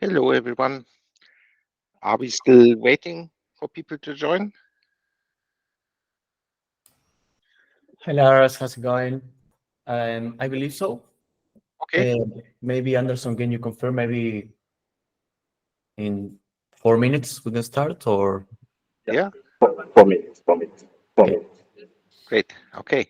Hello, everyone. Are we still waiting for people to join? Hi, Lars. How's it going? I believe so. Okay. Maybe Anderson, can you confirm? Maybe in 4 minutes we can start, or Yeah. 4 minutes. 4 minutes. 4 minutes. Great. Okay.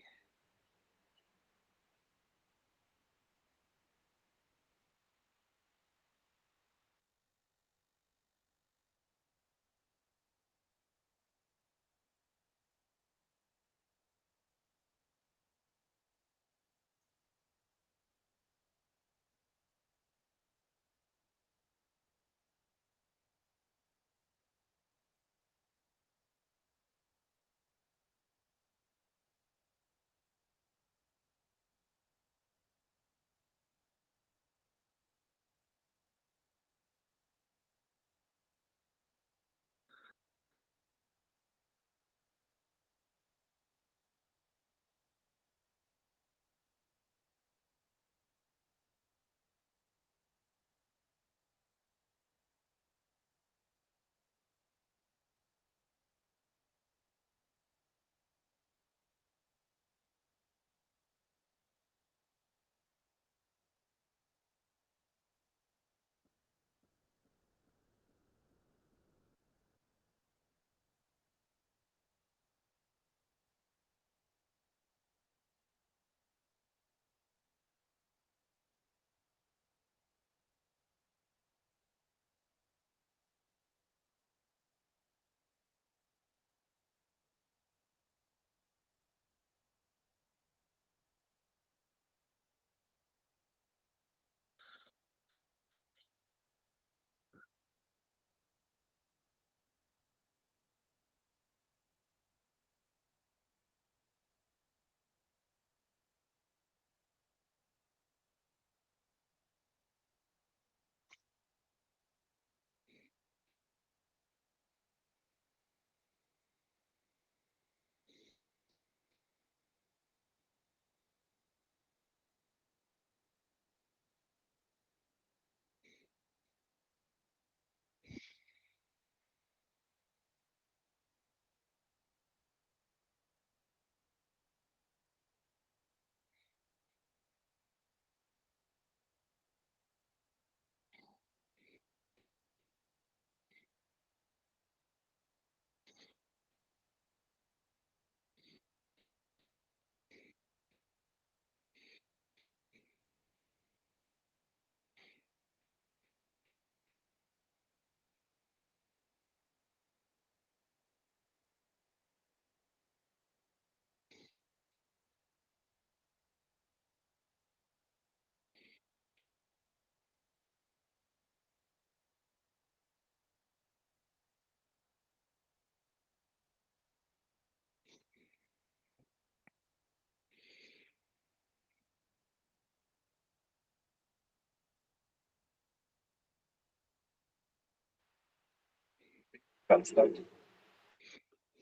Can start.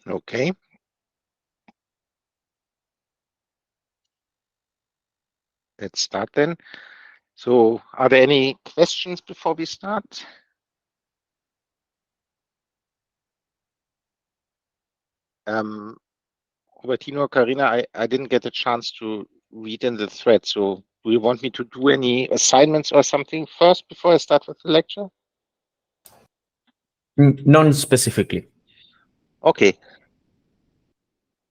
Okay. Let's start then. So, are there any questions before we start? Robertino, Karina, I didn't get a chance to read in the thread. So, do you want me to do any assignments or something first before I start with the lecture? none specifically? Okay.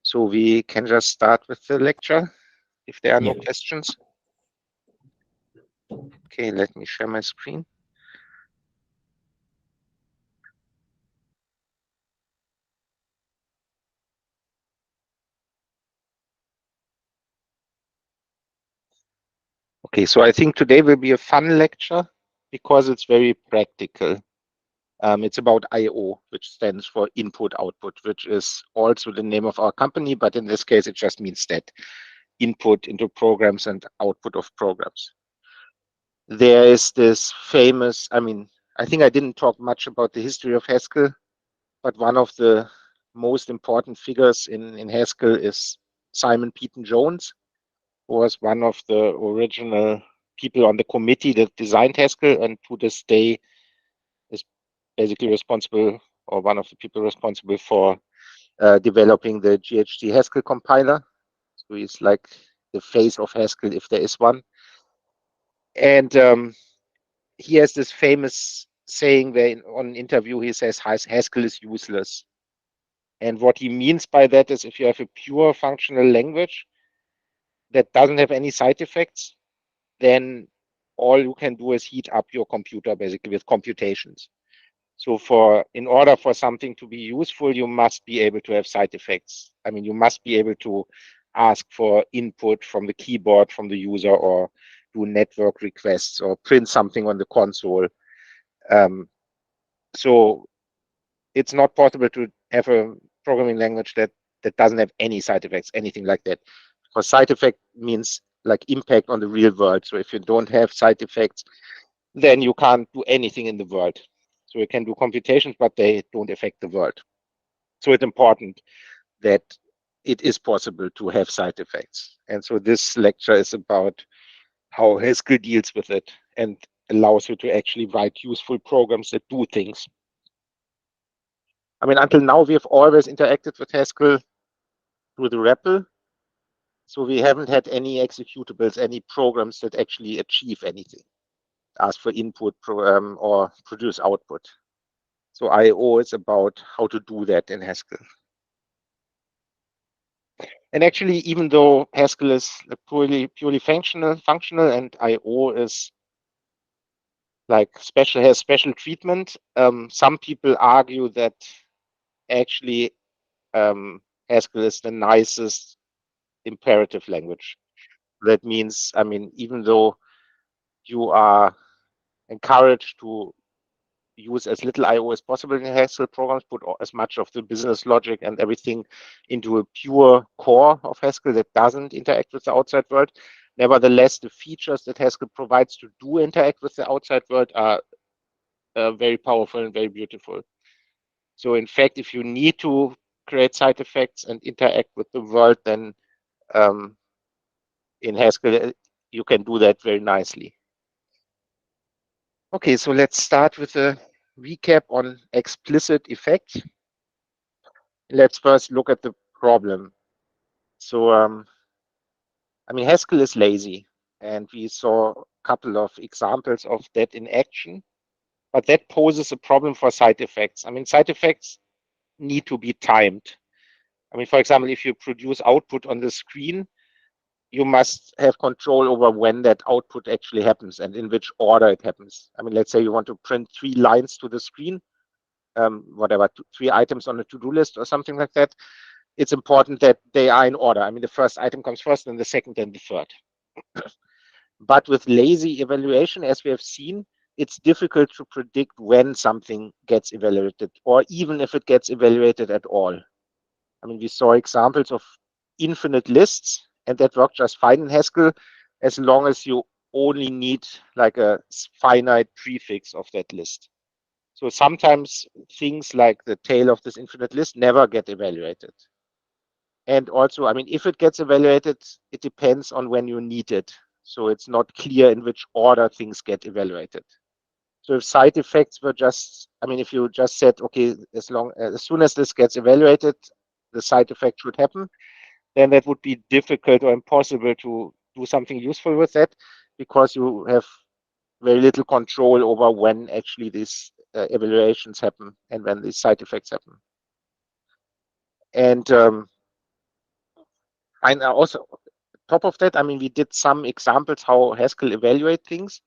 So, we can just start with the lecture if there are no Yeah. questions. Okay, let me share my screen. Okay, so I think today will be a fun lecture because it's very practical. It's about I/O, which stands for input output, which is also the name of our company, but in this case, it just means that input into programs and output of programs. There is this famous, I think I didn't talk much about the history of Haskell, but one of the most important figures in Haskell is Simon Peyton-Jones, who was one of the original people on the committee that designed Haskell, and to this day basically responsible, or one of the people responsible for developing the GHG Haskell compiler. So he's like the face of Haskell, if there is one. And he has this famous saying where on an interview he says Haskell is useless. And what he means by that is if you have a pure functional language that doesn't have any side effects, then all you can do is heat up your computer basically with computations. So in order for something to be useful, you must be able to have side effects. I mean, you must be able to ask for input from the keyboard from the user, or do network requests, or print something on the console. So it's not possible to have a programming language that doesn't have any side effects, anything like that. Because side effect means like impact on the real world. So if you don't have side effects, then you can't do anything in the world. So you can do computations, but they don't affect the world. So it's important that it is possible to have side effects. And so this lecture is about how Haskell deals with it and allows you to actually write useful programs that do things. I mean, until now, we have always interacted with Haskell through the REPL. So we haven't had any executables, any programs that actually achieve anything, ask for input or produce output. So I/O is about how to do that in Haskell. And actually, even though Haskell is purely functional, and I/O is like has special treatment, some people argue that actually Haskell is the nicest imperative language. That means, I mean, even though you are encouraged to use as little I/O as possible in Haskell programs, put as much of the business logic and everything into a pure core of Haskell that doesn't interact with the outside world. Nevertheless, the features that Haskell provides to do interact with the outside world are very powerful and very beautiful. So in fact, if you need to create side effects and interact with the world, then in Haskell, you can do that very nicely. Okay, so let's start with a recap on explicit effects. Let's first look at the problem. So, I mean, Haskell is lazy, and we saw a couple of examples of that in action, but that poses a problem for side effects. I mean, side effects need to be timed. I mean, for example, if you produce output on the screen, you must have control over when that output actually happens and in which order it happens. I mean, let's say you want to print 3 lines to the screen, whatever, 3 items on a to-do list or something like that. It's important that they are in order. I mean, the first item comes first, then the second, then the third. But with lazy evaluation, as we have seen, it's difficult to predict when something gets evaluated, or even if it gets evaluated at all. I mean, we saw examples of infinite lists, and that worked just fine in Haskell, as long as you only need like a finite prefix of that list. So sometimes things like the tail of this infinite list never get evaluated. And also, I mean, if it gets evaluated, it depends on when you need it. So it's not clear in which order things get evaluated. So if side effects were just, I mean, if you just said, okay, as soon as this gets evaluated, the side effect should happen, then that would be difficult or impossible to do something useful with that, because you have very little control over when actually these evaluations happen and when these side effects happen. And also, top of that, I mean, we did some examples how Haskell evaluate things.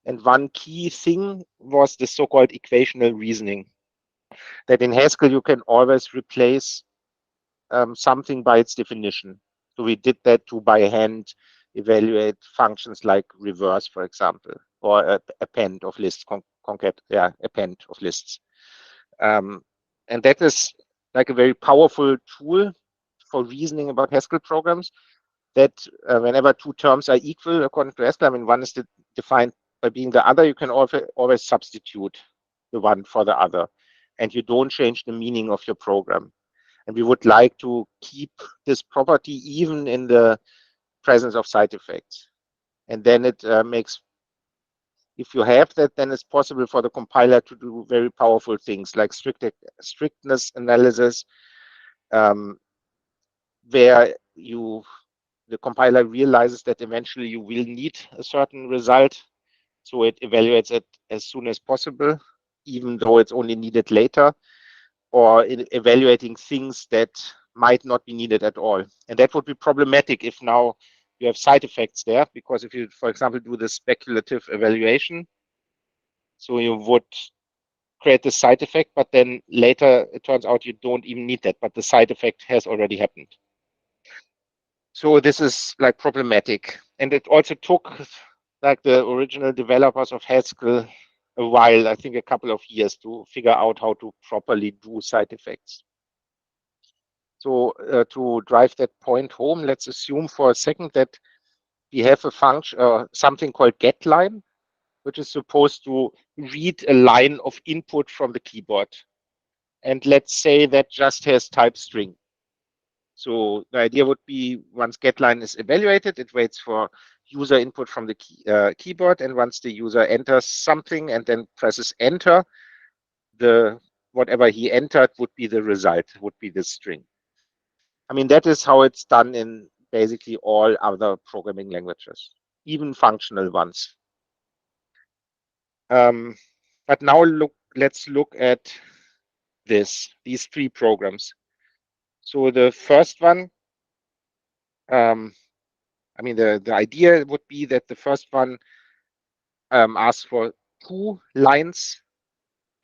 And one key thing was the so-called equational reasoning. That in Haskell, you can always replace something by its definition. So we did that to by hand evaluate functions like reverse, for example, or append of lists, append of lists. And that is like a very powerful tool for reasoning about Haskell programs, that whenever 2 terms are equal according to Haskell, I mean, one is defined by being the other, you can always substitute the one for the other, and you don't change the meaning of your program. And we would like to keep this property even in the presence of side effects. And then it makes If you have that, then it's possible for the compiler to do very powerful things like strictness analysis, where the compiler realizes that eventually you will need a certain result, so it evaluates it as soon as possible, even though it's only needed later, or evaluating things that might not be needed at all. And that would be problematic if now you have side effects there, because if you, for example, do the speculative evaluation, so you would create the side effect, but then later it turns out you don't even need that, but the side effect has already happened. So this is like problematic. And it also took like the original developers of Haskell a while, I think a couple of years, to figure out how to properly do side effects. So to drive that point home, let's assume for a second that we have a function, something called getLine, which is supposed to read a line of input from the keyboard. And let's say that just has type string. So the idea would be once getLine is evaluated, it waits for user input from the keyboard. And once the user enters something and then presses enter, whatever he entered would be the result, would be the string. I mean, that is how it's done in basically all other programming languages, even functional ones. But now let's look at these three programs. So the first one, I mean, the idea would be that the first one asks for 2 lines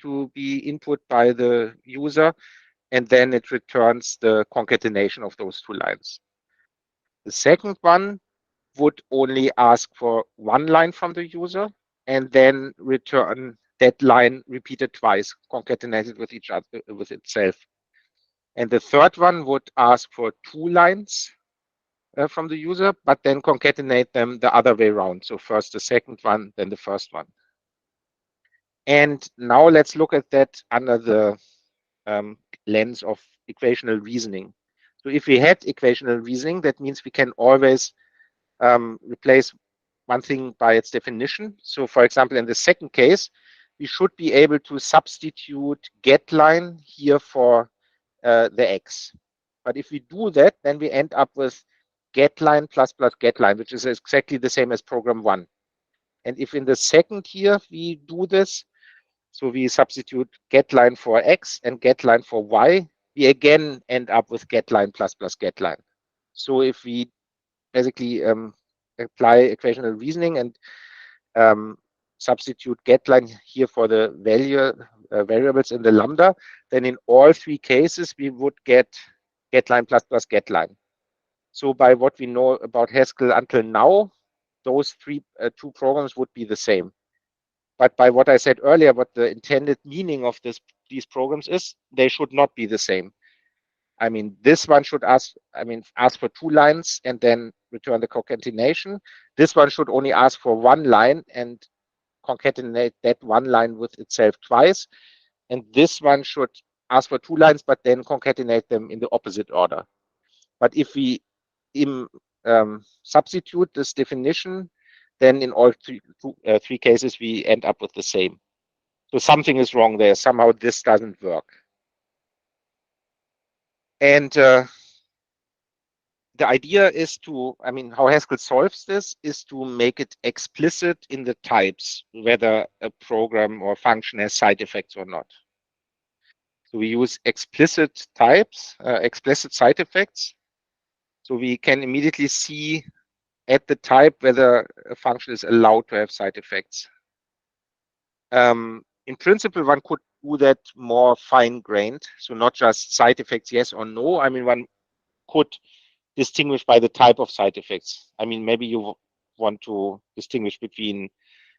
to be input by the user, and then it returns the concatenation of those 2 lines. The second one would only ask for 1 line from the user and then return that line repeated twice, concatenated with each other, with itself. And the third one would ask for 2 lines from the user, but then concatenate them the other way around. So first the second one, then the first one. And now let's look at that under the lens of equational reasoning. So if we had equational reasoning, that means we can always replace one thing by its definition. So for example, in the second case, we should be able to substitute getLine here for the x. But if we do that, then we end up with getLine plus getLine, which is exactly the same as program 1. And if in the second here we do this, so we substitute getLine for x and getLine for y, we again end up with getLine plus getLine. So if we basically apply equational reasoning and substitute getLine here for the variables in the lambda, then in all 3 cases we would get getLine plus getLine. So by what we know about Haskell until now, those 2 programs would be the same. But by what I said earlier, what the intended meaning of these programs is, they should not be the same. I mean, this one should ask for 2 lines and then return the concatenation. This one should only ask for 1 line and concatenate that 1 line with itself twice. And this one should ask for 2 lines, but then concatenate them in the opposite order. But if we substitute this definition, then in all 3 cases, we end up with the same. So something is wrong there. Somehow this doesn't work. And the idea is how Haskell solves this is to make it explicit in the types, whether a program or function has side effects or not. So we use explicit types, explicit side effects. So we can immediately see at the type whether a function is allowed to have side effects. In principle, one could do that more fine-grained, so not just side effects, yes or no. I mean, one could distinguish by the type of side effects. I mean, maybe you want to distinguish between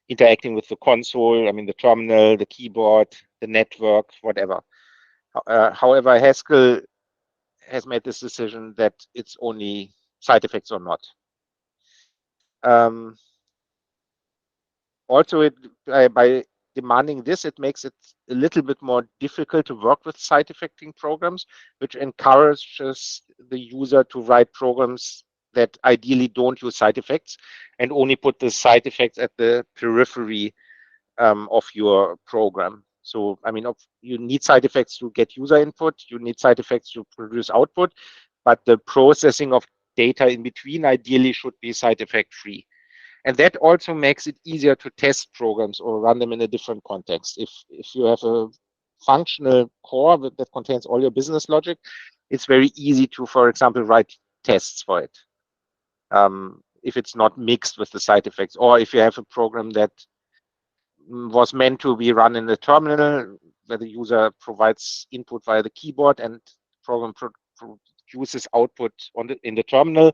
interacting with the console, I mean, the terminal, the keyboard, the network, whatever. However, Haskell has made this decision that it's only side effects or not. Also, by demanding this, it makes it a little bit more difficult to work with side effecting programs, which encourages the user to write programs that ideally don't use side effects and only put the side effects at the periphery of your program. So, I mean, you need side effects to get user input, you need side effects to produce output, but the processing of data in between ideally should be side effect free. And that also makes it easier to test programs or run them in a different context. If you have a functional core that contains all your business logic, it's very easy to, for example, write tests for it. If it's not mixed with the side effects, or if you have a program that was meant to be run in the terminal, where the user provides input via the keyboard and program produces output in the terminal,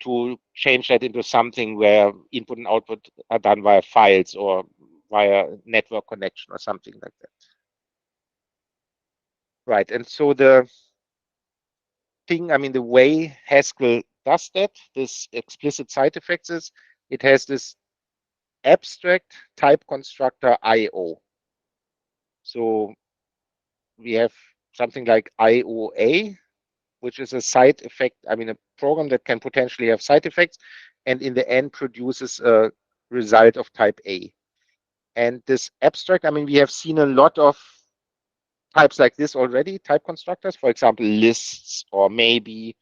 to change that into something where input and output are done via files or via network connection or something like that. Right, and so the thing, I mean, the way Haskell does that, this explicit side effects, is it has this abstract type constructor IO. So we have something like IOA, which is a side effect, I mean, a program that can potentially have side effects, and in the end produces a result of type A. And this abstract, I mean, we have seen a lot of types like this already, type constructors, for example, lists or maybe,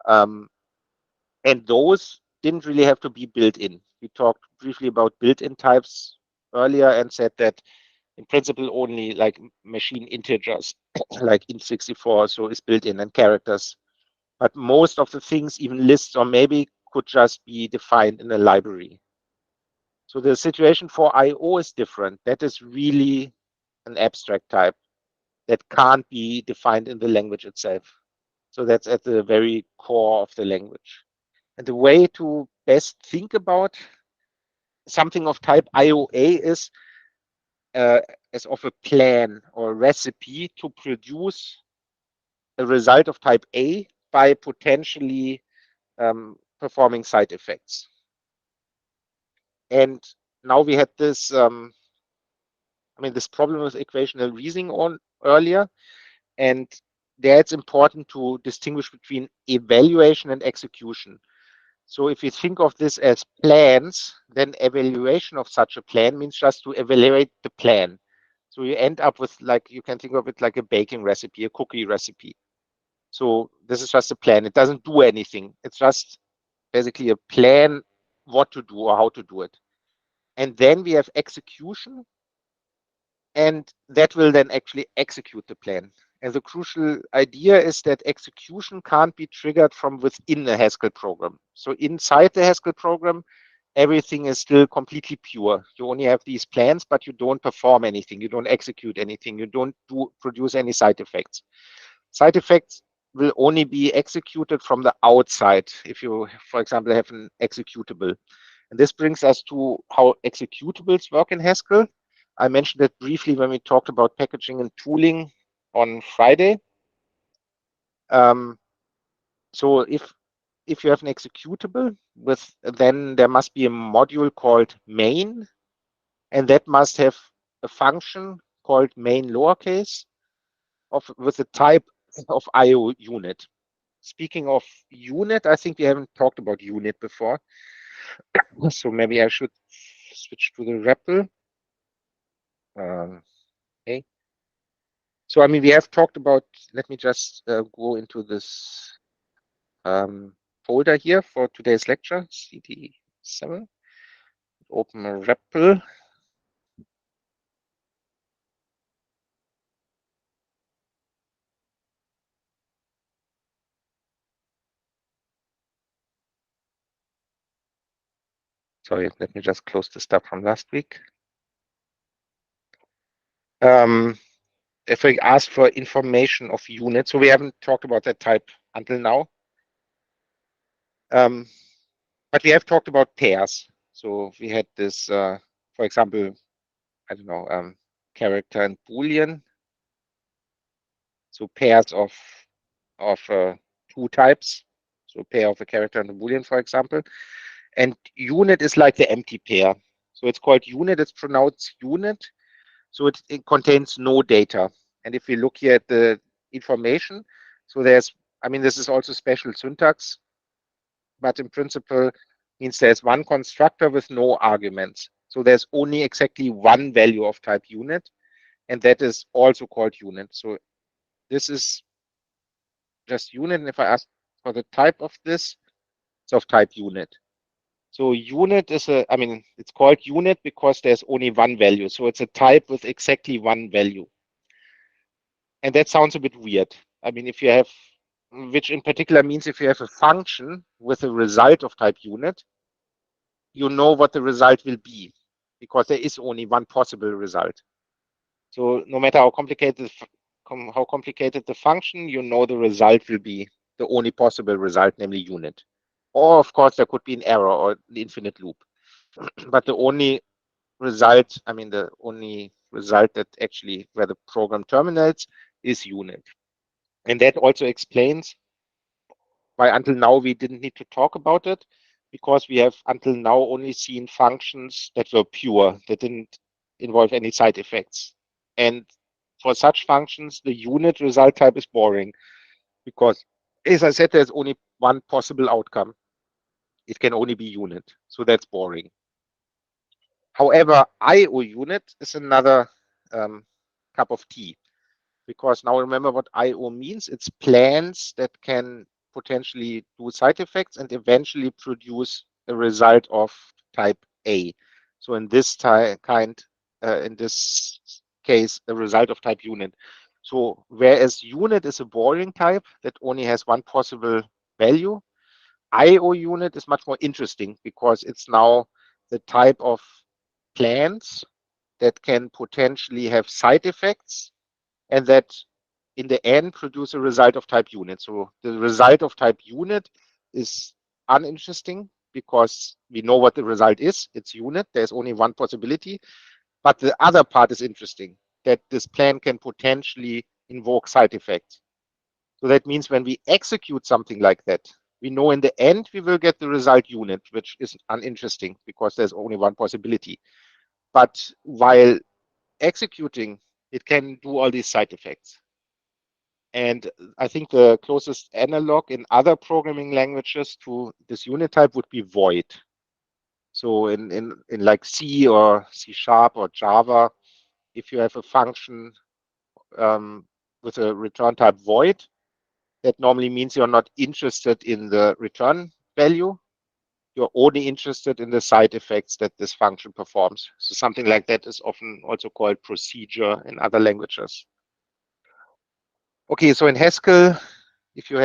and those didn't really have to be built in. We talked briefly about built-in types earlier and said that in principle only like machine integers like int64 so is built in, and characters. But most of the things, even lists or maybe, could just be defined in a library. So the situation for IO is different. That is really an abstract type that can't be defined in the language itself. So that's at the very core of the language. And the way to best think about something of type IOA is as of a plan or recipe to produce a result of type A by potentially performing side effects. And now we had this, I mean, this problem with equational reasoning on earlier, and there it's important to distinguish between evaluation and execution. So if you think of this as plans, then evaluation of such a plan means just to evaluate the plan. So you end up with, like, you can think of it like a baking recipe, a cookie recipe. So this is just a plan. It doesn't do anything. It's just basically a plan what to do or how to do it. And then we have execution, and that will then actually execute the plan. And the crucial idea is that execution can't be triggered from within the Haskell program. So inside the Haskell program, everything is still completely pure. You only have these plans, but you don't perform anything. You don't execute anything. You don't produce any side effects. Side effects will only be executed from the outside if you, for example, have an executable. And this brings us to how executables work in Haskell. I mentioned it briefly when we talked about packaging and tooling on Friday. So if you have an executable with, then there must be a module called main, and that must have a function called main lowercase with the type of IO unit. Speaking of unit, I think we haven't talked about unit before. So maybe I should switch to the REPL. Okay. So, I mean, we have talked about, let me just go into this folder here for today's lecture, CD7. Open a REPL. Sorry, let me just close the stuff from last week. If we ask for information of units, so we haven't talked about that type until now. But we have talked about pairs. So we had this, for example, I don't know, character and Boolean. So pairs of two types. So pair of a character and a Boolean, for example. And unit is like the empty pair. So it's called unit, it's pronounced unit. So it contains no data. And if we look here at the information, so there's, I mean, this is also special syntax, but in principle means there's one constructor with no arguments. So there's only exactly one value of type unit, and that is also called unit. So this is just unit, and if I ask for the type of this, it's of type unit. So unit is it's called unit because there's only one value. So it's a type with exactly one value. And that sounds a bit weird. I mean, if you have, which in particular means if you have a function with a result of type unit, you know what the result will be because there is only one possible result. So no matter how complicated the function, you know the result will be the only possible result, namely unit. Or of course there could be an error or an infinite loop. But the only result, the only result that actually where the program terminates is unit. And that also explains why until now we didn't need to talk about it, because we have until now only seen functions that were pure, that didn't involve any side effects. And for such functions, the unit result type is boring because, as I said, there's only one possible outcome. It can only be unit. So that's boring. However, IO unit is another cup of tea, because now remember what IO means. It's plans that can potentially do side effects and eventually produce a result of type A. So in this in this case, a result of type unit. So whereas unit is a boring type that only has one possible value, IO unit is much more interesting because it's now the type of plans that can potentially have side effects and that in the end produce a result of type unit. So the result of type unit is uninteresting because we know what the result is. It's unit. There's only one possibility. But the other part is interesting, that this plan can potentially invoke side effects. So that means when we execute something like that, we know in the end we will get the result unit, which is uninteresting because there's only one possibility. But while executing, it can do all these side effects. And I think the closest analog in other programming languages to this unit type would be void. So in like C or C# or Java, if you have a function with a return type void, that normally means you're not interested in the return value. You're only interested in the side effects that this function performs. So something like that is often also called procedure in other languages. Okay, so in Haskell, if you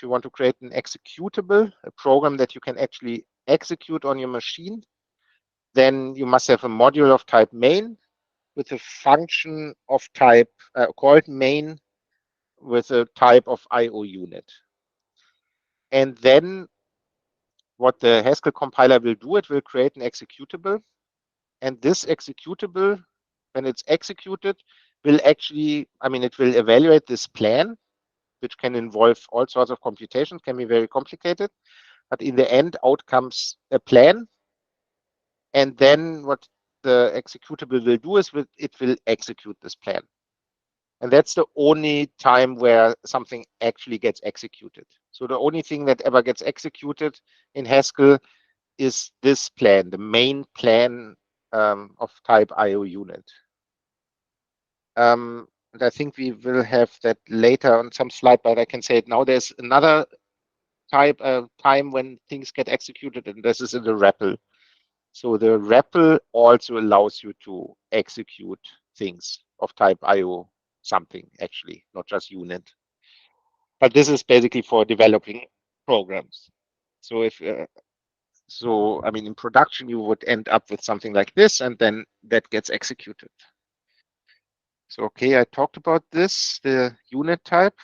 want to create an executable, a program that you can actually execute on your machine, then you must have a module of type main with a function of type called main with a type of IO unit. And then what the Haskell compiler will do, it will create an executable. And this executable, when it's executed, will actually, it will evaluate this plan, which can involve all sorts of computations, can be very complicated. But in the end, out comes a plan. And then what the executable will do is it will execute this plan. And that's the only time where something actually gets executed. So the only thing that ever gets executed in Haskell is this plan, the main plan of type IO unit. And I think we will have that later on some slide, but I can say it now. There's another time when things get executed, and this is in the REPL. So the REPL also allows you to execute things of type IO something, actually, not just unit. But this is basically for developing programs. So in production, you would end up with something like this, and then that gets executed. So, okay, I talked about this, the unit type.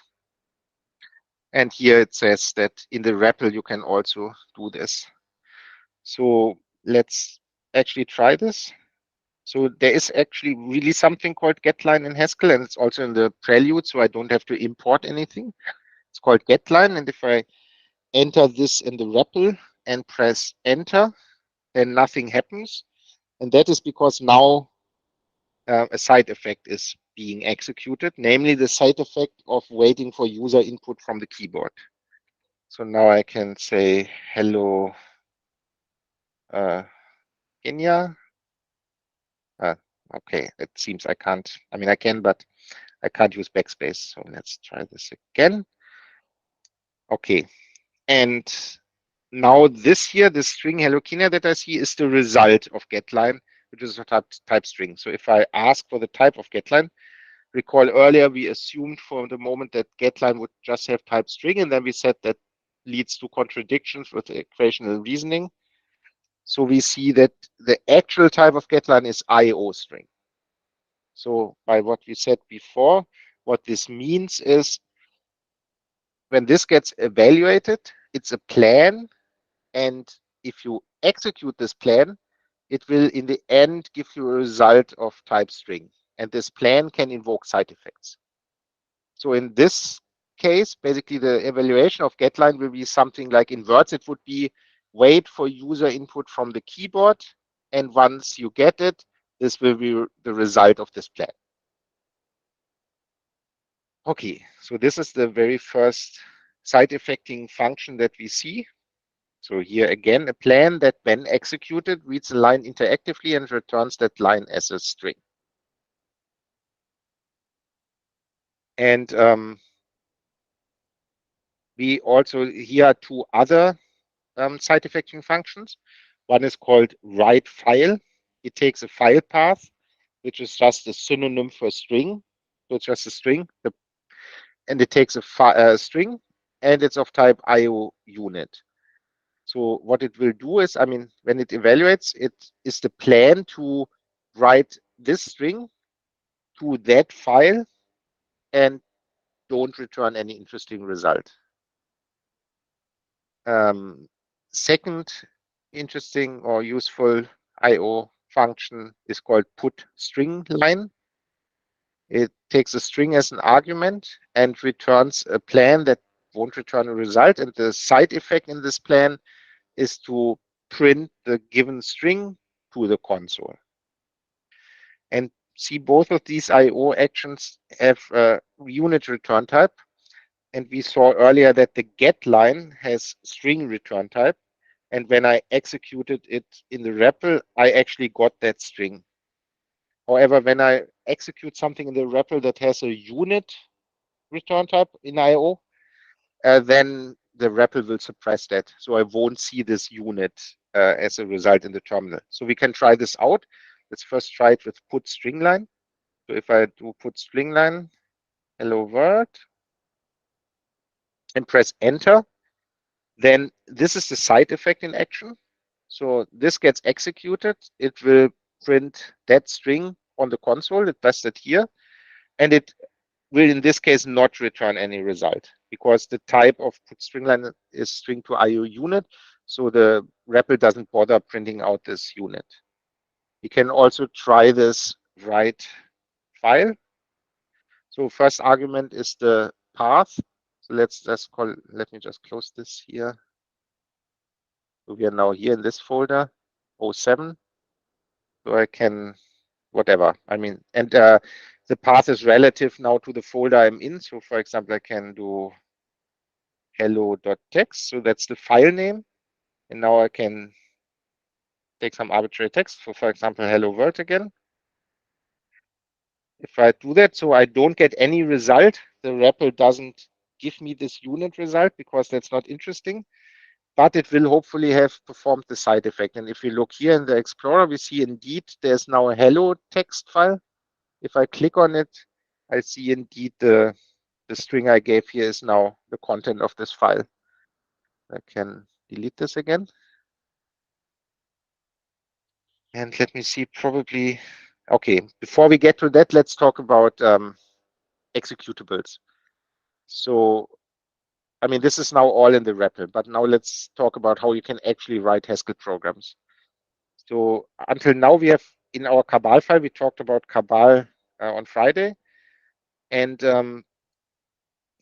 And here it says that in the REPL, you can also do this. So let's actually try this. So there is actually really something called getLine in Haskell, and it's also in the prelude, so I don't have to import anything. It's called getLine, and if I enter this in the REPL and press enter, then nothing happens. And that is because now a side effect is being executed, namely the side effect of waiting for user input from the keyboard. So now I can say hello, Kenya. Okay, it seems I can't. I mean, I can, but I can't use backspace. So let's try this again. Okay, and now this here, the string hello Kina that I see is the result of getLine, which is a type string. So if I ask for the type of getLine, recall earlier we assumed for the moment that getLine would just have type string, and then we said that leads to contradictions with equational reasoning. So we see that the actual type of getLine is IO string. So by what we said before, what this means is when this gets evaluated, it's a plan, and if you execute this plan, it will in the end give you a result of type string, and this plan can invoke side effects. So in this case, basically the evaluation of getLine will be something like in words, it would be wait for user input from the keyboard, and once you get it, this will be the result of this plan. Okay, so this is the very first side effecting function that we see. So here again, a plan that when executed reads a line interactively and returns that line as a string. And we also here are two other side effecting functions. One is called write file. It takes a file path, which is just a synonym for string. So it's just a string, and it takes a string, and it's of type IO unit. So what it will do is, I mean, when it evaluates, it is the plan to write this string to that file and don't return any interesting result. Second interesting or useful IO function is called put string line. It takes a string as an argument and returns a plan that won't return a result. And the side effect in this plan is to print the given string to the console. And see, both of these IO actions have a unit return type. And we saw earlier that the get line has string return type. And when I executed it in the REPL, I actually got that string. However, when I execute something in the REPL that has a unit return type in IO, then the REPL will suppress that. So I won't see this unit as a result in the terminal. So we can try this out. Let's first try it with put string line. So if I do put string line, hello world, and press enter, then this is the side effect in action. So this gets executed. It will print that string on the console. It does that here. And it will, in this case, not return any result because the type of put string line is string to IO unit. So the REPL doesn't bother printing out this unit. You can also try this write file. So first argument is the path. So let me just close this here. So we are now here in this folder, 07. So I can, whatever, I mean, and the path is relative now to the folder I'm in. So for example, I can do hello.txt. So that's the file name. And now I can take some arbitrary text for example, hello world again. If I do that, so I don't get any result, the REPL doesn't give me this unit result because that's not interesting, but it will hopefully have performed the side effect. And if we look here in the Explorer, we see indeed there's now a hello text file. If I click on it, I see indeed the string I gave here is now the content of this file. I can delete this again. And let me see, probably, okay, before we get to that, let's talk about executables. So, I mean, this is now all in the REPL, but now let's talk about how you can actually write Haskell programs. So until now, we have in our Cabal file, we talked about Cabal on Friday. And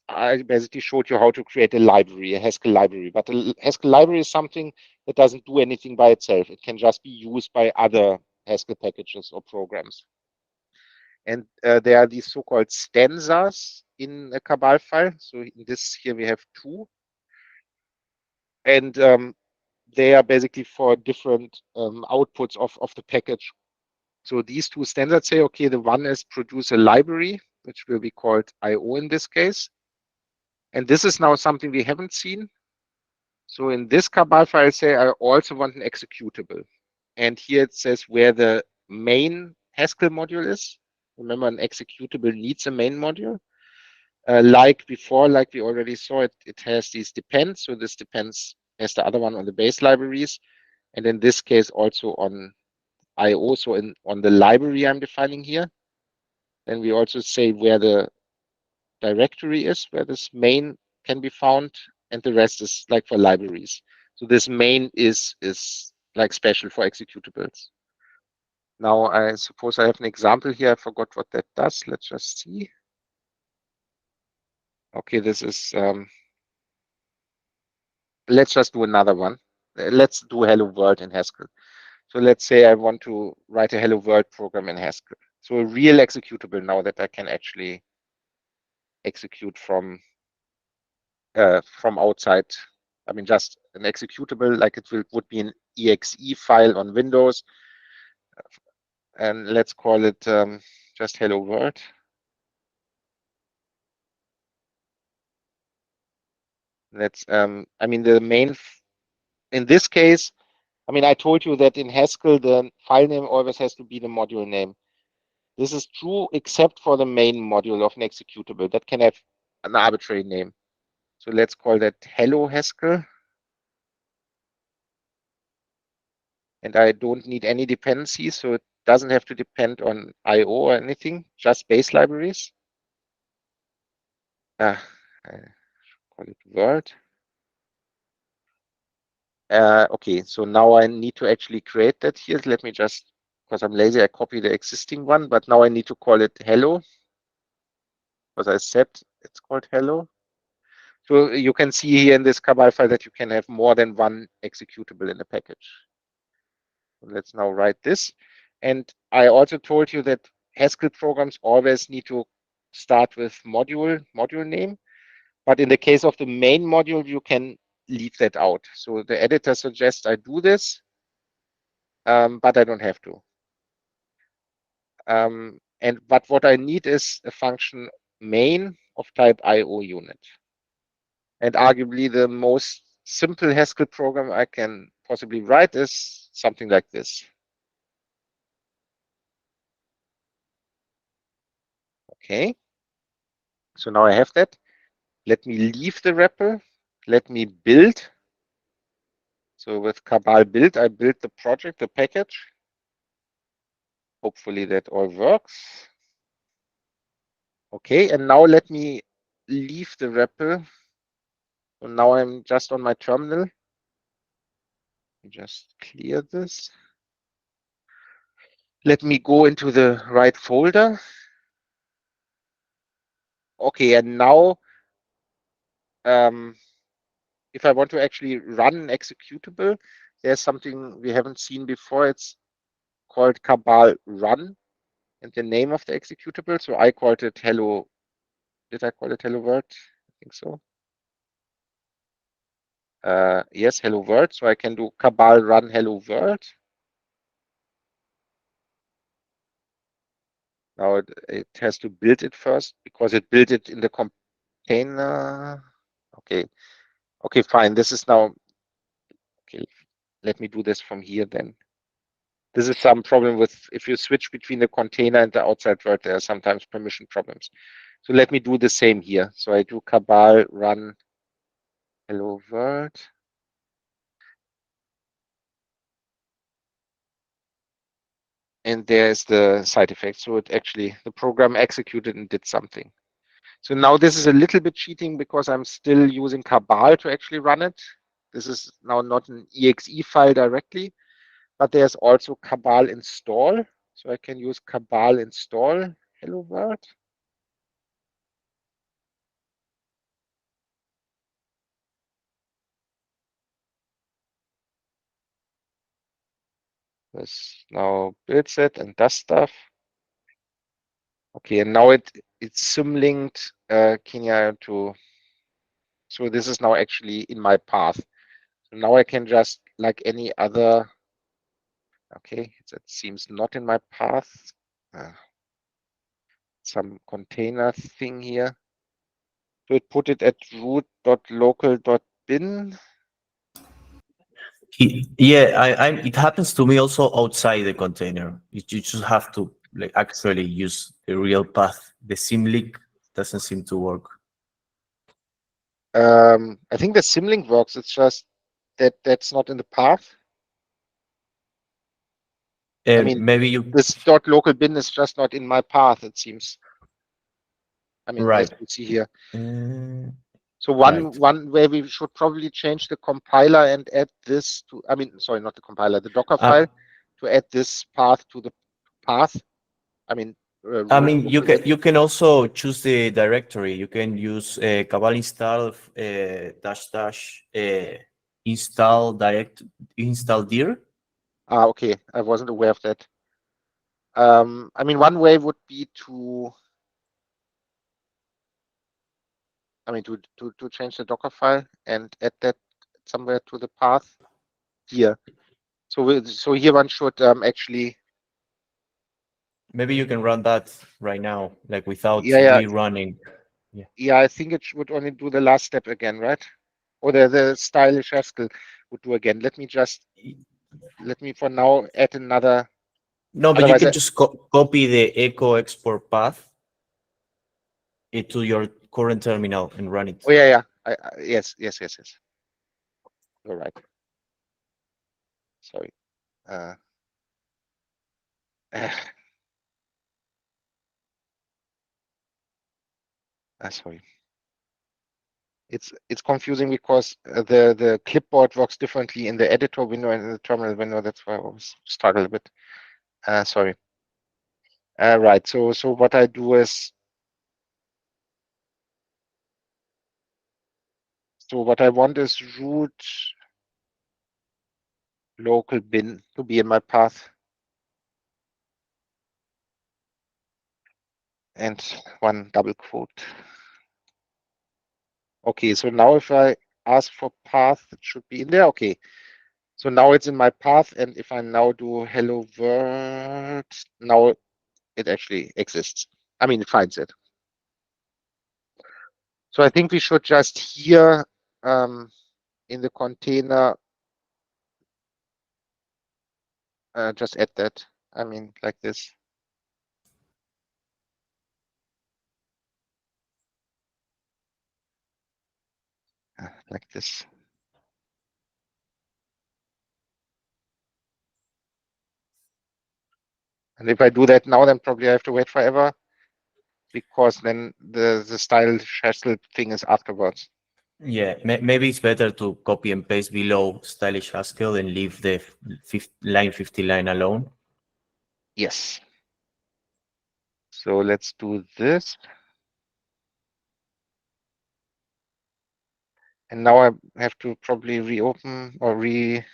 I basically showed you how to create a library, a Haskell library. But a Haskell library is something that doesn't do anything by itself. It can just be used by other Haskell packages or programs. And there are these so-called stanzas in a Cabal file. So in this here we have two. And they are basically for different outputs of the package. So these two standards say, okay, the one is produce a library, which will be called IO in this case. And this is now something we haven't seen. So in this Cabal file, say I also want an executable. And here it says where the main Haskell module is. Remember, an executable needs a main module. Like before, like we already saw, it has these depends. So this depends as the other one on the base libraries. And in this case, also on IO, so on the library I'm defining here. Then we also say where the directory is, where this main can be found, and the rest is like for libraries. So this main is like special for executables. Now I suppose I have an example here. I forgot what that does. Let's just see. Okay, this is let's just do another one. Let's do Hello World in Haskell. So let's say I want to write a Hello World program in Haskell. So a real executable now that I can actually execute from outside. I mean, just an executable, like it would be an exe file on Windows. And let's call it just Hello World. Let's, I mean, the main, in this case, I mean, I told you that in Haskell, the file name always has to be the module name. This is true except for the main module of an executable that can have an arbitrary name. So let's call that Hello Haskell. And I don't need any dependencies, so it doesn't have to depend on IO or anything, just base libraries. I call it Word. Okay, so now I need to actually create that here. Let me just, because I'm lazy, I copy the existing one, but now I need to call it Hello, because I said it's called Hello. So you can see here in this Cabal file that you can have more than one executable in a package. Let's now write this. And I also told you that Haskell programs always need to start with module name. But in the case of the main module, you can leave that out. So the editor suggests I do this, but I don't have to. But what I need is a function main of type IO unit. And arguably the most simple Haskell program I can possibly write is something like this. Okay. So now I have that. Let me leave the REPL. Let me build. So with Cabal build, I build the project, the package. Hopefully that all works. Okay, and now let me leave the REPL. So now I'm just on my terminal. Just clear this. Let me go into the right folder. Okay, and now if I want to actually run an executable, there's something we haven't seen before. It's called Cabal run and the name of the executable. So I called it hello. Did I call it Hello World? I think so. Yes, Hello World. So I can do Cabal run Hello World. Now it has to build it first because it built it in the container. Okay. Okay, fine. This is now, okay. Let me do this from here then. This is some problem with, if you switch between the container and the outside world, there are sometimes permission problems. So let me do the same here. So I do Cabal run Hello World. And there's the side effect. So it actually, the program executed and did something. So now this is a little bit cheating because I'm still using Cabal to actually run it. This is now not an exe file directly, but there's also Cabal install. So I can use Cabal install Hello World. This now builds it and does stuff. Okay, and now it's symlinked Kenya to, so this is now actually in my path. So now I can just, like any other Okay, that seems not in my path. Some container thing here. So it put it at root.local.bin. Yeah, it happens to me also outside the container. You just have to like actually use the real path. The symlink doesn't seem to work. I think the symlink works. It's just that that's not in the path. I mean, maybe you this .local.bin is just not in my path, it seems. I mean, right. as you see here. Uh, So right. one way we should probably change the compiler and add this to, I mean, sorry, not the compiler, the Docker file to add this path to the path. I mean, root you can also choose the directory. You can use cabal install -- install dir. Okay, I wasn't aware of that. I mean, one way would be to, I mean, to change the Docker file and add that somewhere to the path here. So here one should actually. Maybe you can run that right now, like without Yeah. rerunning. Yeah, I think it would only do the last step again, right? Or the stylish Haskell would do again. Let me for now add another. No, but you Otherwise, can just copy the echo export path into your current terminal and run it. oh yeah. Yes. You're right. Sorry. Sorry. It's confusing because the clipboard works differently in the editor window and in the terminal window. That's why I was struggle a bit. Sorry. Right. So what I do is, so what I want is root local bin to be in my path. And one double quote. Okay, so now if I ask for path, it should be in there. Okay, so now it's in my path, and if I now do hello world, now it actually exists. I mean, it finds it. So I think we should just here in the container just add that. I mean, like this. Like this. And if I do that now, then probably I have to wait forever because then the style Haskell thing is afterwards. Yeah, maybe it's better to copy and paste below stylish Haskell and leave the line 50 line alone. Yes. So let's do this. And now I have to probably reopen or rebuild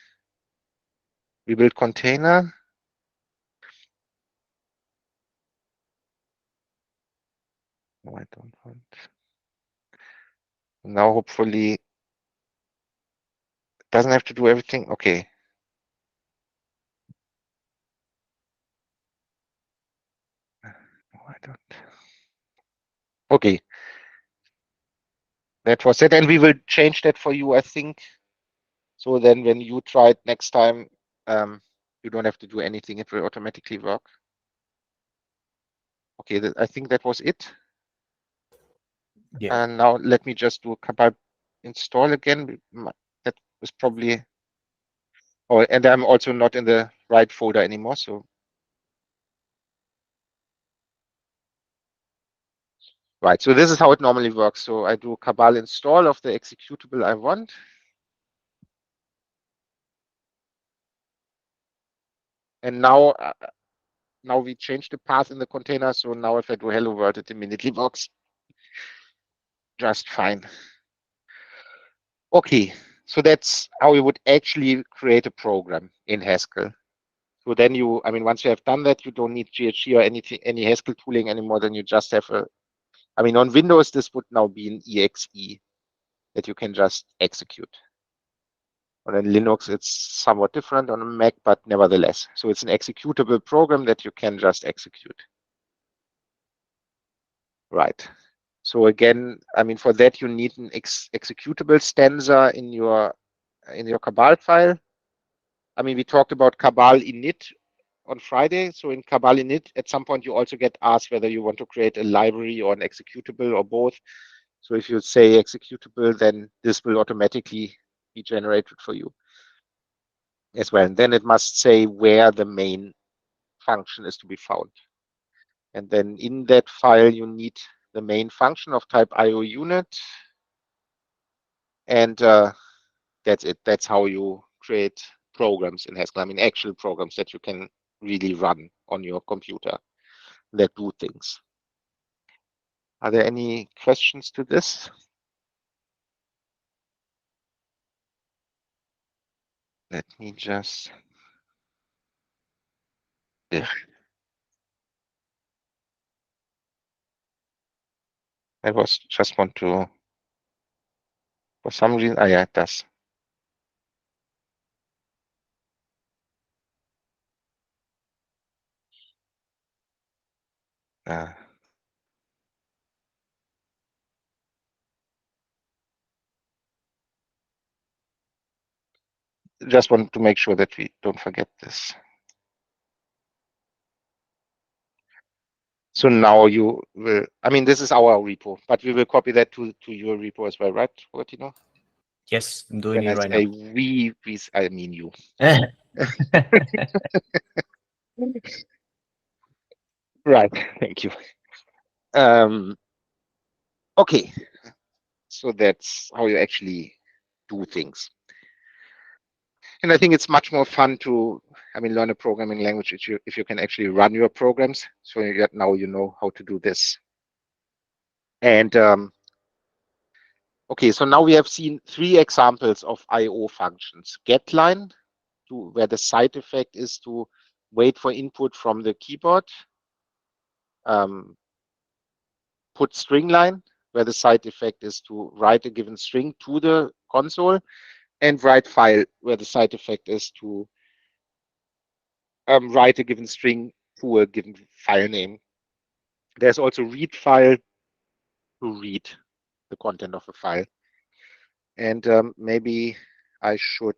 container. No, I don't want. Now hopefully it doesn't have to do everything. Okay. No, I don't. Okay. That was it. And we will change that for you, I think. So then when you try it next time, you don't have to do anything. It will automatically work. Okay, I think that was it. Yeah. And now let me just do a compile install again. That was probably, oh, and I'm also not in the right folder anymore. So, right. So this is how it normally works. So I do cabal install of the executable I want. And now, now we change the path in the container. So now if I do hello world, it immediately works just fine. Okay. So that's how you would actually create a program in Haskell. So then you, I mean, once you have done that, you don't need GHG or anything, any Haskell tooling anymore. Then you just have I mean, on Windows, this would now be an EXE that you can just execute. On a Linux, it's somewhat different on a Mac, but nevertheless. So it's an executable program that you can just execute. Right. So again, I mean, for that you need an executable stanza in your Cabal file. I mean, we talked about Cabal init on Friday. So in Cabal init, at some point you also get asked whether you want to create a library or an executable or both. So if you say executable, then this will automatically be generated for you as well. And then it must say where the main function is to be found. And then in that file, you need the main function of type IO unit. And that's it. That's how you create programs in Haskell. I mean, actual programs that you can really run on your computer that do things. Are there any questions to this? Let me just. Yeah. I was just want to, for some reason, yeah, it does. Just want to make sure that we don't forget this. So now you will, I mean, this is our repo, but we will copy that to your repo as well, right, Rotino? Yes, I'm doing When it I right say now. we, I mean you. Right, thank you. Okay, so that's how you actually do things. And I think it's much more fun to, I mean, learn a programming language if you can actually run your programs. So now you know how to do this. And okay, so now we have seen 3 examples of IO functions. GetLine, where the side effect is to wait for input from the keyboard. Put string line, where the side effect is to write a given string to the console. And write file, where the side effect is to write a given string to a given file name. There's also read file to read the content of a file. And maybe I should,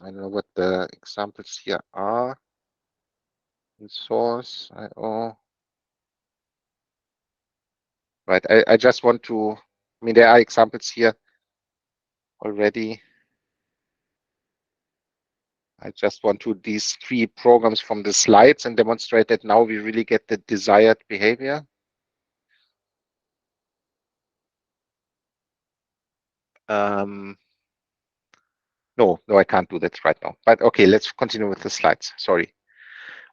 I don't know what the examples here are. In source, IO. Right, I just want to, I mean, there are examples here already. I just want to these 3 programs from the slides and demonstrate that now we really get the desired behavior. No, I can't do that right now. But okay, let's continue with the slides. Sorry.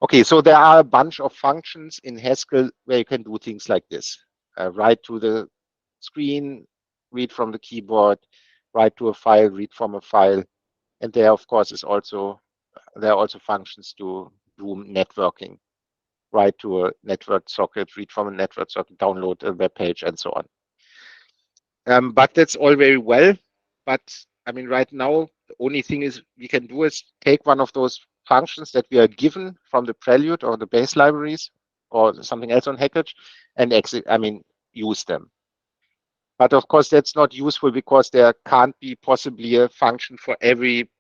Okay, so there are a bunch of functions in Haskell where you can do things like this. Write to the screen, read from the keyboard, write to a file, read from a file. And there, of course, there are also functions to do networking. Write to a network socket, read from a network socket, download a web page, and so on. But that's all very well. But I mean, right now, the only thing is we can do is take one of those functions that we are given from the Prelude or the base libraries or something else on Hackage and use them. But of course, that's not useful because there can't be possibly a function for every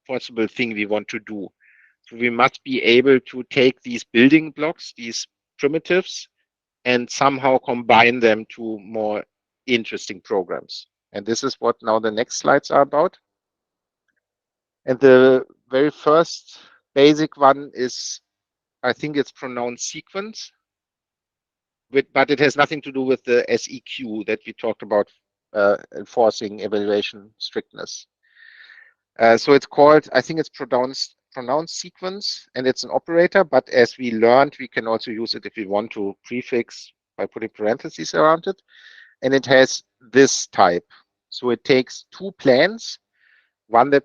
possible thing we want to do. So we must be able to take these building blocks, these primitives, and somehow combine them to more interesting programs. And this is what now the next slides are about. And the very first basic one is, I think it's pronounced sequence, but it has nothing to do with the SEQ that we talked about, enforcing evaluation strictness. So it's called, I think it's pronounced sequence, and it's an operator, but as we learned, we can also use it if we want to prefix by putting parentheses around it. And it has this type. So it takes 2 plans, one that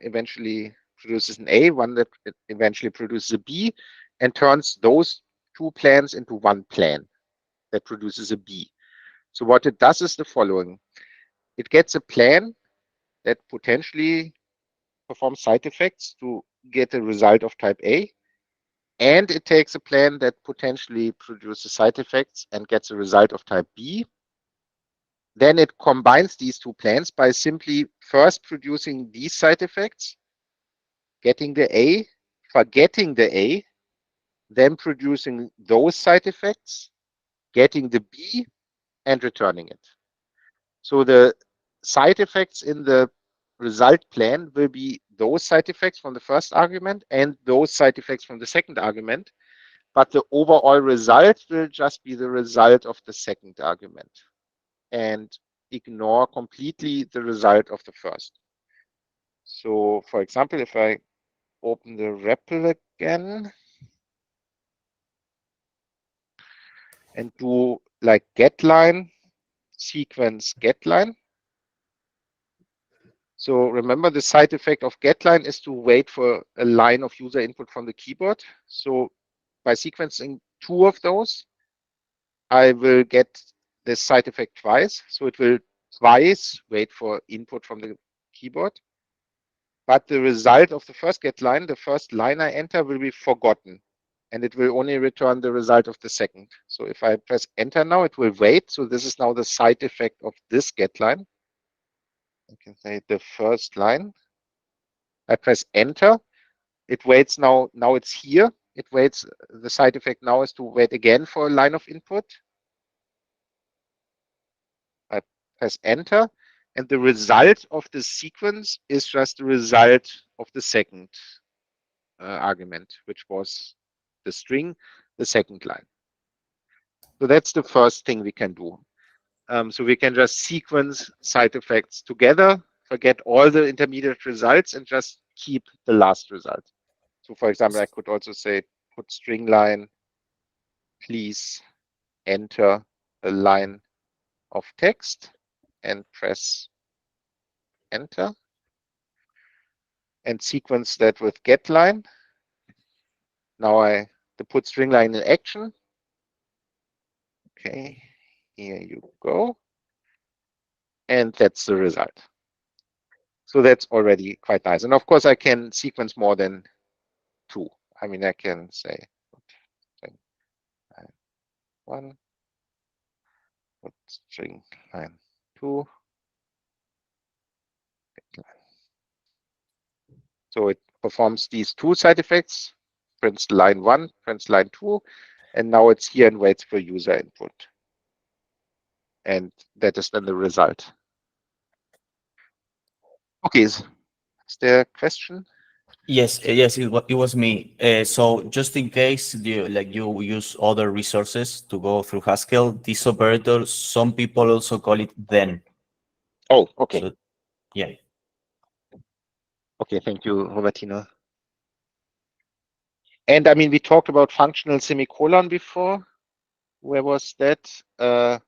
eventually produces an A, one that eventually produces a B, and turns those 2 plans into one plan that produces a B. So what it does is the following. It gets a plan that potentially performs side effects to get a result of type A, and it takes a plan that potentially produces side effects and gets a result of type B. Then it combines these two plans by simply first producing these side effects, getting the A, forgetting the A, then producing those side effects, getting the B, and returning it. So the side effects in the result plan will be those side effects from the first argument and those side effects from the second argument, but the overall result will just be the result of the second argument and ignore completely the result of the first. So for example, if I open the REPL again and do like getLine, sequence getLine. So remember, the side effect of getLine is to wait for a line of user input from the keyboard. So by sequencing two of those, I will get this side effect twice. So it will twice wait for input from the keyboard. But the result of the first getLine, the first line I enter, will be forgotten. And it will only return the result of the second. So if I press enter now, it will wait. So this is now the side effect of this getLine. I can say the first line. I press enter. It waits now. Now it's here. It waits. The side effect now is to wait again for a line of input. I press enter. And the result of the sequence is just the result of the second argument, which was the string, the second line. So that's the first thing we can do. So we can just sequence side effects together, forget all the intermediate results, and just keep the last result. So for example, I could also say put string line, please enter a line of text and press enter, and sequence that with getLine. Now I put string line in action. Okay, here you go. And that's the result. So that's already quite nice. And of course, I can sequence more than two. I mean, I can say one, put string line 2. So it performs these two side effects, prints line 1, prints line 2, and now it's here and waits for user input. And that is then the result. Okay, is there a question? Yes, it was me. So just in case you use other resources to go through Haskell, this operator, some people also call it then. Oh, okay. So, yeah. Okay, thank you, Robertino. And I mean, we talked about functional semicolon before. Where was that? I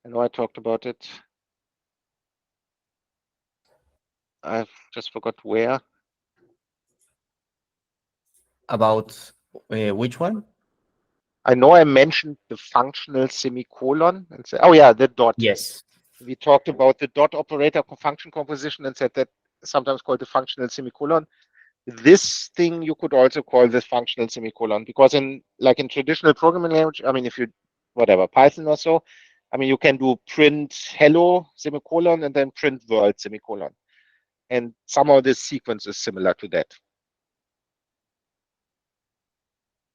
know I talked about it. I just forgot where. About which one? I know I mentioned the functional semicolon and said, oh yeah, the dot. Yes. We talked about the dot operator function composition and said that sometimes called the functional semicolon. This thing you could also call the functional semicolon, because in traditional programming language, I mean, if you, whatever, Python or so, I mean, you can do print hello semicolon and then print world semicolon. And somehow this sequence is similar to that.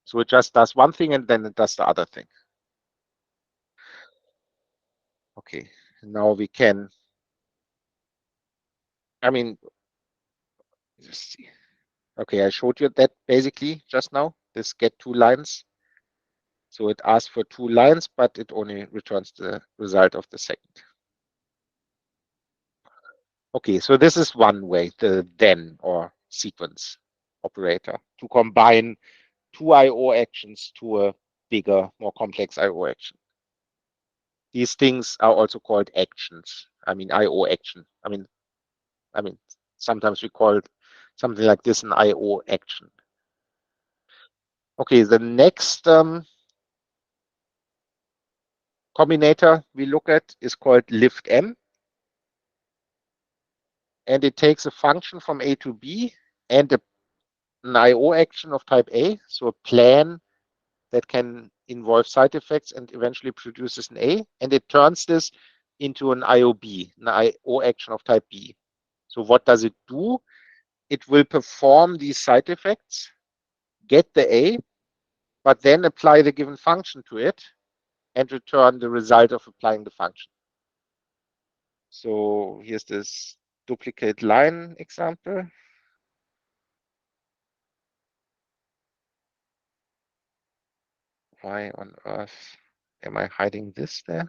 So it just does one thing and then it does the other thing. Okay, now we can, I mean, let's see. Okay, I showed you that basically just now, this get two lines. So it asks for two lines, but it only returns the result of the second. Okay, so this is one way, the then or sequence operator, to combine two IO actions to a bigger, more complex IO action. These things are also called actions. I mean, IO action. I mean, sometimes we call it something like this an IO action. Okay, the next combinator we look at is called liftm. and it takes a function from A to B and an IO action of type A, so a plan that can involve side effects and eventually produces an A, and it turns this into an IOB, an IO action of type B. So what does it do? It will perform these side effects, get the A, but then apply the given function to it and return the result of applying the function. So here's this duplicate line example. Why on earth am I hiding this there?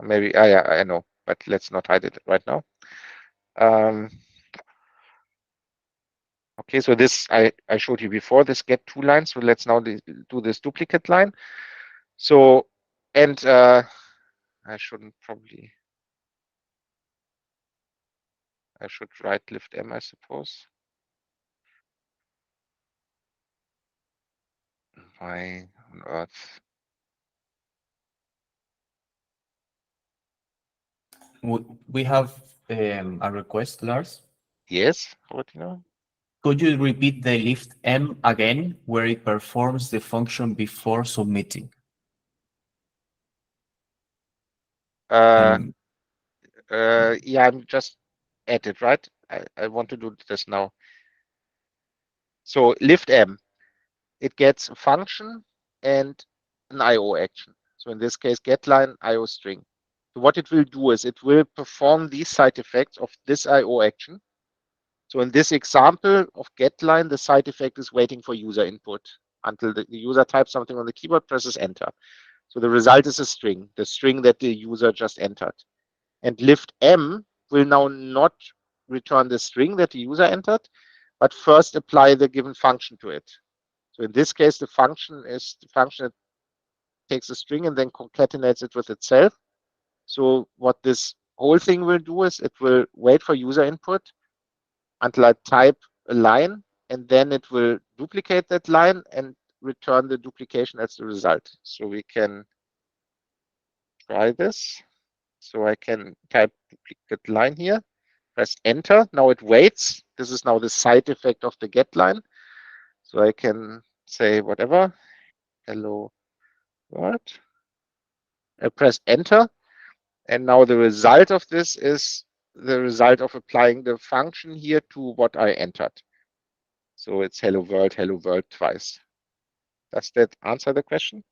Maybe, yeah, I know, but let's not hide it right now. Okay, so this I showed you before, this get to line. So let's now do this duplicate line. So, and I shouldn't probably, I should write lift m, I suppose. Why on earth? We have a request, Lars. Yes, what you know? Could you repeat the lift M again, where it performs the function before submitting? Yeah, I'm just at it, right? I want to do this now. So lift m, it gets a function and an IO action. So in this case, getLine IO string. So what it will do is it will perform these side effects of this IO action. So in this example of getLine, the side effect is waiting for user input until the user types something on the keyboard, presses enter. So the result is a string, the string that the user just entered. And lift m will now not return the string that the user entered, but first apply the given function to it. So in this case, the function is the function that takes a string and then concatenates it with itself. So what this whole thing will do is it will wait for user input until I type a line, and then it will duplicate that line and return the duplication as the result. So we can try this. So I can type duplicate line here, press enter. Now it waits. This is now the side effect of the get line. So I can say whatever, hello world. I press enter. And now the result of this is the result of applying the function here to what I entered. So it's hello world twice. Does that answer the question?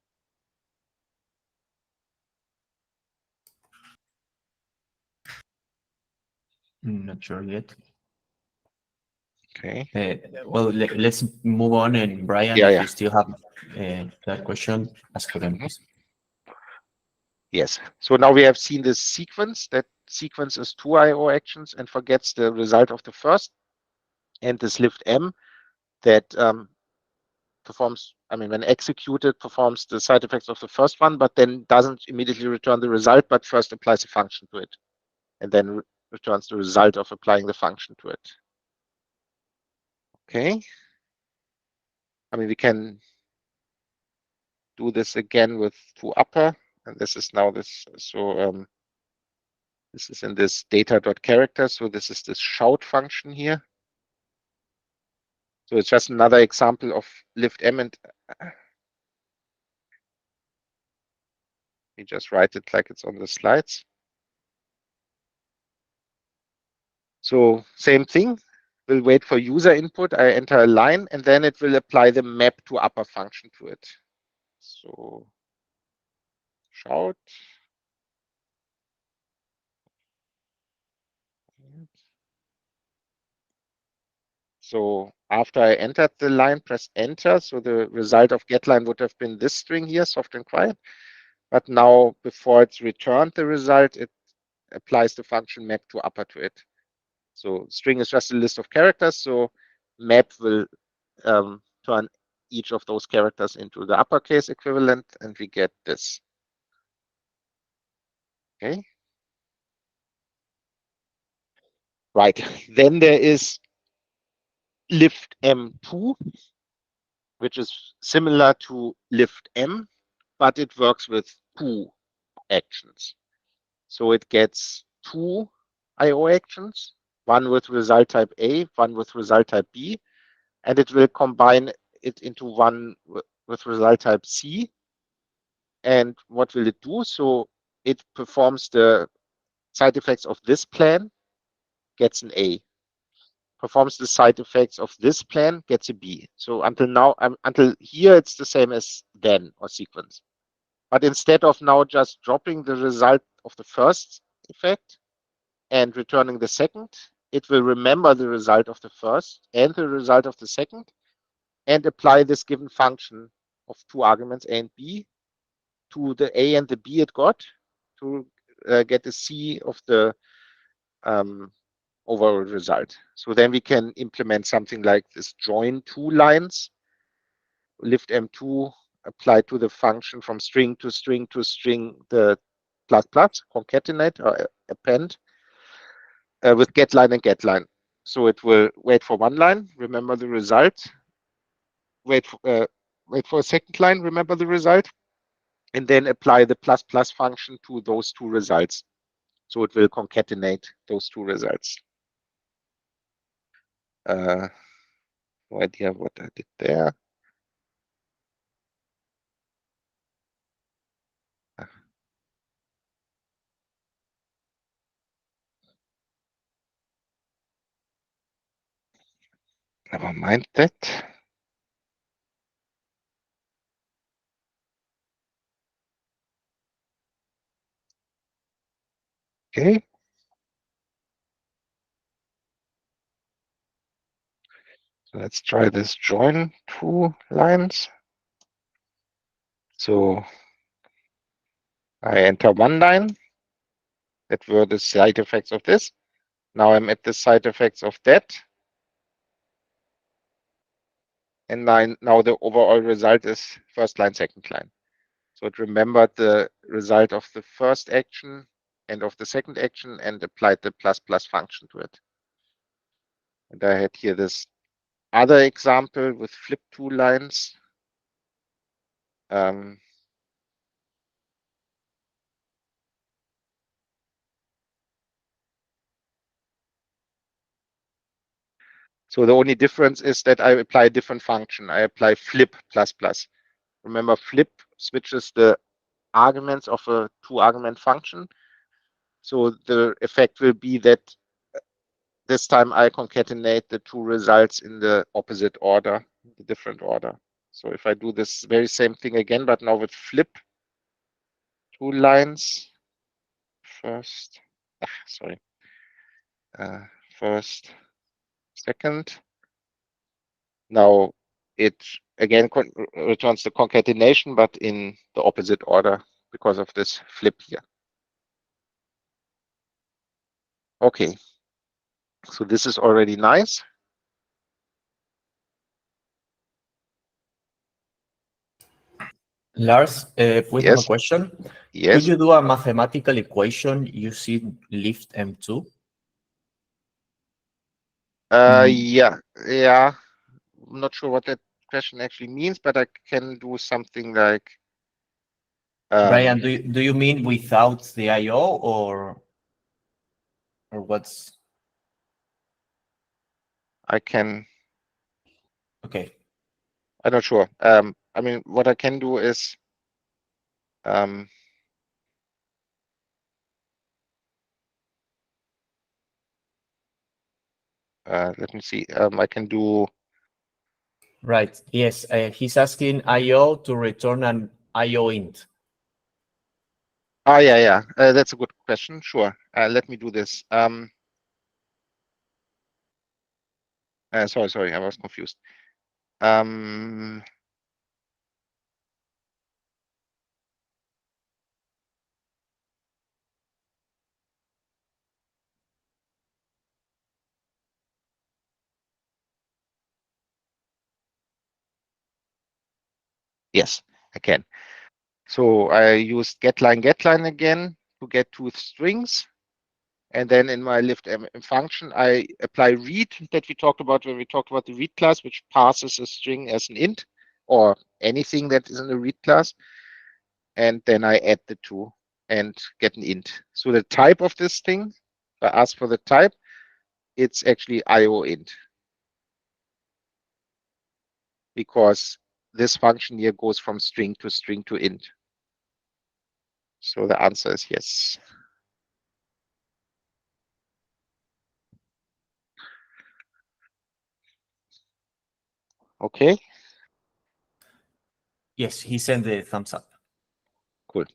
Not sure yet. Okay. Well, let's move on. And Brian, if you still have that question, ask them, please. Yes. So now we have seen this sequence. That sequence is two IO actions and forgets the result of the first. And this lift m that performs, I mean, when executed, performs the side effects of the first one, but then doesn't immediately return the result, but first applies a function to it, and then returns the result of applying the function to it. Okay. I mean, we can do this again with two upper, and this is now this. So this is in this data.character. So this is this shout function here. So it's just another example of lift m, and we just write it like it's on the slides. So same thing. We'll wait for user input. I enter a line, and then it will apply the map to upper function to it. So shout. So after I entered the line, press enter. So the result of getLine would have been this string here, soft and quiet. But now, before it's returned the result, it applies the function map to upper to it. So string is just a list of characters. So map will turn each of those characters into the uppercase equivalent, and we get this. Okay. Right. Then there is lift m2, which is similar to lift m, but it works with two actions. So it gets two IO actions, one with result type A, one with result type B, and it will combine it into one with result type C. And what will it do? So it performs the side effects of this plan, gets an A. Performs the side effects of this plan, gets a B. So until now, until here, it's the same as then or sequence. But instead of now just dropping the result of the first effect and returning the second, it will remember the result of the first and the result of the second and apply this given function of two arguments, A and B, to the A and the B it got to get a C of the overall result. So then we can implement something like this: join two lines, lift M2, apply to the function from string to string to string the plus plus, concatenate or append with getLine and getLine. So it will wait for one line, remember the result, wait for a second line, remember the result, and then apply the plus plus function to those two results. So it will concatenate those two results. No idea what I did there. Never mind that. Okay. So let's try this join two lines. So I enter one line. That were the side effects of this. Now I'm at the side effects of that. And now the overall result is first line, second line. So it remembered the result of the first action and of the second action and applied the plus plus function to it. And I had here this other example with flip two lines. So the only difference is that I apply a different function. I apply flip plus plus. Remember, flip switches the arguments of a two argument function. So the effect will be that this time I concatenate the two results in the opposite order, the different order. So if I do this very same thing again, but now with flip two lines, first, first, second. Now it again returns the concatenation, but in the opposite order because of this flip here. Okay, so this is already nice. Lars, we have a question. Yes. Could you do a mathematical equation using lift M2? Yeah. I'm not sure what that question actually means, but I can do something like. Brian, do you mean without the I/O or what's? I can. Okay. I'm not sure. I mean, what I can do is. Let me see. I can do. Right. Yes. He's asking I/O to return an I/O int. Oh, yeah. That's a good question. Sure. Let me do this. Sorry. I was confused. Yes, I can. So I used getLine again to get two strings. And then in my lift function, I apply read that we talked about when we talked about the read class, which passes a string as an int or anything that is in the read class. And then I add the two and get an int. So the type of this thing If I ask for the type, it's actually IOInt, because this function here goes from string to int. So the answer is yes. Okay. Yes, he sent the thumbs up. Cool.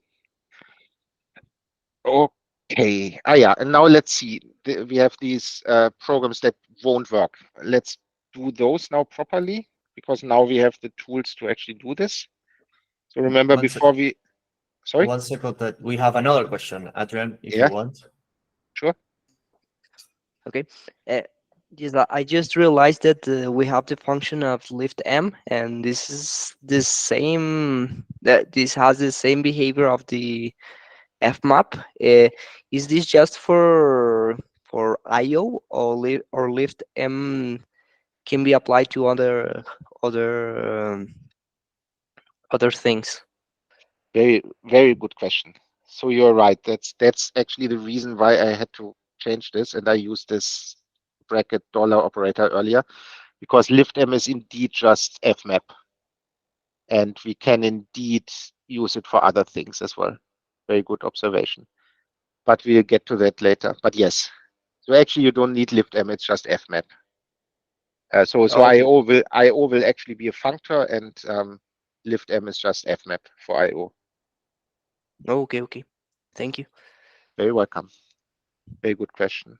Okay. Yeah. And now let's see. We have these programs that won't work. Let's do those now properly, because now we have the tools to actually do this. So remember, before we... Sorry? 1 second, that we have another question, Adrian, if Yeah. you want. Sure. Okay. I just realized that we have the function of lift m, and this is the same. That this has the same behavior of the fmap. Is this just for IO, or lift m can be applied to other things? Very, very good question. So you're right. That's actually the reason why I had to change this, and I used this bracket dollar operator earlier, because liftm is indeed just fmap, and we can indeed use it for other things as well. Very good observation. But we'll get to that later. But yes, so actually you don't need liftm; it's just fmap. So Okay. IO will actually be a functor, and liftm is just fmap for IO. Okay. Okay. Thank you. Very welcome. Very good question.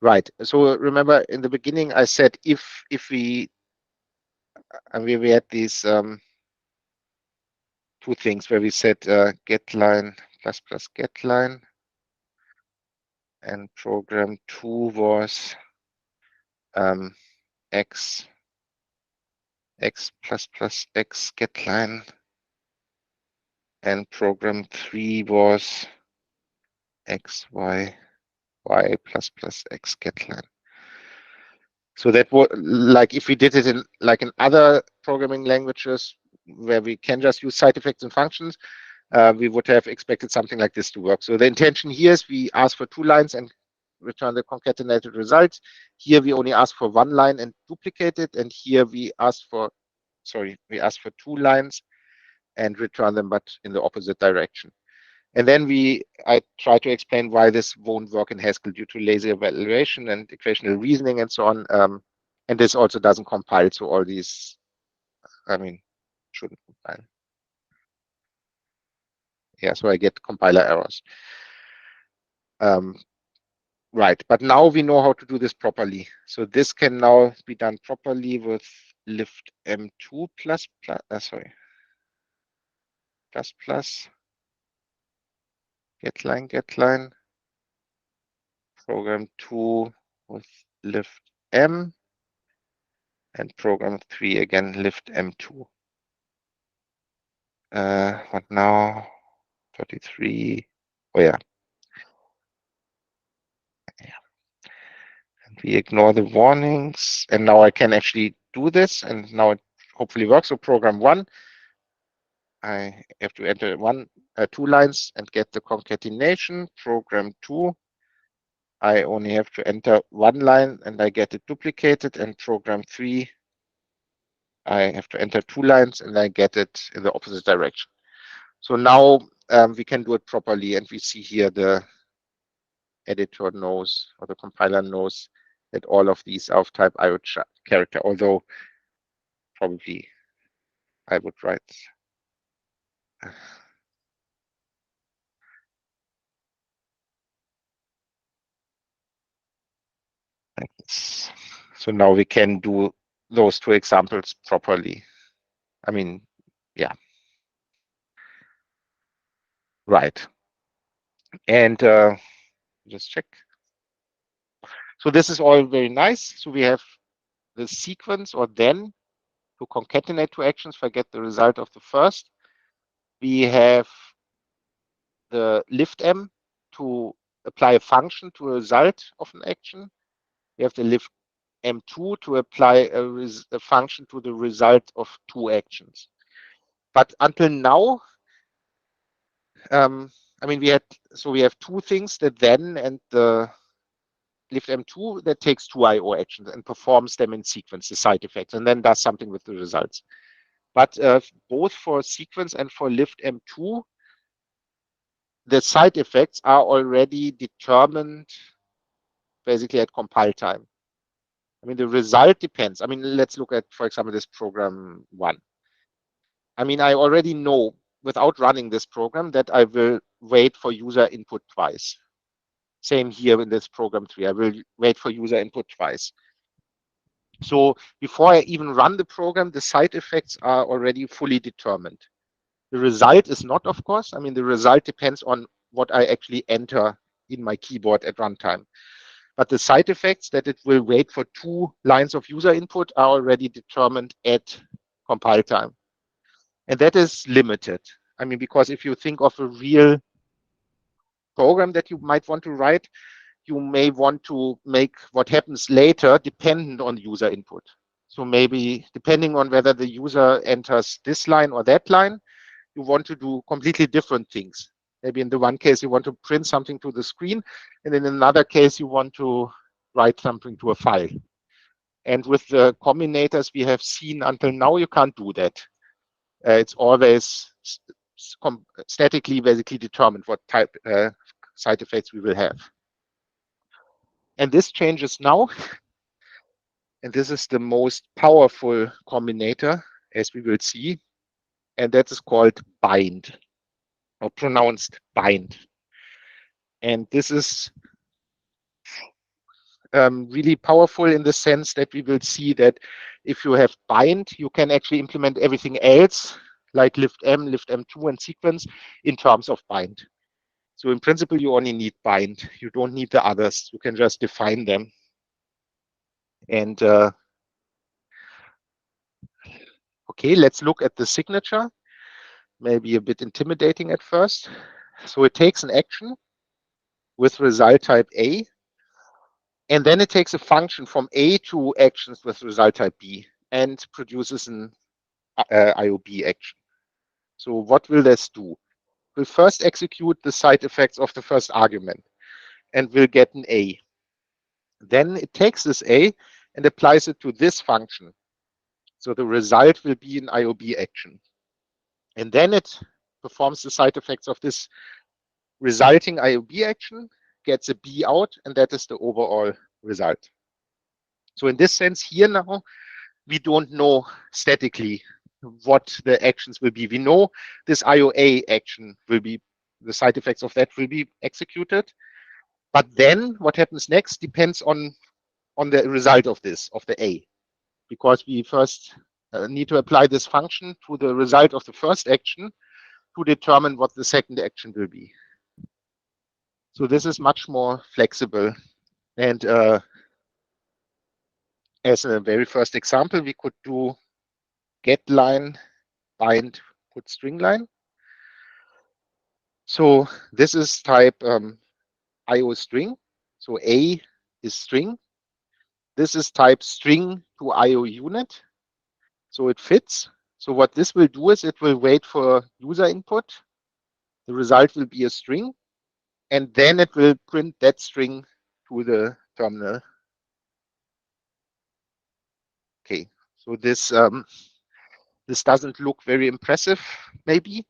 Right. So remember, in the beginning, I said if we had these two things where we said getLine plus getLine, and program 2 was x plus x getLine, and program 3 was y plus x getLine. So that was like if we did it in other programming languages where we can just use side effects and functions, we would have expected something like this to work. So the intention here is we ask for 2 lines and return the concatenated results. Here we only ask for 1 line and duplicate it, and here we ask for 2 lines and return them, but in the opposite direction. And then I try to explain why this won't work in Haskell due to lazy evaluation and equational reasoning and so on. And this also doesn't compile, so all these, shouldn't compile. Yeah, so I get compiler errors. Right, but now we know how to do this properly. So this can now be done properly with lift m2 plus getLine, program 2 with lift m, and program 3 again, lift m2. What now? 33. Oh yeah. And we ignore the warnings, and now I can actually do this, and now it hopefully works. So program 1, I have to enter 2 lines and get the concatenation. Program 2, I only have to enter 1 line and I get it duplicated. And program 3, I have to enter 2 lines and I get it in the opposite direction. So now we can do it properly, and we see here the editor knows, or the compiler knows, that all of these are of type IO character, although probably I would write like this. So now we can do those 2 examples properly. Yeah. Right. And just check. So this is all very nice. So we have the sequence, or then, to concatenate 2 actions, forget the result of the first. We have the liftm to apply a function to a result of an action. We have the liftm2 to apply a function to the result of 2 actions. But until now, we had so we have two things, the then and the lift M2, that takes two IO actions and performs them in sequence, the side effects, and then does something with the results. But both for sequence and for lift M2, the side effects are already determined basically at compile time. I mean, the result depends. I mean, let's look at, for example, this program 1. I mean, I already know without running this program that I will wait for user input twice. Same here in this program 3. I will wait for user input twice. So before I even run the program, the side effects are already fully determined. The result is not, of course. I mean, the result depends on what I actually enter in my keyboard at runtime. But the side effects that it will wait for 2 lines of user input are already determined at compile time. And that is limited. I mean, because if you think of a real program that you might want to write, you may want to make what happens later dependent on user input. So maybe depending on whether the user enters this line or that line, you want to do completely different things. Maybe in the one case, you want to print something to the screen, and in another case, you want to write something to a file. And with the combinators we have seen until now, you can't do that. It's always statically basically determined what type side effects we will have. And this changes now. And this is the most powerful combinator, as we will see. And that is called bind, or pronounced bind. And this is really powerful in the sense that we will see that if you have bind, you can actually implement everything else, like lift M2, and sequence in terms of bind. So in principle, you only need bind. You don't need the others. You can just define them. And okay, let's look at the signature. Maybe a bit intimidating at first. So it takes an action with result type A, and then it takes a function from A to actions with result type B and produces an IOB action. So what will this do? We'll first execute the side effects of the first argument and we'll get an A. Then it takes this A and applies it to this function. So the result will be an IOB action. And then it performs the side effects of this resulting IOB action, gets a B out, and that is the overall result. So in this sense here now, we don't know statically what the actions will be. We know this IOA action will be, the side effects of that will be executed. But then what happens next depends on the result of this, of the A, because we first need to apply this function to the result of the first action to determine what the second action will be. So this is much more flexible. And as a very first example, we could do get line, bind, put string line. So this is type IO string. So A is string. This is type string to IO unit. So it fits. So what this will do is it will wait for user input. The result will be a string. And then it will print that string to the terminal. Okay, so this doesn't look very impressive, maybe,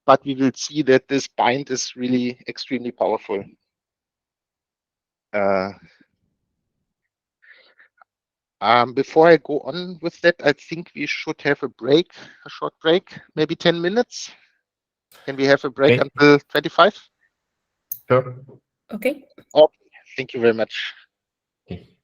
but we will see that this bind is really extremely powerful. Before I go on with that, I think we should have a break, a short break, maybe 10 minutes. Can we have a break Okay. until 25? Sure. Okay. Okay, thank you very much. Okay.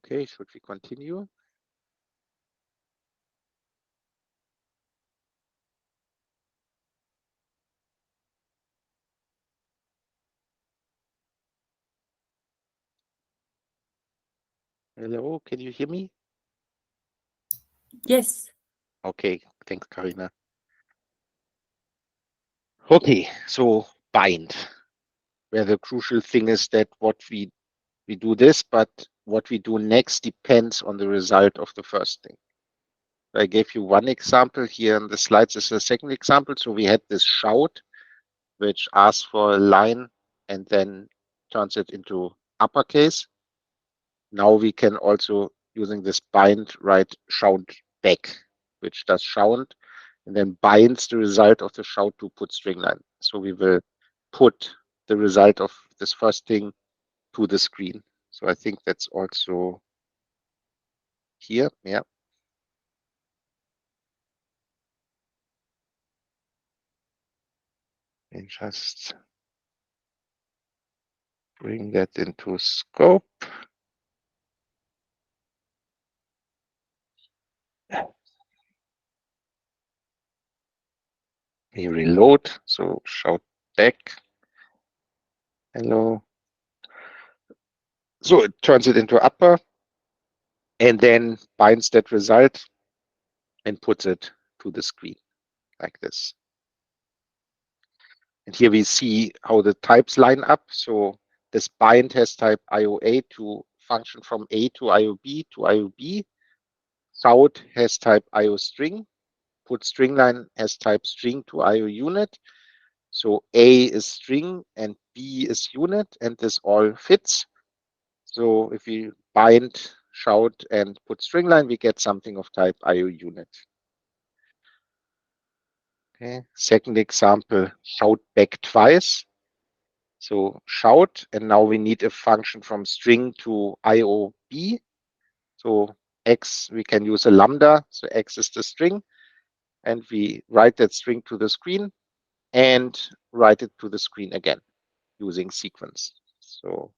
Okay, should we continue? Hello, can you hear me? Yes. Okay, thanks, Karina. Okay, so bind, where the crucial thing is that what we do this, but what we do next depends on the result of the first thing. I gave you one example here in the slides. This is a second example. So we had this shout, which asks for a line and then turns it into uppercase. Now we can also, using this bind, write shout back, which does shout and then binds the result of the shout to put string line. So we will put the result of this first thing to the screen. So I think that's also here. Yeah. And just bring that into scope. We reload, so shout back. Hello. So it turns it into upper and then binds that result and puts it to the screen like this. And here we see how the types line up. So this bind has type IOA to function from A to IOB to IOB. Shout has type IOString. Put string line has type string to IOUnit. So A is string and B is unit, and this all fits. So if we bind, shout, and put string line, we get something of type IOUnit. Okay. Second example, shout back twice. So shout, and now we need a function from string to IOB. So X, we can use a lambda. So X is the string, and we write that string to the screen and write it to the screen again using sequence. So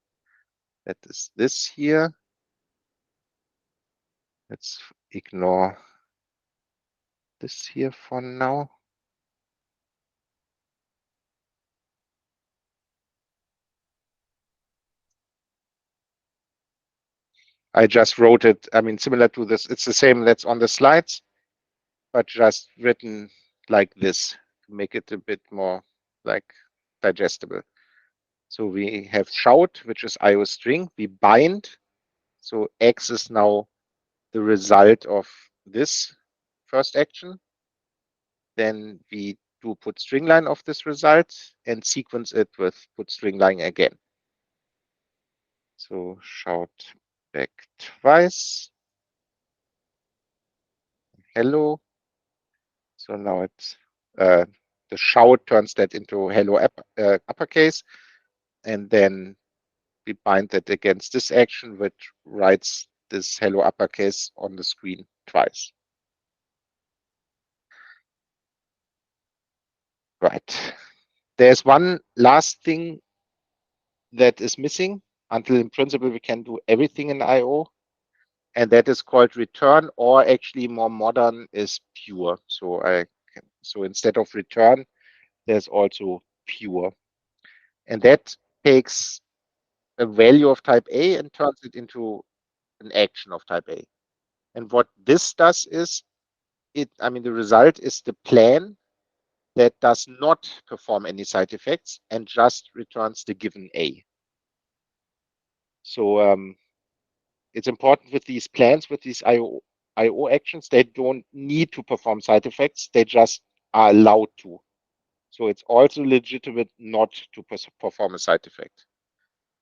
that is this here. Let's ignore this here for now. I just wrote it, I mean, similar to this. It's the same that's on the slides, but just written like this to make it a bit more like digestible. So we have shout, which is IOString. We bind. So X is now the result of this first action. Then we do put string line of this result and sequence it with put string line again. So shout back twice. Hello. So now it's the shout turns that into hello uppercase, and then we bind that against this action, which writes this hello uppercase on the screen twice. Right. There's one last thing that is missing. Until in principle we can do everything in IO, and that is called return, or actually more modern is pure. So instead of return, there's also pure, and that takes a value of type A and turns it into an action of type A. And what this does is the result is the plan that does not perform any side effects and just returns the given A. So it's important with these plans, with these IO actions, they don't need to perform side effects. They just are allowed to. So it's also legitimate not to perform a side effect.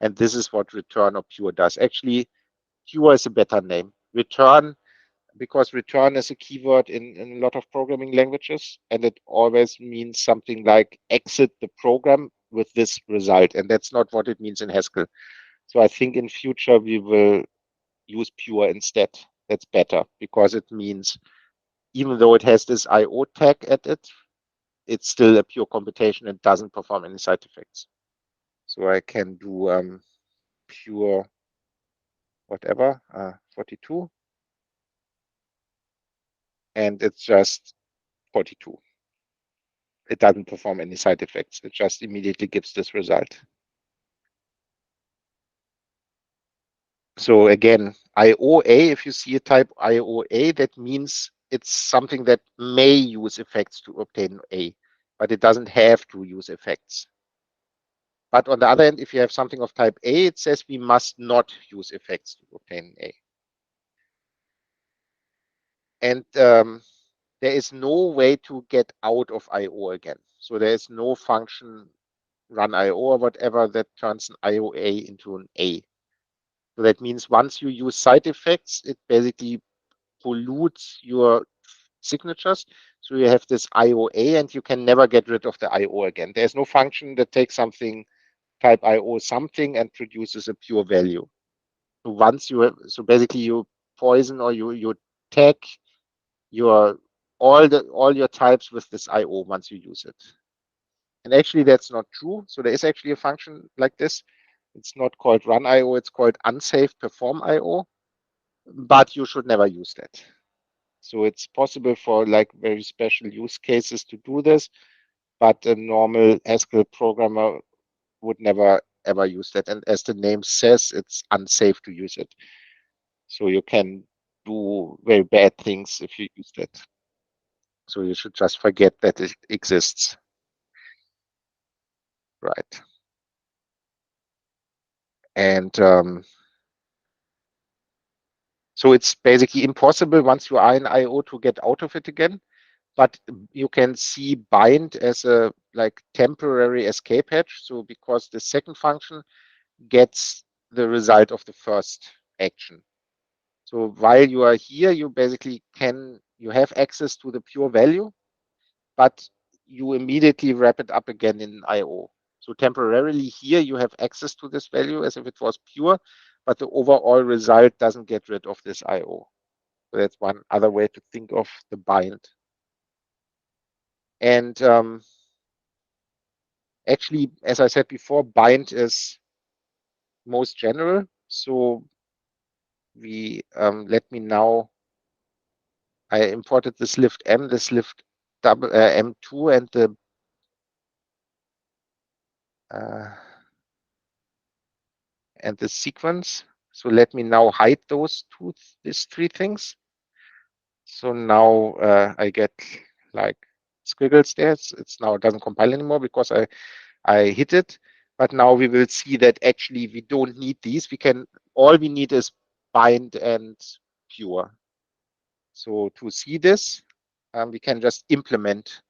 And this is what return or pure does. Actually, pure is a better name. Return, because return is a keyword in a lot of programming languages, and it always means something like exit the program with this result. And that's not what it means in Haskell. So I think in future we will use pure instead. That's better because it means even though it has this IO tag at it, it's still a pure computation and doesn't perform any side effects. So I can do pure whatever, 42. And it's just 42. It doesn't perform any side effects. It just immediately gives this result. So again, IOA, if you see a type IOA, that means it's something that may use effects to obtain A, but it doesn't have to use effects. But on the other hand, if you have something of type A, it says we must not use effects to obtain A. And there is no way to get out of IO again. So there is no function run IO or whatever that turns an IOA into an A. So that means once you use side effects, it basically pollutes your signatures. So you have this IOA and you can never get rid of the IO again. There's no function that takes something type IO something and produces a pure value. So once you have, so basically you poison or you tag your all your types with this IO once you use it. And actually that's not true. So there is actually a function like this. It's not called run IO, it's called unsafe perform IO, but you should never use that. So it's possible for like very special use cases to do this, but a normal Haskell programmer would never ever use that. And as the name says, it's unsafe to use it. So you can do very bad things if you use that. So you should just forget that it exists. Right. And so it's basically impossible once you are in IO to get out of it again. But you can see bind as a like temporary escape hatch. So because the second function gets the result of the first action. So while you are here, you basically you have access to the pure value, but you immediately wrap it up again in IO. So temporarily here, you have access to this value as if it was pure, but the overall result doesn't get rid of this IO. So that's one other way to think of the bind. And actually, as I said before, bind is most general. So we let me now. I imported this lift M, this lift double M2, and the sequence. So let me now hide these three things. So now I get like squiggles there. It's now it doesn't compile anymore because I hit it. But now we will see that actually we don't need these. All we need is bind and pure. So to see this, we can just implement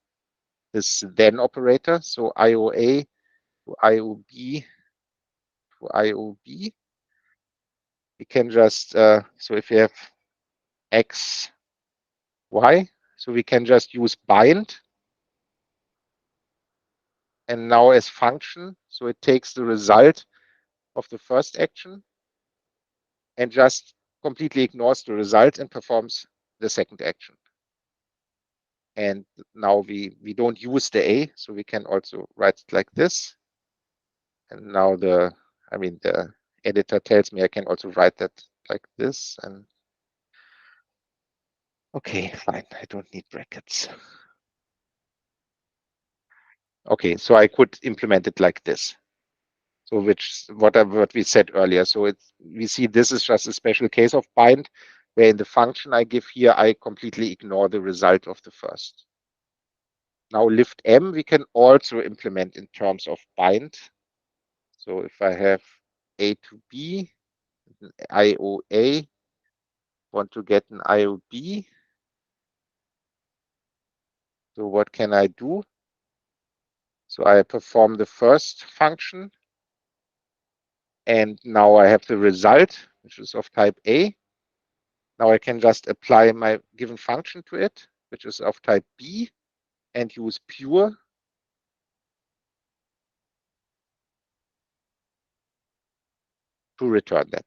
this then operator. So IOA to IOB to IOB. We can just, so if we have X, Y, so we can just use bind. And now as function, so it takes the result of the first action and just completely ignores the result and performs the second action. And now we don't use the A, so we can also write it like this. And now the editor tells me I can also write that like this. And okay, fine, I don't need brackets. Okay, so I could implement it like this. So what we said earlier. So we see this is just a special case of bind, where in the function I give here, I completely ignore the result of the first. Now lift M, we can also implement in terms of bind. So if I have A to B, IOA, want to get an IOB. So what can I do? So I perform the first function. And now I have the result, which is of type A. Now I can just apply my given function to it, which is of type B, and use pure. To return that.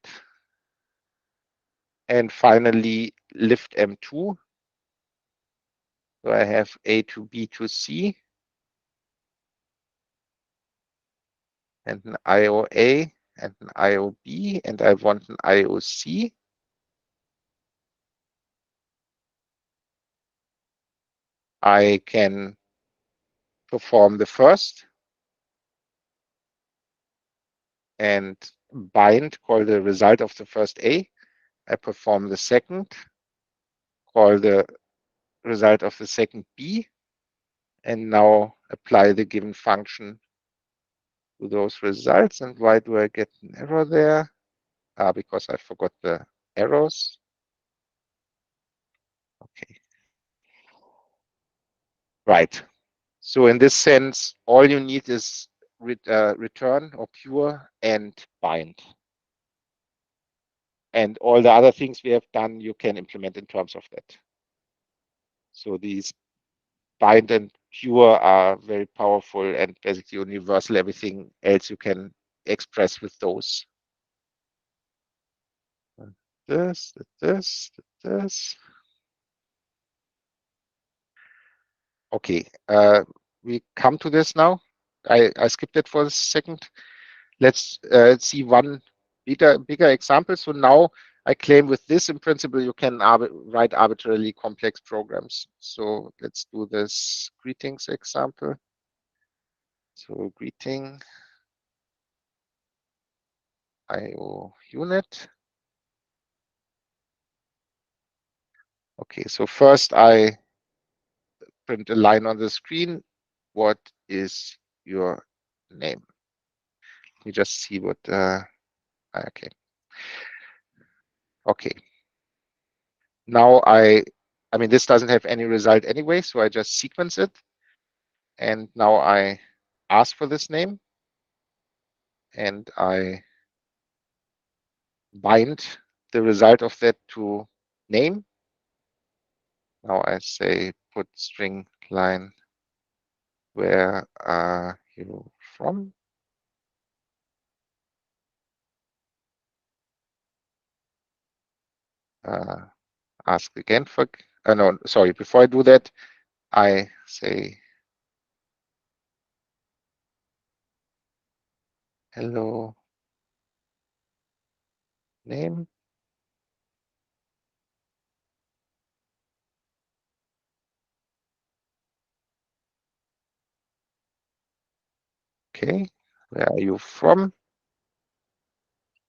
And finally, lift M2. So I have A to B to C. And an IOA and an IOB, and I want an IOC. I can perform the first and bind, call the result of the first A. I perform the second, call the result of the second B, and now apply the given function to those results. And why do I get an error there? Because I forgot the arrows. Okay. Right. So in this sense, all you need is return or pure and bind. And all the other things we have done, you can implement in terms of that. So these bind and pure are very powerful and basically universal. Everything else you can express with those. This. Okay, we come to this now. I skipped it for a second. Let's see one bigger example. So now I claim with this, in principle, you can write arbitrarily complex programs. So let's do this greetings example. So greeting IO unit. Okay, so first I print a line on the screen. What is your name? Let me just see what, okay. Okay. Now I mean, this doesn't have any result anyway, so I just sequence it. And now I ask for this name and I bind the result of that to name. Now I say put string line, where are you from? Ask again for, no, sorry, before I do that, I say hello name. Okay, where are you from?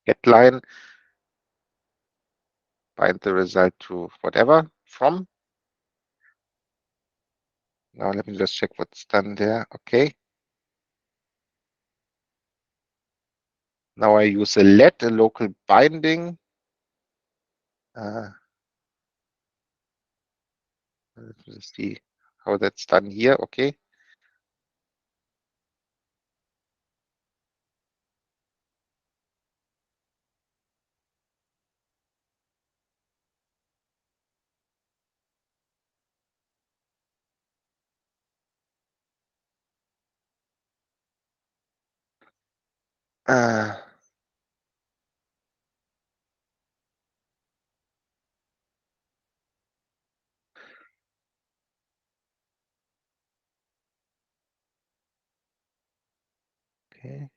Get line, bind the result to whatever from. Now let me just check what's done there. Okay. Now I use a let, a local binding. Let's see how that's done here. Okay. Okay.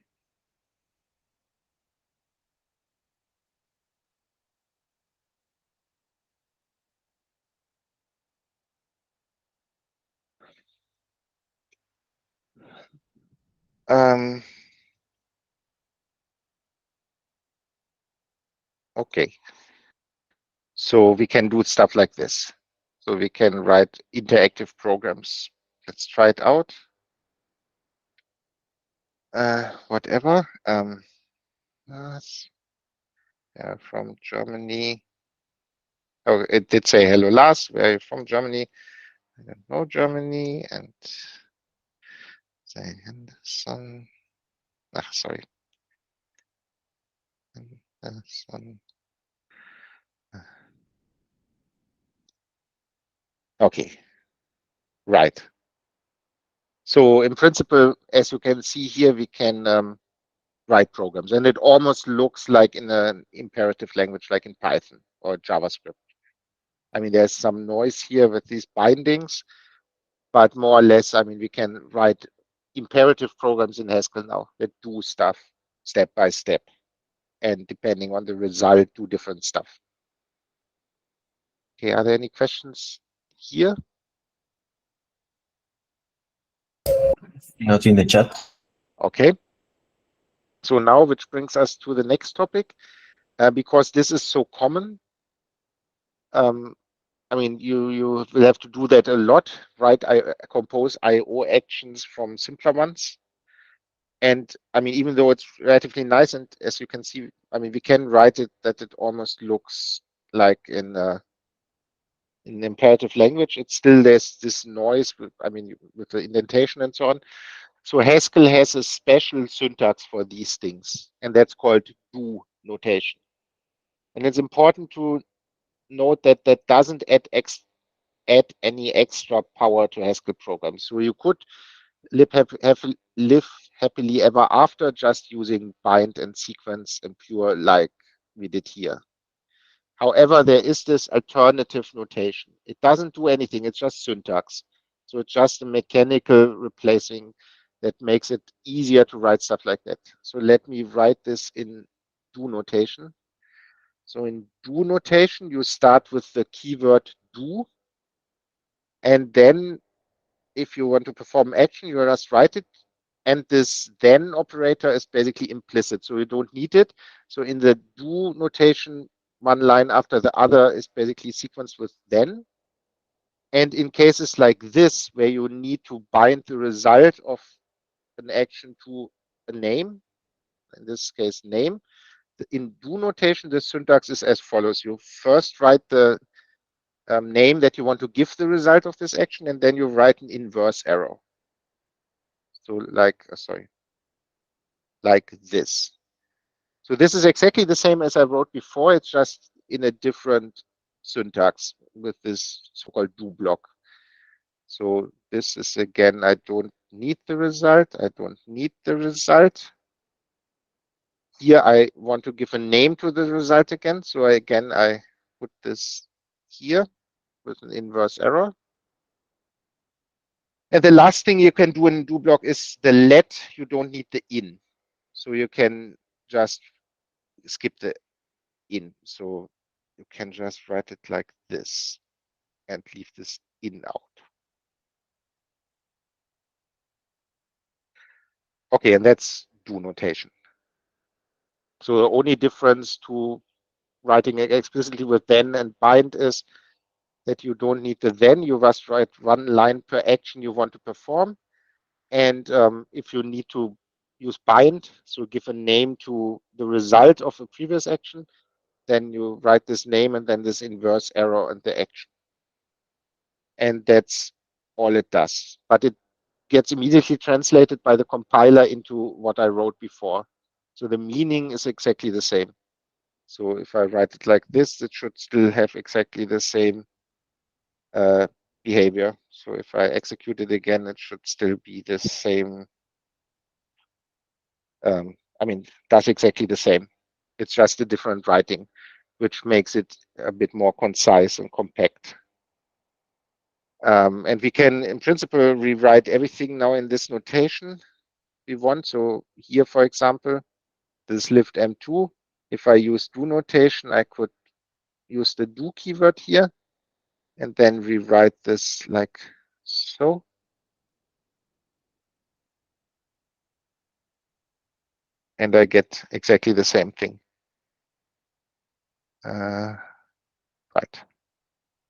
Okay. So we can do stuff like this. So we can write interactive programs. Let's try it out. Whatever. From Germany. Oh, it did say hello, Lars. Where are you from? Germany. I don't know Germany. And say Henderson. Sorry. Henderson. Okay. Right. So in principle, as you can see here, we can write programs, and it almost looks like in an imperative language, like in Python or JavaScript. I mean, there's some noise here with these bindings, but more or less, I mean, we can write imperative programs in Haskell now that do stuff step by step. and depending on the result, do different stuff. Okay, are there any questions here? Not in the chat. Okay. So now, which brings us to the next topic, because this is so common. I mean, you will have to do that a lot, right? I compose IO actions from simpler ones. And I mean, even though it's relatively nice, and as you can see, I mean, we can write it that it almost looks like in imperative language. It's still, there's this noise with, I mean, with the indentation and so on. So Haskell has a special syntax for these things, and that's called do notation. And it's important to note that that doesn't add any extra power to Haskell programs. So you could live happily ever after just using bind and sequence and pure like we did here. However, there is this alternative notation. It doesn't do anything, it's just syntax. So it's just a mechanical replacing that makes it easier to write stuff like that. So let me write this in do notation. So in do notation, you start with the keyword do, and then if you want to perform action, you just write it. And this then operator is basically implicit, so you don't need it. So in the do notation, one line after the other is basically sequenced with then. And in cases like this, where you need to bind the result of an action to a name, in this case name, in do notation, the syntax is as follows. You first write the name that you want to give the result of this action, and then you write an inverse arrow. So like, like this. So this is exactly the same as I wrote before. It's just in a different syntax with this so-called do block. So this is, again, I don't need the result. I don't need the result. Here I want to give a name to the result again. So again, I put this here with an inverse arrow. And the last thing you can do in do block is the let. You don't need the in. So you can just skip the in. So you can just write it like this and leave this in out. Okay, and that's do notation. So the only difference to writing it explicitly with then and bind is that you don't need the then. You just write one line per action you want to perform. And if you need to use bind, so give a name to the result of a previous action, then you write this name and then this inverse arrow and the action. And that's all it does. But it gets immediately translated by the compiler into what I wrote before. So the meaning is exactly the same. So if I write it like this, it should still have exactly the same behavior. So if I execute it again, it should still be the same. I mean, does exactly the same. It's just a different writing, which makes it a bit more concise and compact. And we can, in principle, rewrite everything now in this notation we want. So here, for example, this lift M2, if I use do notation, I could use the do keyword here and then rewrite this like so. And I get exactly the same thing. Right.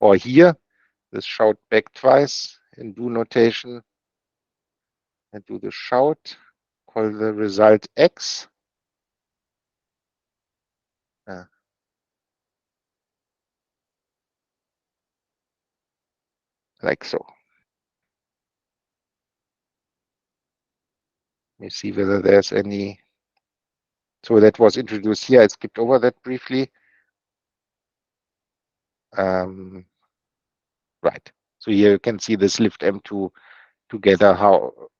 Or here, this shout back twice in do notation and do the shout, call the result X. Like so. Let me see whether there's any. So that was introduced here. I skipped over that briefly. Right. So here you can see this lift M2 together, how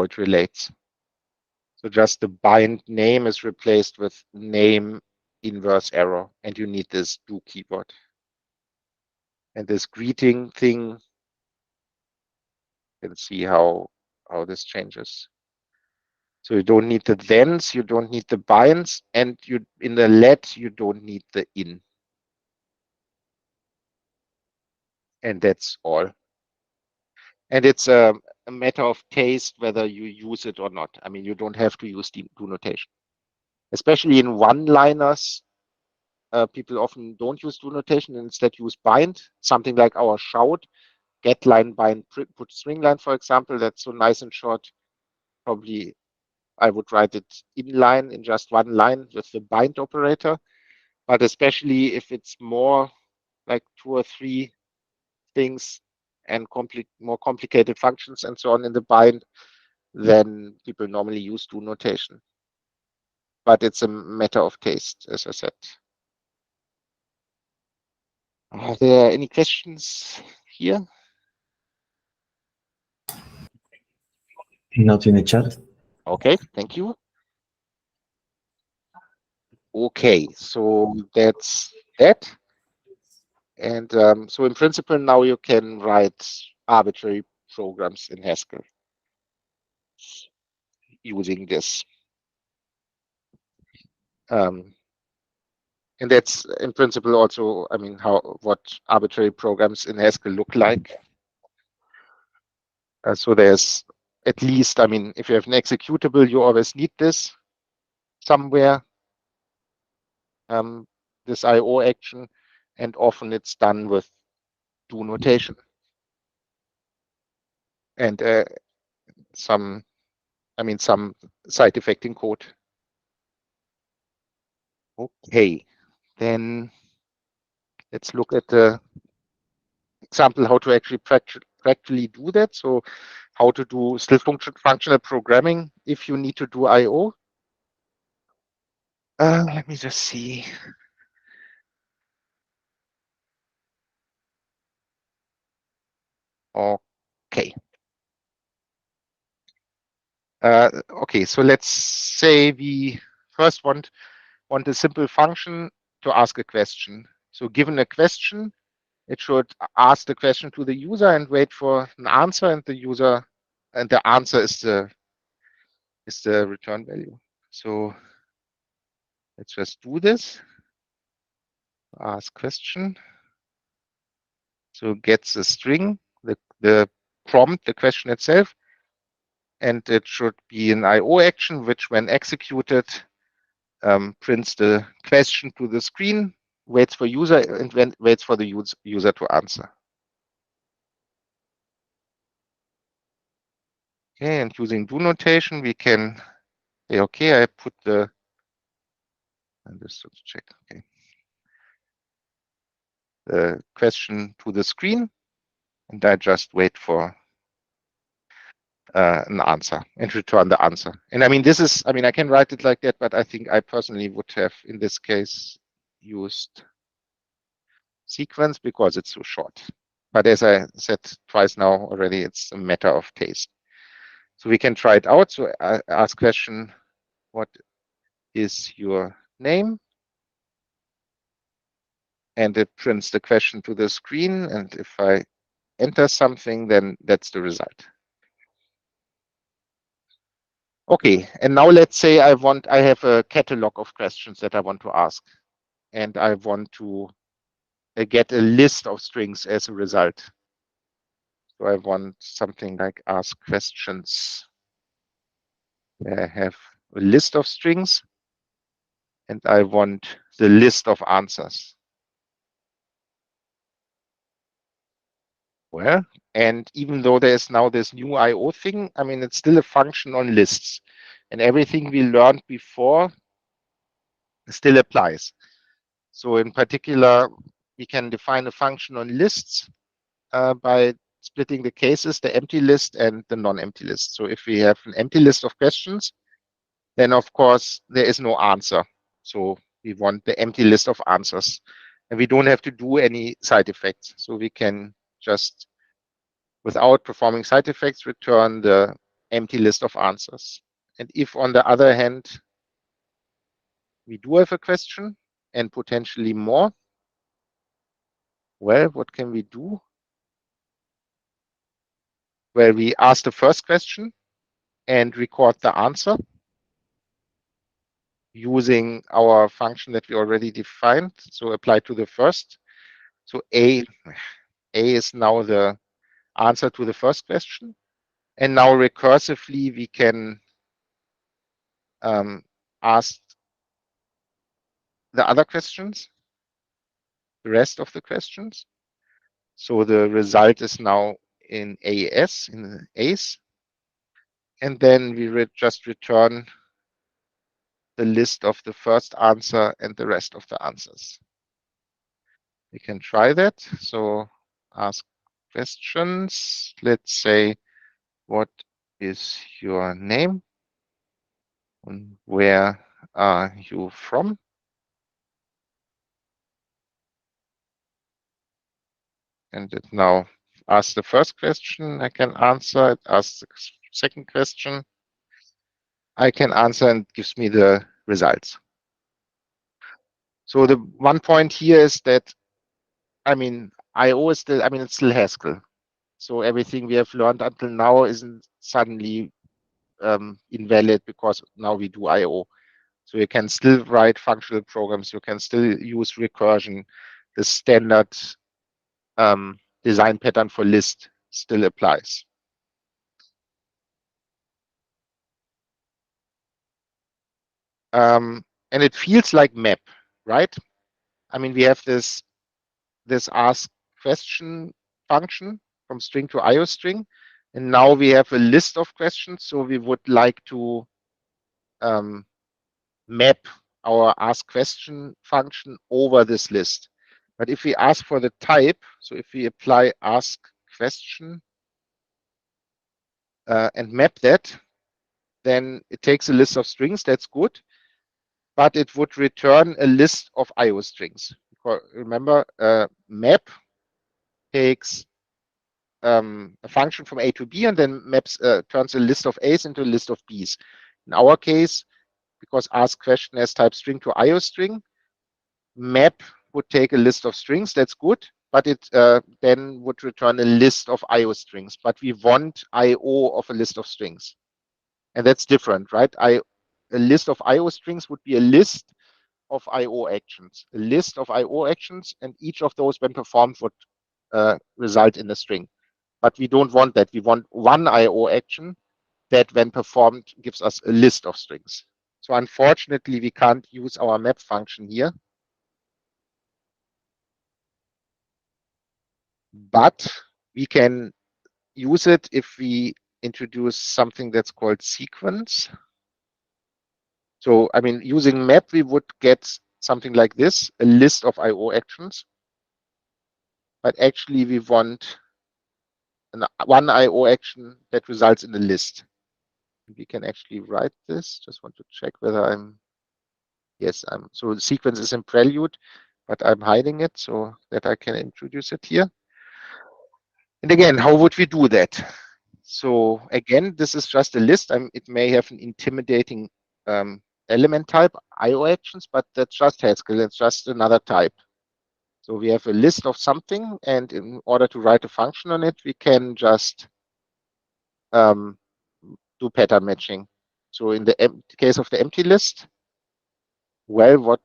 it relates. So just the bind name is replaced with name inverse arrow, and you need this do keyword. And this greeting thing, you can see how this changes. So you don't need the thens, you don't need the binds, and you in the let you don't need the in. And that's all. And it's a matter of taste whether you use it or not. I mean, you don't have to use do notation. Especially in one-liners, people often don't use do notation and instead use bind, something like our shout, get line, bind, put string line, for example. That's so nice and short. Probably I would write it in line in just one line with the bind operator. But especially if it's more like 2 or 3 things and more complicated functions and so on in the bind, then people normally use do notation. But it's a matter of taste, as I said. Are there any questions here? Not in the chat. Okay, thank you. Okay, so that's that. And so in principle, now you can write arbitrary programs in Haskell using this. And that's in principle also, I mean, what arbitrary programs in Haskell look like. So there's at least, I mean, if you have an executable, you always need this somewhere, this IO action, and often it's done with do notation. And some side effecting code. Okay, then let's look at the example how to actually practically do that. So how to do still functional programming if you need to do IO. Let me just see. Okay. Okay, so let's say we first want a simple function to ask a question. So given a question, it should ask the question to the user and wait for an answer, and the answer is the return value. So let's just do this. Ask question. So gets a string, the prompt, the question itself, and it should be an IO action, which when executed prints the question to the screen, waits for user, and waits for the user to answer. Okay, and using do notation, we can say, okay, I put the, and just to check, okay, the question to the screen, and I just wait for an answer and return the answer. And I mean, this is, I mean, I can write it like that, but I think I personally would have, in this case, used sequence because it's so short. But as I said twice now already, it's a matter of taste. So we can try it out. So I ask question, what is your name? And it prints the question to the screen. And if I enter something, then that's the result. Okay, and now let's say I have a catalog of questions that I want to ask, and I want to get a list of strings as a result. So I want something like ask questions. I have a list of strings, and I want the list of answers. Well, and even though there's now this new IO thing, I mean, it's still a function on lists, and everything we learned before still applies. So in particular, we can define a function on lists by splitting the cases, the empty list and the non-empty list. So if we have an empty list of questions, then of course there is no answer. So we want the empty list of answers. And we don't have to do any side effects. So we can just, without performing side effects, return the empty list of answers. And if on the other hand, we do have a question and potentially more, well, what can we do? Well, we ask the first question and record the answer. using our function that we already defined. So apply to the first. So A is now the answer to the first question. And now recursively, we can ask the other questions, the rest of the questions. So the result is now in AS, in ACE. And then we just return the list of the first answer and the rest of the answers. We can try that. So ask questions. Let's say, what is your name? And where are you from? And it now asks the first question. I can answer. It asks the second question. I can answer, and gives me the results. So the one point here is that, I mean, IO is still, I mean, it's still Haskell. So everything we have learned until now isn't suddenly invalid because now we do IO. So you can still write functional programs. You can still use recursion. The standard design pattern for list still applies. And it feels like map, right? I mean, we have this ask question function from string to IO string. And now we have a list of questions. So we would like to map our ask question function over this list. But if we ask for the type, so if we apply ask question and map that, then it takes a list of strings. That's good. But it would return a list of IO strings. Remember, map takes a function from A to B and then maps turns a list of A's into a list of B's. In our case, because ask question has type string to IO string, map would take a list of strings. That's good, but it then would return a list of IO strings. But we want IO of a list of strings, and that's different, right? A list of IO strings would be a list of IO actions, a list of IO actions, and each of those, when performed, would result in a string. But we don't want that. We want one IO action that, when performed, gives us a list of strings. So unfortunately, we can't use our map function here. But we can use it if we introduce something that's called sequence. So, I mean, using map, we would get something like this, a list of IO actions. But actually, we want one IO action that results in a list. We can actually write this. Just want to check whether yes, so the sequence is in Prelude, but I'm hiding it so that I can introduce it here. And again, how would we do that? So again, this is just a list. It may have an intimidating element type, IO actions, but that's just Haskell. It's just another type. So we have a list of something, and in order to write a function on it, we can just do pattern matching. So in the case of the empty list, well, what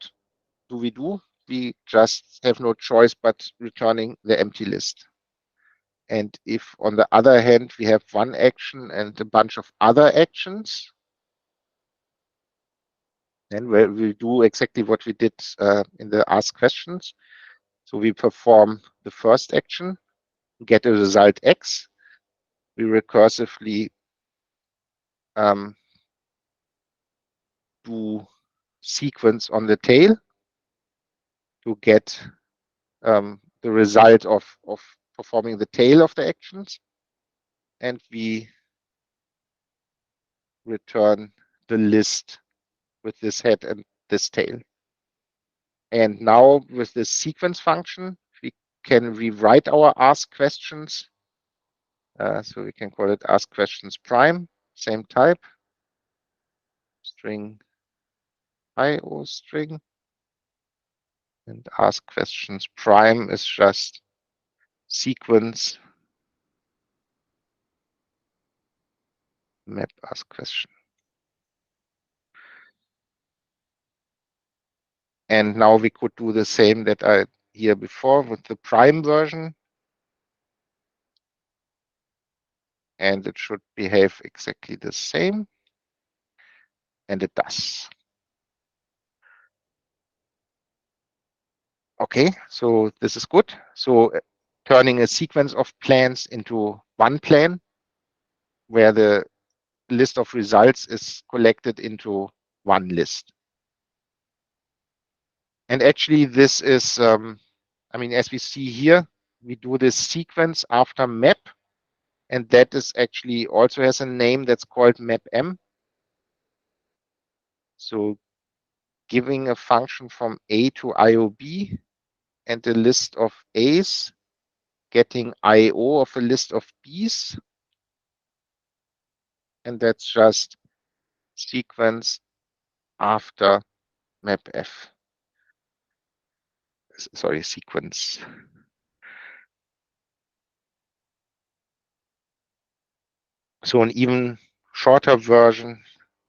do? We just have no choice but returning the empty list. And if, on the other hand, we have one action and a bunch of other actions, then we'll do exactly what we did in the ask questions. So we perform the first action, get a result X. We recursively do sequence on the tail to get the result of performing the tail of the actions. And we return the list with this head and this tail. And now with the sequence function, we can rewrite our ask questions. So we can call it ask questions prime, same type, string IO string. And ask questions prime is just sequence map ask question. And now we could do the same that I here before with the prime version. And it should behave exactly the same. And it does. Okay, so this is good. So turning a sequence of plans into one plan where the list of results is collected into one list. And actually this is, I mean, as we see here, we do this sequence after map, and that is actually also has a name that's called mapm. So giving a function from A to IOB and a list of A's, getting IO of a list of B's, and that's just sequence after mapf. Sorry, sequence. So an even shorter version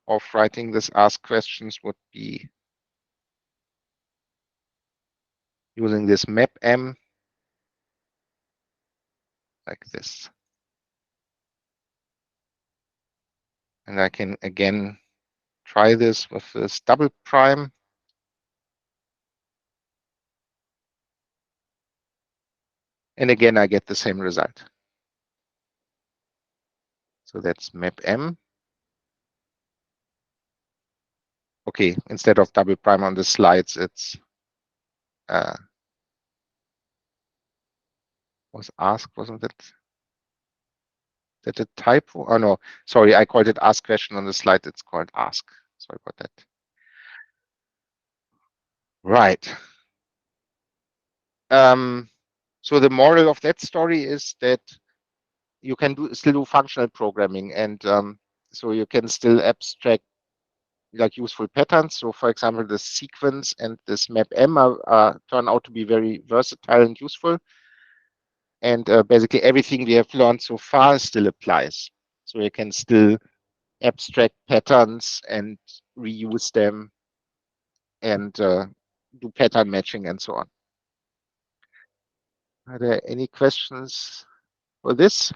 of writing this ask questions would be using this mapm like this. And I can again try this with this double prime. And again, I get the same result. So that's mapm. Okay, instead of double prime on the slides, it's was ask, wasn't it? That a typo? Oh no, sorry, I called it ask question on the slide. It's called ask. Sorry about that. Right. So the moral of that story is that you can still do functional programming, and so you can still abstract like useful patterns. So for example, the sequence and this mapm turn out to be very versatile and useful. And basically everything we have learned so far still applies. So you can still abstract patterns and reuse them and do pattern matching and so on. Are there any questions for this?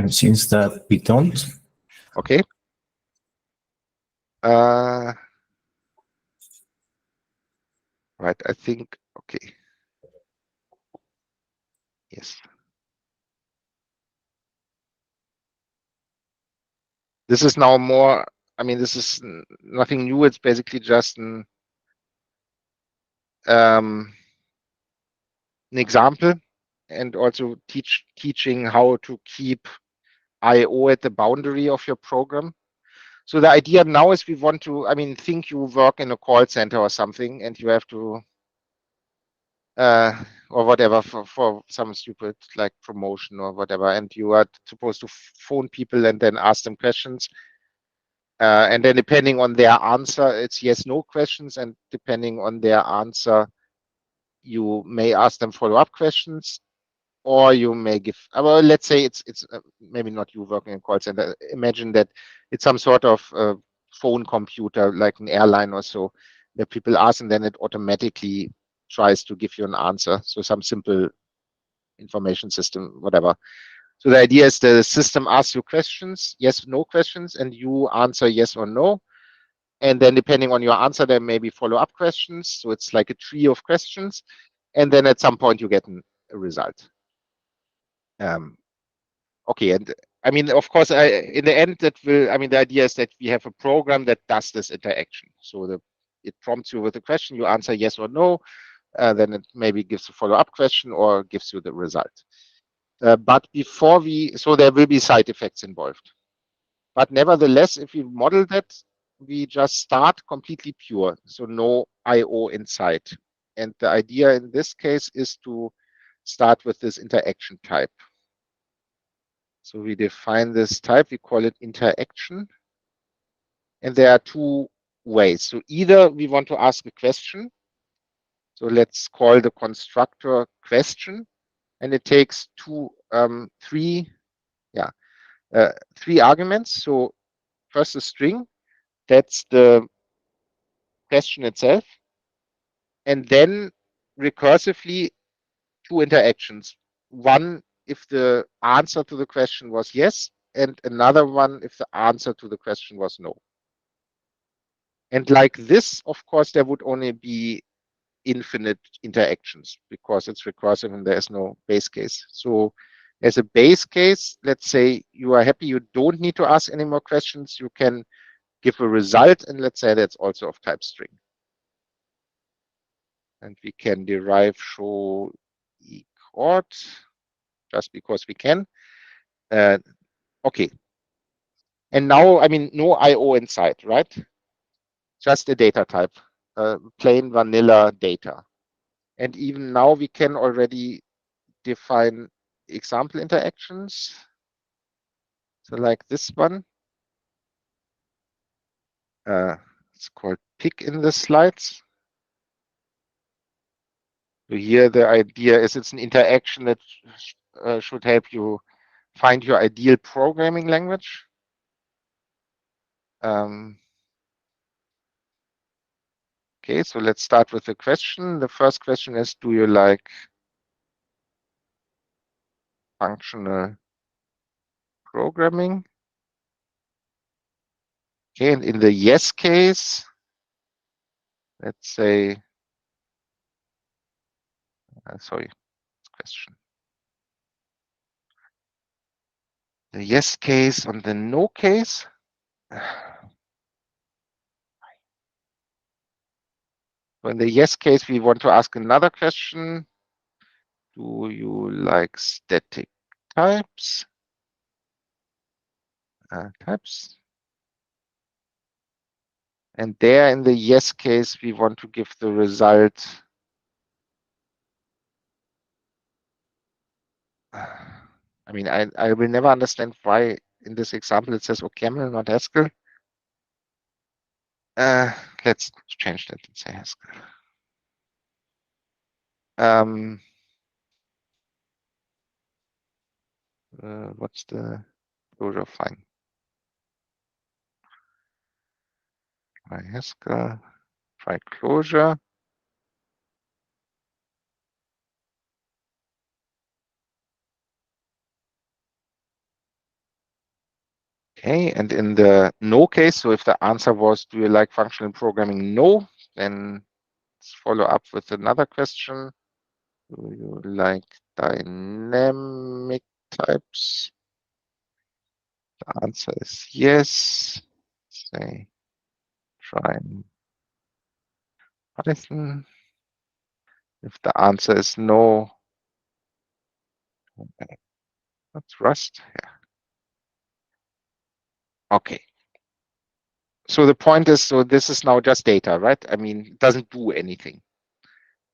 Seems that we don't. Okay. Right, I think, okay. Yes. This is now more, I mean, this is nothing new. It's basically just an example, and also teaching how to keep IO at the boundary of your program. So the idea now is we want to, I mean, think you work in a call center or something and you have to, or whatever for some stupid like promotion or whatever, and you are supposed to phone people and then ask them questions. And then depending on their answer, it's yes, no questions. And depending on their answer, you may ask them follow-up questions, or you may give, well, let's say it's maybe not you working in call center. Imagine that it's some sort of phone computer, like an airline or so, that people ask, and then it automatically tries to give you an answer. So some simple information system, whatever. So the idea is the system asks you questions, yes, no questions, and you answer yes or no. And then depending on your answer, there may be follow-up questions. So it's like a tree of questions. And then at some point you get a result. Okay, and I mean, of course, in the end, that will, I mean, the idea is that we have a program that does this interaction. So it prompts you with a question, you answer yes or no, then it maybe gives a follow-up question or gives you the result. But before so there will be side effects involved. But nevertheless, if we model that, we just start completely pure, so no IO inside. And the idea in this case is to start with this interaction type. So we define this type, we call it interaction. And there are two ways. So either we want to ask a question. So let's call the constructor question. And it takes three arguments. So first a string, that's the question itself, and then recursively two interactions. One if the answer to the question was yes, and another one if the answer to the question was no. And like this, of course, there would only be infinite interactions because it's recursive and there is no base case. So as a base case, let's say you are happy, you don't need to ask any more questions. You can give a result, and let's say that's also of type string. And we can derive show e chord just because we can. Okay. And now, I mean, no IO inside, right? Just a data type, plain vanilla data. And even now we can already define example interactions. So like this one, it's called pick in the slides. So here the idea is it's an interaction that should help you find your ideal programming language. Okay, so let's start with the question. The first question is, do you like functional programming? Okay, and in the yes case, let's say, sorry, question. The yes case on the no case. So in the yes case, we want to ask another question. Do you like static types? Types. And there in the yes case, we want to give the result. I mean, I will never understand why in this example it says OCaml, not Haskell. Let's change that and say Haskell. What's the closure? Fine. Try Haskell. Try closure. Okay, and in the no case, so if the answer was, do you like functional programming? No, then let's follow up with another question. Do you like dynamic types? The answer is yes. Say, try Python. If the answer is no, that's Rust. Yeah. Okay. So the point is, so this is now just data, right? I mean, it doesn't do anything.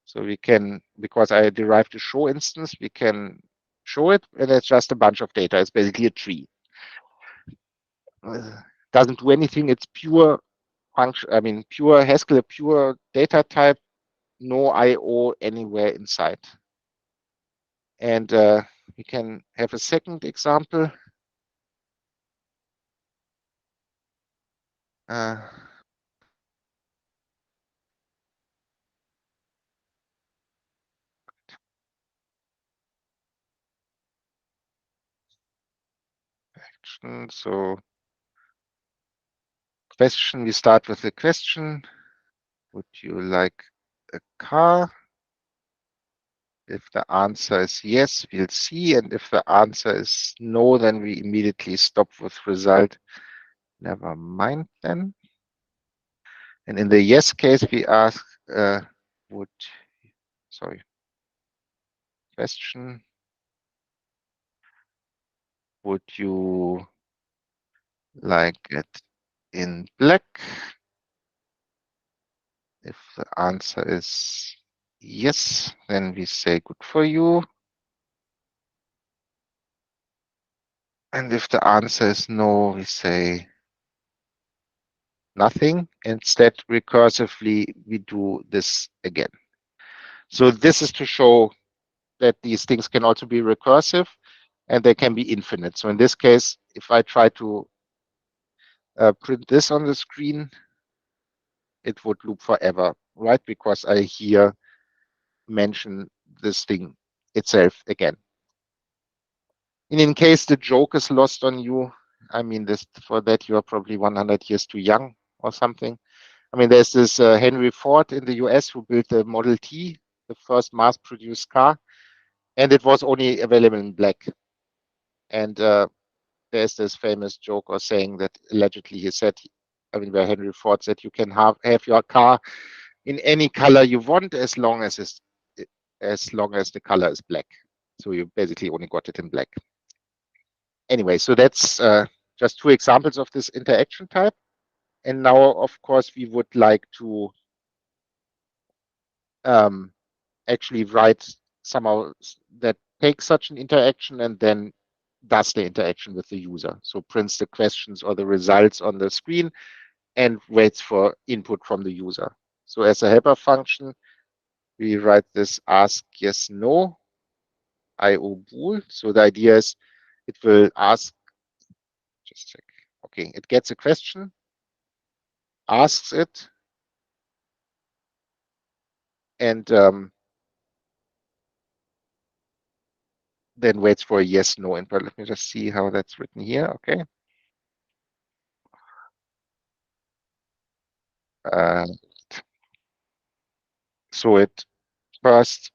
So we can, because I derived a show instance, we can show it, and it's just a bunch of data. It's basically a tree. Doesn't do anything. It's pure function. I mean, pure Haskell, a pure data type, no IO anywhere inside. And we can have a second example. Action. So question, we start with the question. Would you like a car? If the answer is yes, we'll see. And if the answer is no, then we immediately stop with result. Never mind then. And in the yes case, we ask, question, would you like it in black? If the answer is yes, then we say good for you. And if the answer is no, we say nothing. Instead, recursively, we do this again. So this is to show that these things can also be recursive and they can be infinite. So in this case, if I try to print this on the screen, it would loop forever, right? Because I here mention this thing itself again. And in case the joke is lost on you, I mean, this for that you are probably 100 years too young or something. I mean, there's this Henry Ford in the US who built the Model T, the first mass-produced car, and it was only available in black. And there's this famous joke or saying that allegedly he said, I mean, where Henry Ford said you can have your car in any color you want as long as the color is black. So you basically only got it in black. Anyway, so that's just two examples of this interaction type. And now, of course, we would like to actually write somehow that takes such an interaction and then does the interaction with the user. So prints the questions or the results on the screen and waits for input from the user. So as a helper function, we write this ask yes no IO bool. So the idea is it will ask, just check. Okay, it gets a question, asks it, and then waits for a yes no input. Let me just see how that's written here. Okay. So it first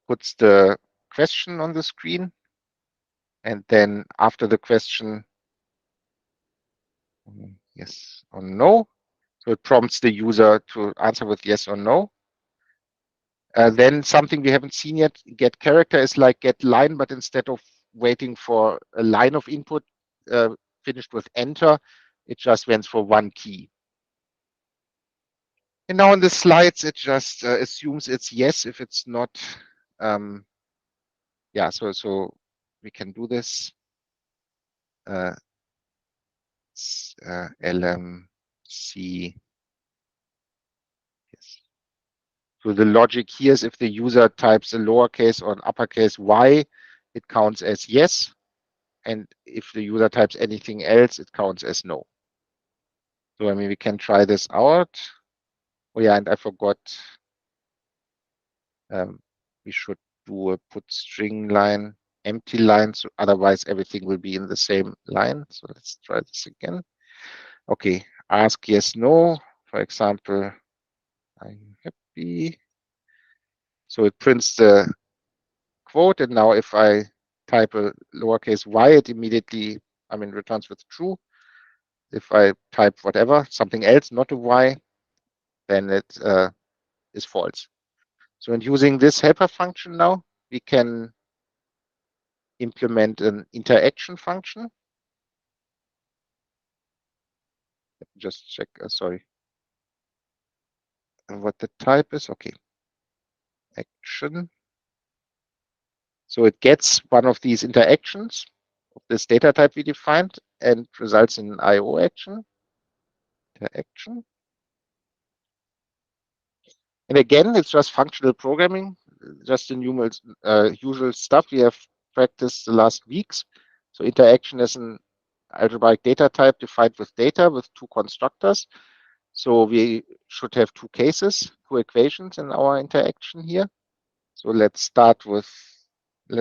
puts the question on the screen, and then after the question, yes or no. So it prompts the user to answer with yes or no. Then something we haven't seen yet, get character is like get line, but instead of waiting for a line of input finished with enter, it just waits for one key. And now in the slides, it just assumes it's yes if it's not. Yeah, so we can do this. LMC. Yes. So the logic here is if the user types a lowercase or an uppercase y, it counts as yes. And if the user types anything else, it counts as no. So I mean, we can try this out. Oh yeah, and I forgot. We should do a put string line, empty line, so otherwise everything will be in the same line. So let's try this again. Okay, ask yes, no. For example, I'm happy. So it prints the quote, and now if I type a lowercase y, it immediately, I mean, returns with true. If I type whatever, something else, not a y, then it is false. So in using this helper function now, we can implement an interaction function. Just check, sorry, what the type is. Okay, action. So it gets one of these interactions of this data type we defined and results in an IO action. Interaction. And again, it's just functional programming, just the usual stuff we have practiced the last weeks. So interaction is an algebraic data type defined with data with two constructors. So we should have two cases, two equations in our interaction here. So let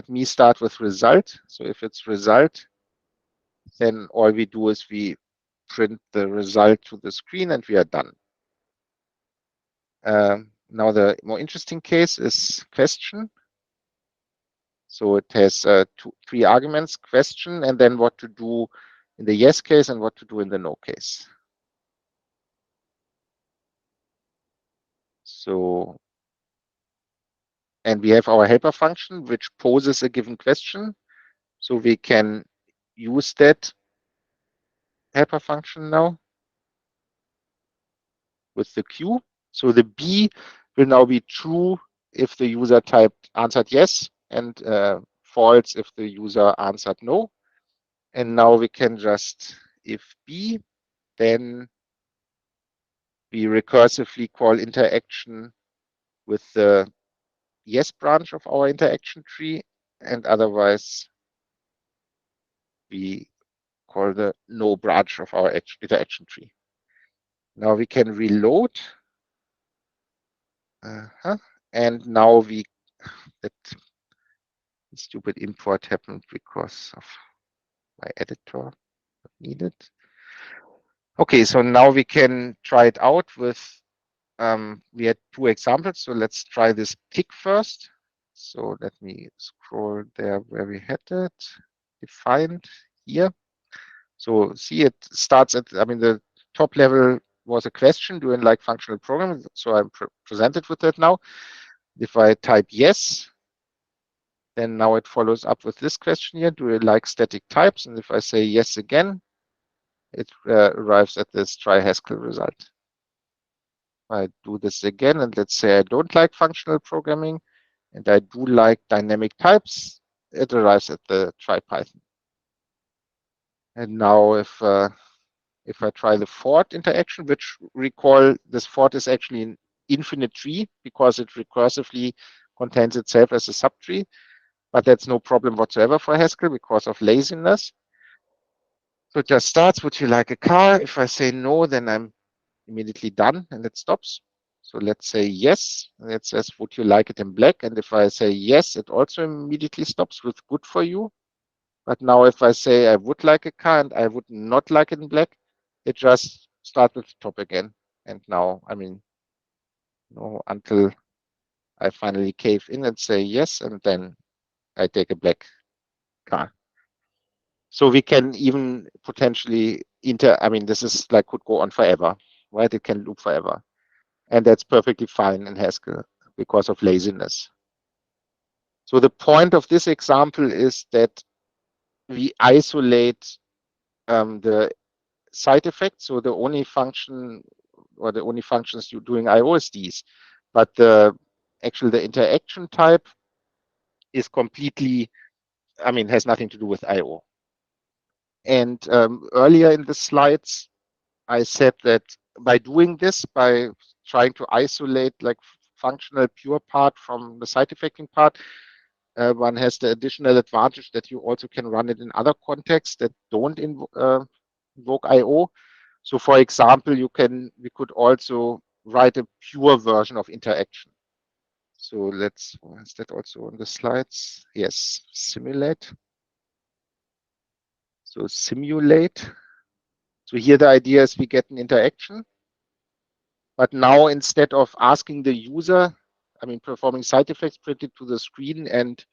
me start with result. So if it's result, then all we do is we print the result to the screen and we are done. Now the more interesting case is question. So it has three arguments, question, and then what to do in the yes case and what to do in the no case. So, and we have our helper function, which poses a given question. So we can use that helper function now with the Q. So the B will now be true if the user answered yes, and false if the user answered no. And now we can just, if B, then we recursively call interaction with the yes branch of our interaction tree, and otherwise we call the no branch of our interaction tree. Now we can reload. And now that stupid import happened because of my editor not needed. Okay, so now we can try it out with, we had 2 examples. So let's try this kick first. So let me scroll there where we had it defined here. So see, it starts at, the top level was a question, do you like functional programming? So I'm presented with that now. If I type yes, then now it follows up with this question here, do you like static types? And if I say yes again, it arrives at this try Haskell result. I do this again, and let's say I don't like functional programming, and I do like dynamic types, it arrives at the try Python. And now if I try the Ford interaction, which recall this Ford is actually an infinite tree because it recursively contains itself as a subtree, but that's no problem whatsoever for Haskell because of laziness. So it just starts, would you like a car? If I say no, then I'm immediately done and it stops. So let's say yes, and it says, would you like it in black? And if I say yes, it also immediately stops with good for you. But now if I say I would like a car and I would not like it in black, it just starts with the top again. And now, until I finally cave in and say yes, and then I take a black car. So we can even potentially this is like could go on forever, right? It can loop forever. And that's perfectly fine in Haskell because of laziness. So the point of this example is that we isolate the side effects. So the only function or the only functions you're doing I/O is these, but the interaction type is completely, has nothing to do with I/O. And earlier in the slides, I said that by doing this, by trying to isolate like functional pure part from the side effecting part, one has the additional advantage that you also can run it in other contexts that don't invoke I/O. So for example, we could also write a pure version of interaction. So is that also on the slides? Yes, simulate. So simulate. So here the idea is we get an interaction, but now instead of asking the user, performing side effects printed to the screen and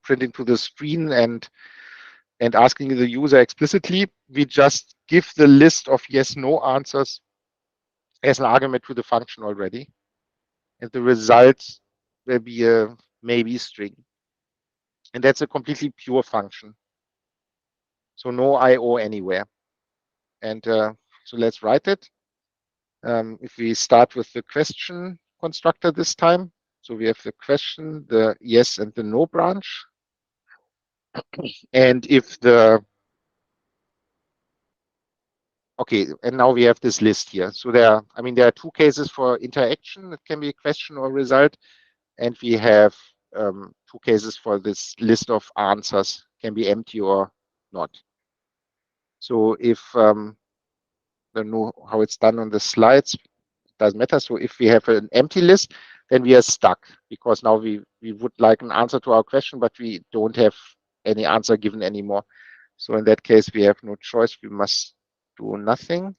printing to the screen and asking the user explicitly, we just give the list of yes/no answers as an argument to the function already, and the result will be a maybe string, and that's a completely pure function. So no I/O anywhere. And so let's write it. If we start with the question constructor this time, so we have the question, the yes and the no branch. And if and now we have this list here. So there are 2 cases for interaction. It can be a question or result. And we have 2 cases for this list of answers, can be empty or not. So if I don't know how it's done on the slides, it doesn't matter. So if we have an empty list, then we are stuck because now we would like an answer to our question, but we don't have any answer given anymore. So in that case, we have no choice. We must do nothing.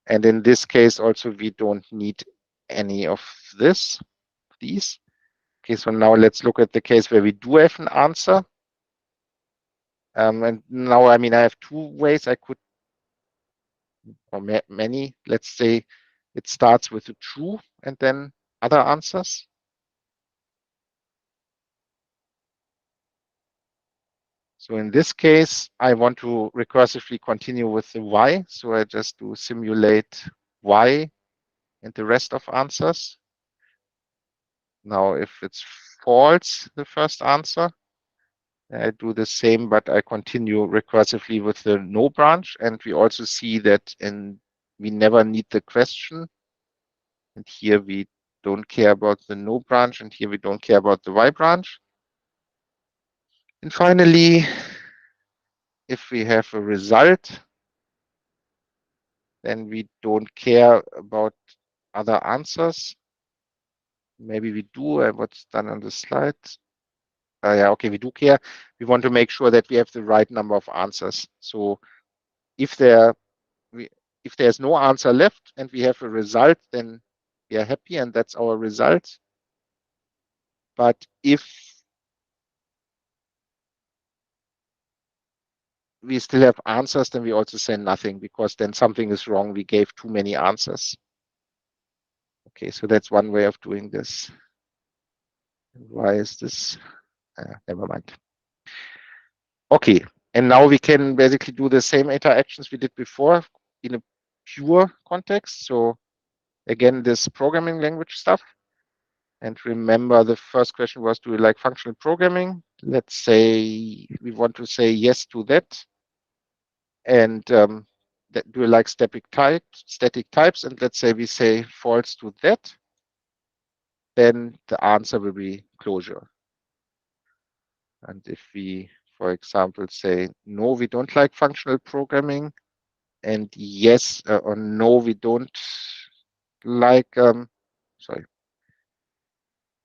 And in this case, also, we don't need any of these. Okay, so now let's look at the case where we do have an answer. And now, I have 2 ways I could, or many, let's say it starts with a true and then other answers. So in this case, I want to recursively continue with the y. So I just do simulate y and the rest of answers. Now, if it's false, the first answer, I do the same, but I continue recursively with the no branch. And we also see that we never need the question. And here we don't care about the no branch, and here we don't care about the Y branch. And finally, if we have a result, then we don't care about other answers. Maybe we do, what's done on the slide. Yeah, okay, we do care. We want to make sure that we have the right number of answers. So if there's no answer left and we have a result, then we are happy and that's our result. But if we still have answers, then we also say nothing, because then something is wrong. We gave too many answers. Okay, so that's one way of doing this. Why is this? Never mind. Okay, and now we can basically do the same interactions we did before in a pure context. So again, this programming language stuff. And remember, the first question was, do we like functional programming? Let's say we want to say yes to that. And do we like static types? And let's say we say false to that. Then the answer will be closure. And if we, for example, say, no, we don't like functional programming, and yes or no, we don't like, no,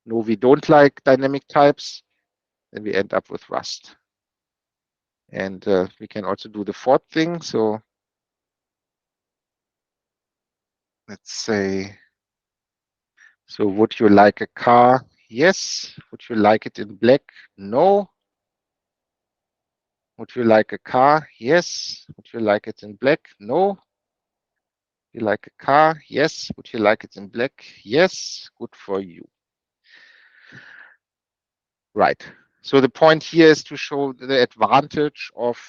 we don't like dynamic types, then we end up with Rust. And we can also do the fourth thing. So let's say, so would you like a car? Yes. Would you like it in black? No. Would you like a car? Yes. Would you like it in black? No. You like a car? Yes. Would you like it in black? Yes. Good for you. Right. So the point here is to show the advantage of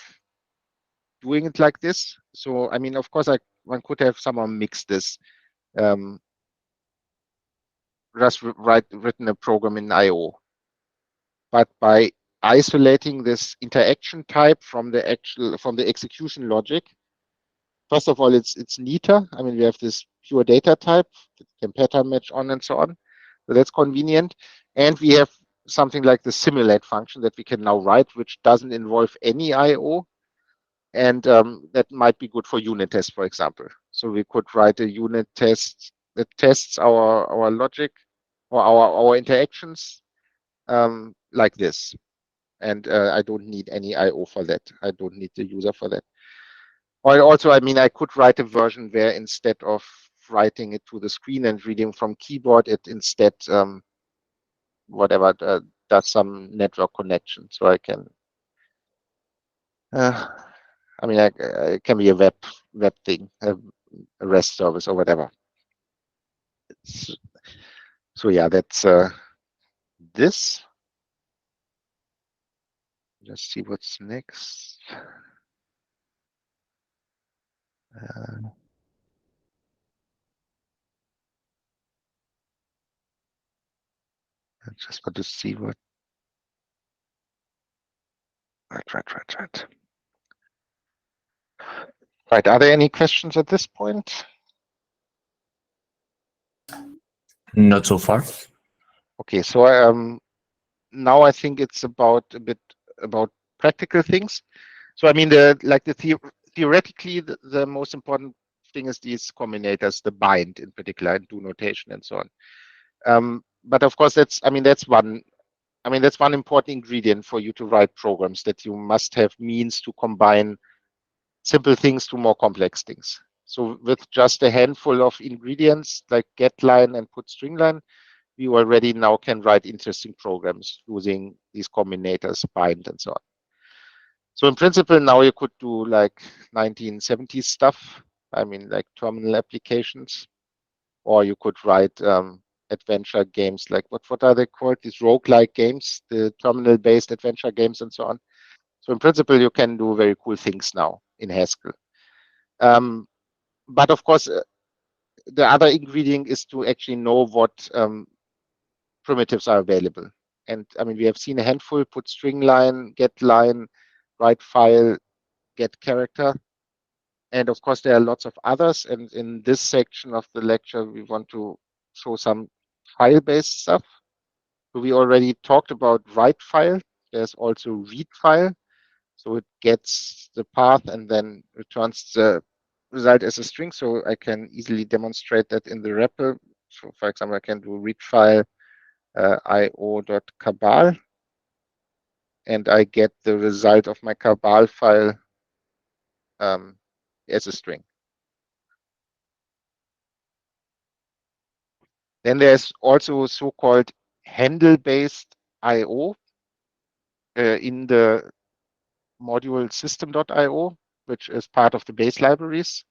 doing it like this. So, I mean, of course, one could have someone mix this. Just written a program in I/O. But by isolating this interaction type from the execution logic, first of all, it's neater. I mean, we have this pure data type that can pattern match on and so on. So that's convenient. And we have something like the simulate function that we can now write, which doesn't involve any I/O. And that might be good for unit tests, for example. So we could write a unit test that tests our logic or our interactions like this. And I don't need any I/O for that. I don't need the user for that. Or also, I mean, I could write a version where instead of writing it to the screen and reading from keyboard, it instead does some network connection. So I can, I mean, it can be a web thing, a REST service or whatever. So yeah, that's this. Let's see what's next. I just want to see what. Right. Right. Are there any questions at this point? Not so far. Okay, so now I think it's about a bit about practical things. So I mean, theoretically, the most important thing is these combinators, the bind in particular, and do notation and so on. But of course, that's one important ingredient for you to write programs, that you must have means to combine simple things to more complex things. So with just a handful of ingredients like getLine and putStringLine, we already now can write interesting programs using these combinators, bind and so on. So in principle, now you could do like 1970s stuff. I mean, like terminal applications, or you could write adventure games, like what are they called? These roguelike games, the terminal-based adventure games and so on. So in principle, you can do very cool things now in Haskell. But of course, the other ingredient is to actually know what primitives are available. And I mean, we have seen a handful: putStringLine, getLine, write file, get character. And of course, there are lots of others. And in this section of the lecture, we want to show some file-based stuff. So we already talked about write file. There's also read file. So it gets the path and then returns the result as a string. So I can easily demonstrate that in the REPL. So for example, I can do read file io.cabal, and I get the result of my cabal file as a string. Then there's also so-called handle-based IO in the module system.io, which is part of the base libraries.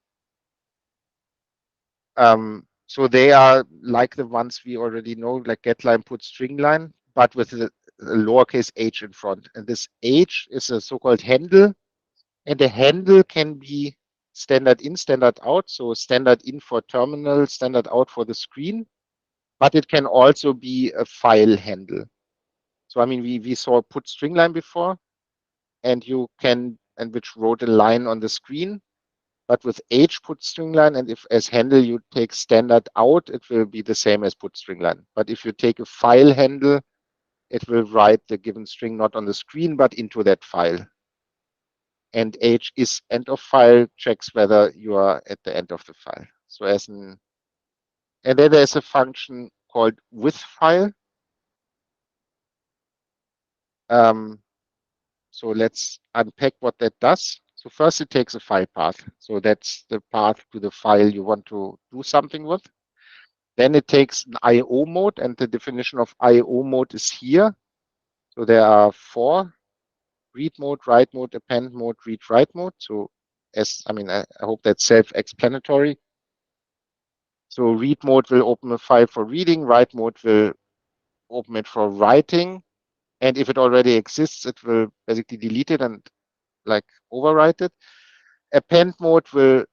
So they are like the ones we already know, like getLine, putStringLine, but with a lowercase h in front. And this h is a so-called handle, and the handle can be standard in, standard out. So standard in for terminal, standard out for the screen, but it can also be a file handle. So I mean, we saw putStringLine before, and you can, and which wrote a line on the screen. But with h putStringLine, and if as handle you take standard out, it will be the same as putStringLine. But if you take a file handle, it will write the given string not on the screen, but into that file. And h is end of file checks whether you are at the end of the file. So as an, and then there's a function called with file. So let's unpack what that does. So first it takes a file path. So that's the path to the file you want to do something with. Then it takes an IO mode, and the definition of IO mode is here. So there are 4: read mode, write mode, append mode, read write mode. So as I mean, I hope that's self-explanatory. So read mode will open a file for reading, write mode will open it for writing. And if it already exists, it will basically delete it and like overwrite it. Append mode will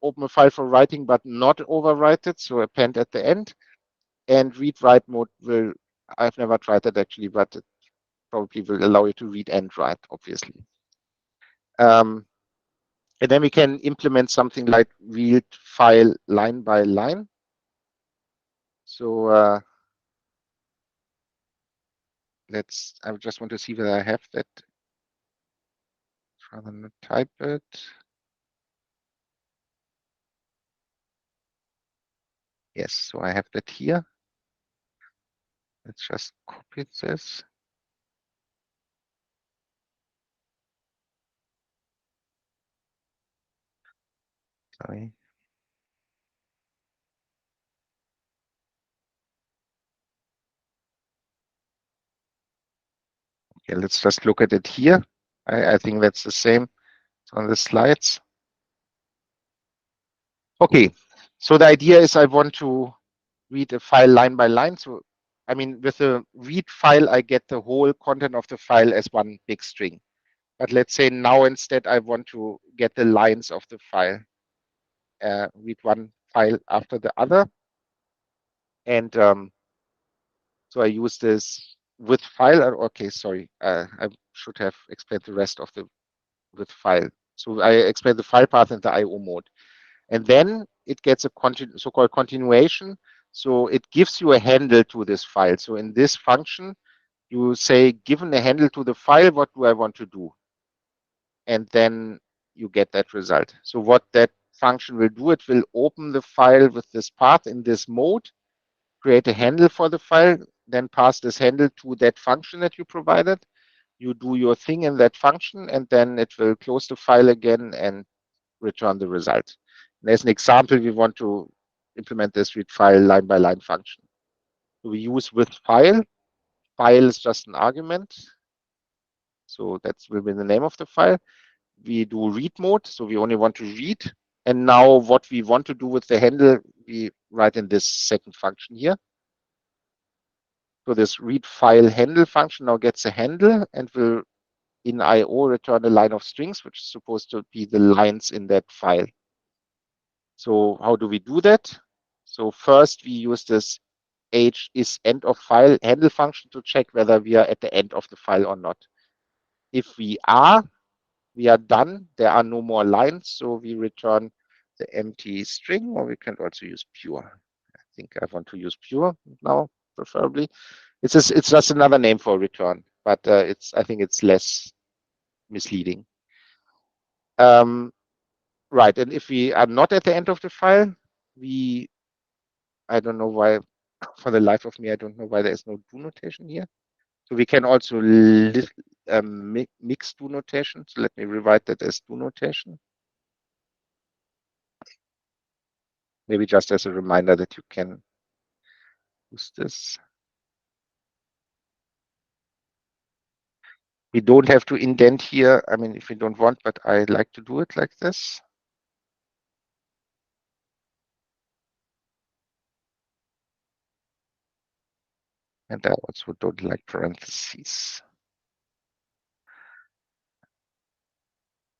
open a file for writing, but not overwrite it. So append at the end. And read write mode will, I've never tried that actually, but it probably will allow you to read and write, obviously. And then we can implement something like read file line by line. So I just want to see whether I have that. Rather than type it. Yes, so I have that here. Let's just copy this. Sorry. Okay, let's just look at it here. I think that's the same on the slides. Okay, so the idea is I want to read a file line by line. So, I mean, with a read file, I get the whole content of the file as one big string. But let's say now instead I want to get the lines of the file, read one file after the other. And so I use this with file. Okay, sorry, I should have explained the rest of the with file. So I explained the file path and the IO mode. And then it gets a so-called continuation. So it gives you a handle to this file. So in this function, you say, given a handle to the file, what do I want to do? And then you get that result. So what that function will do, it will open the file with this path in this mode, create a handle for the file, then pass this handle to that function that you provided. You do your thing in that function, and then it will close the file again and return the result. And as an example, we want to implement this read file line by line function. So we use with file. File is just an argument. So that will be the name of the file. We do read mode. So we only want to read. And now what we want to do with the handle, we write in this second function here. So this read file handle function now gets a handle and will in IO return a line of strings, which is supposed to be the lines in that file. So how do we do that? So first we use this h is end of file handle function to check whether we are at the end of the file or not. If we are done. There are no more lines, so we return the empty string, or we can also use pure. I think I want to use pure now, preferably. It's just another name for return, but I think it's less misleading. Right, and if we are not at the end of the file, I don't know why, for the life of me, I don't know why there is no do notation here. So we can also mix do notation. So let me rewrite that as do notation. Maybe just as a reminder that you can use this. We don't have to indent here. I mean, if we don't want, but I like to do it like this. And I also don't like parentheses.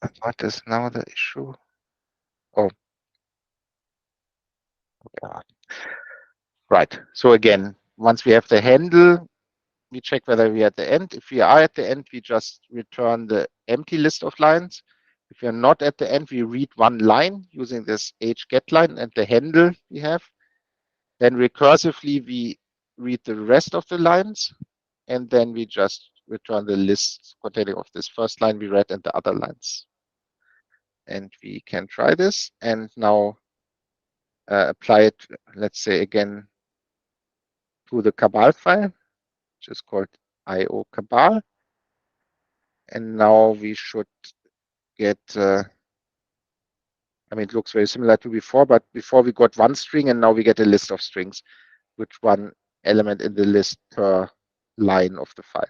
And what is now the issue? Oh, yeah. Right. So again, once we have the handle, we check whether we are at the end. If we are at the end, we just return the empty list of lines. If we are not at the end, we read one line using this hgetLine and the handle we have. Then recursively, we read the rest of the lines, and then we just return the list containing of this first line we read and the other lines. And we can try this and now apply it, let's say again, to the Cabal file, which is called IO Cabal. And now we should get, I mean, it looks very similar to before, but before we got one string and now we get a list of strings, which one element in the list per line of the file.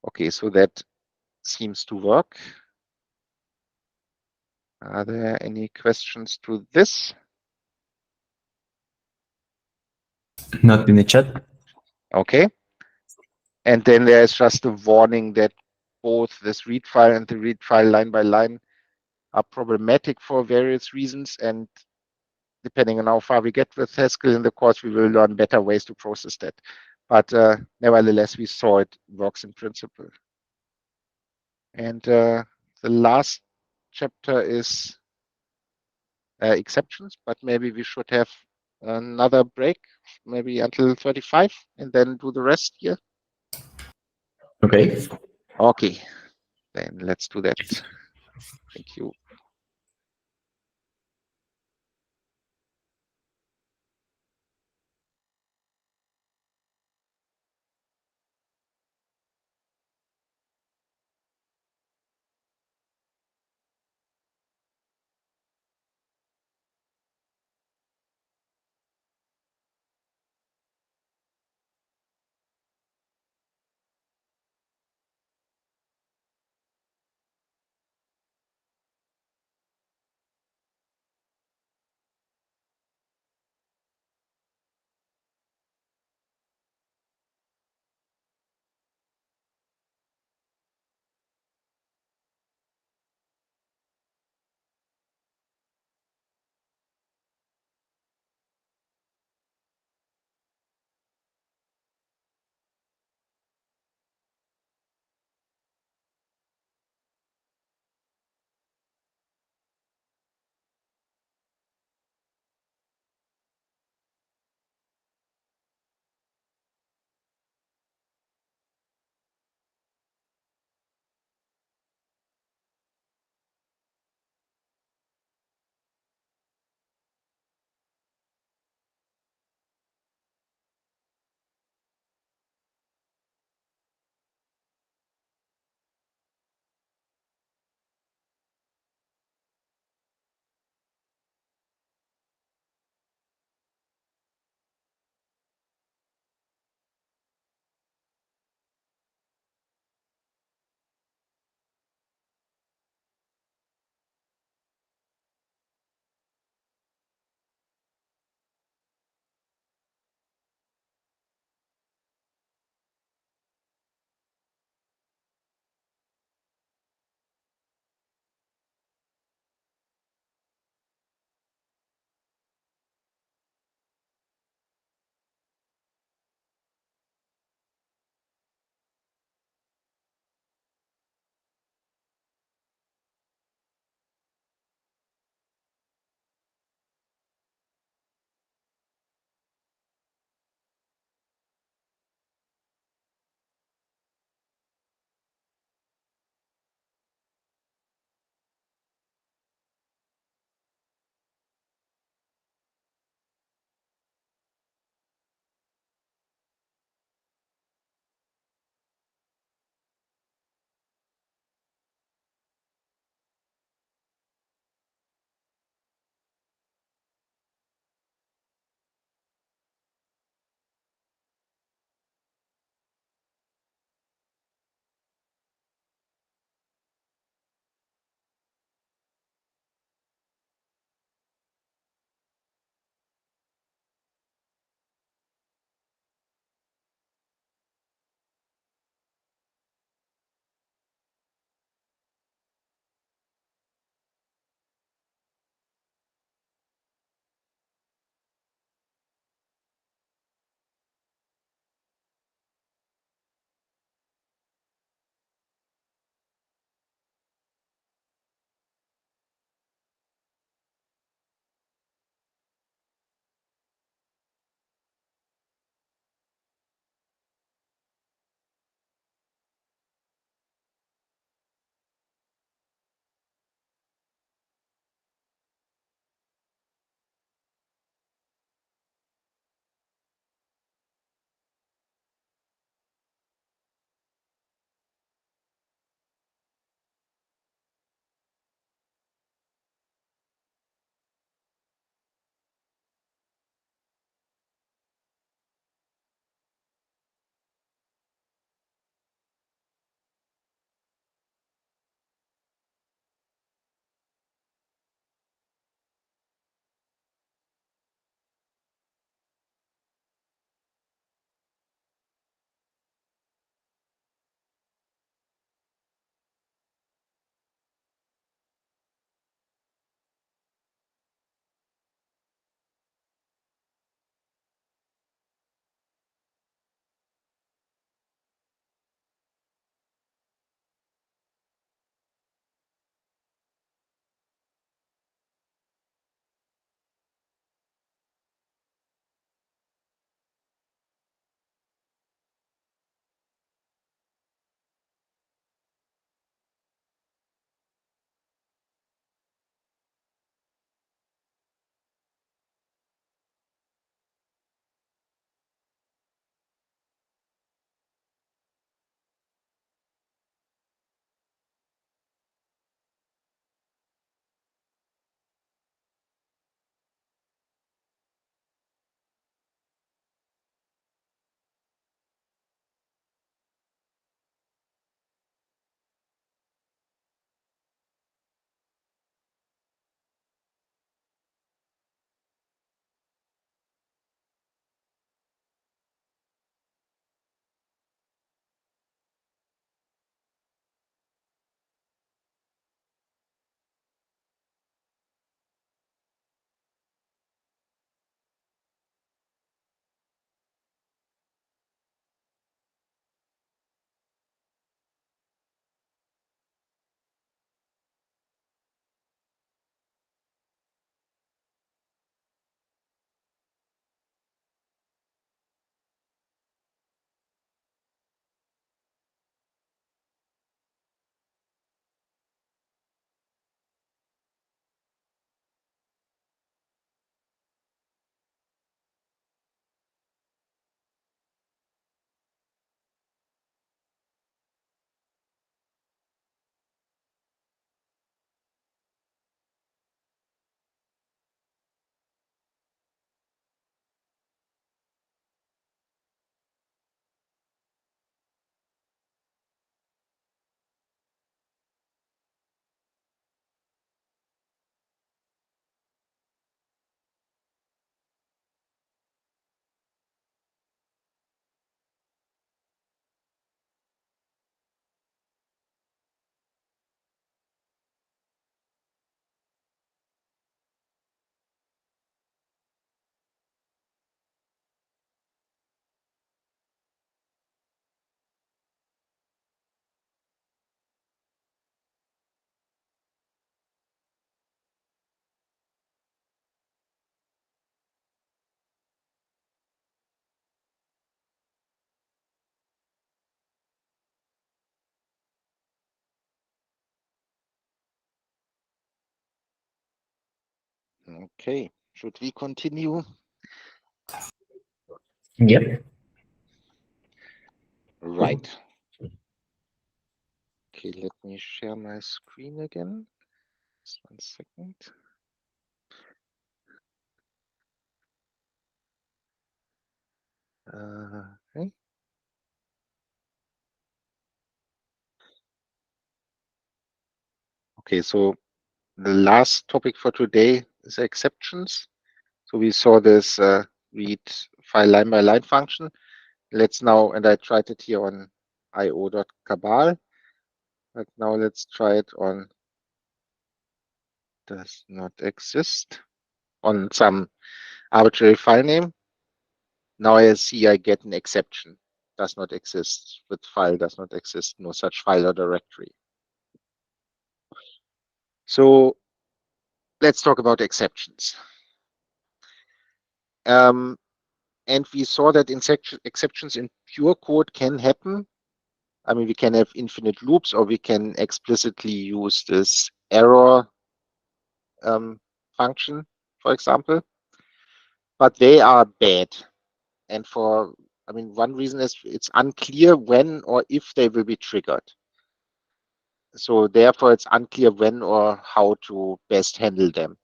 Okay, so that seems to work. Are there any questions to this? Not in the chat. Okay. And then there's just a warning that both this read file and the read file line by line are problematic for various reasons. And depending on how far we get with Haskell in the course, we will learn better ways to process that. But nevertheless, we saw it works in principle. And the last chapter is exceptions, but maybe we should have another break, maybe until 35, and then do the rest here. Okay. Okay, then let's do that. Thank you. Okay, should we continue? Yep. Right. Okay, let me share my screen again. Just 1 second. Okay. Okay, so the last topic for today is exceptions. So we saw this read file line by line function. Let's now, and I tried it here on io.cabal, but now let's try it on does not exist on some arbitrary file name. Now I see I get an exception. Does not exist with file does not exist, no such file or directory. So let's talk about exceptions. And we saw that exceptions in pure code can happen. I mean, we can have infinite loops, or we can explicitly use this error function, for example. But they are bad. And I mean, one reason is it's unclear when or if they will be triggered. So therefore, it's unclear when or how to best handle them.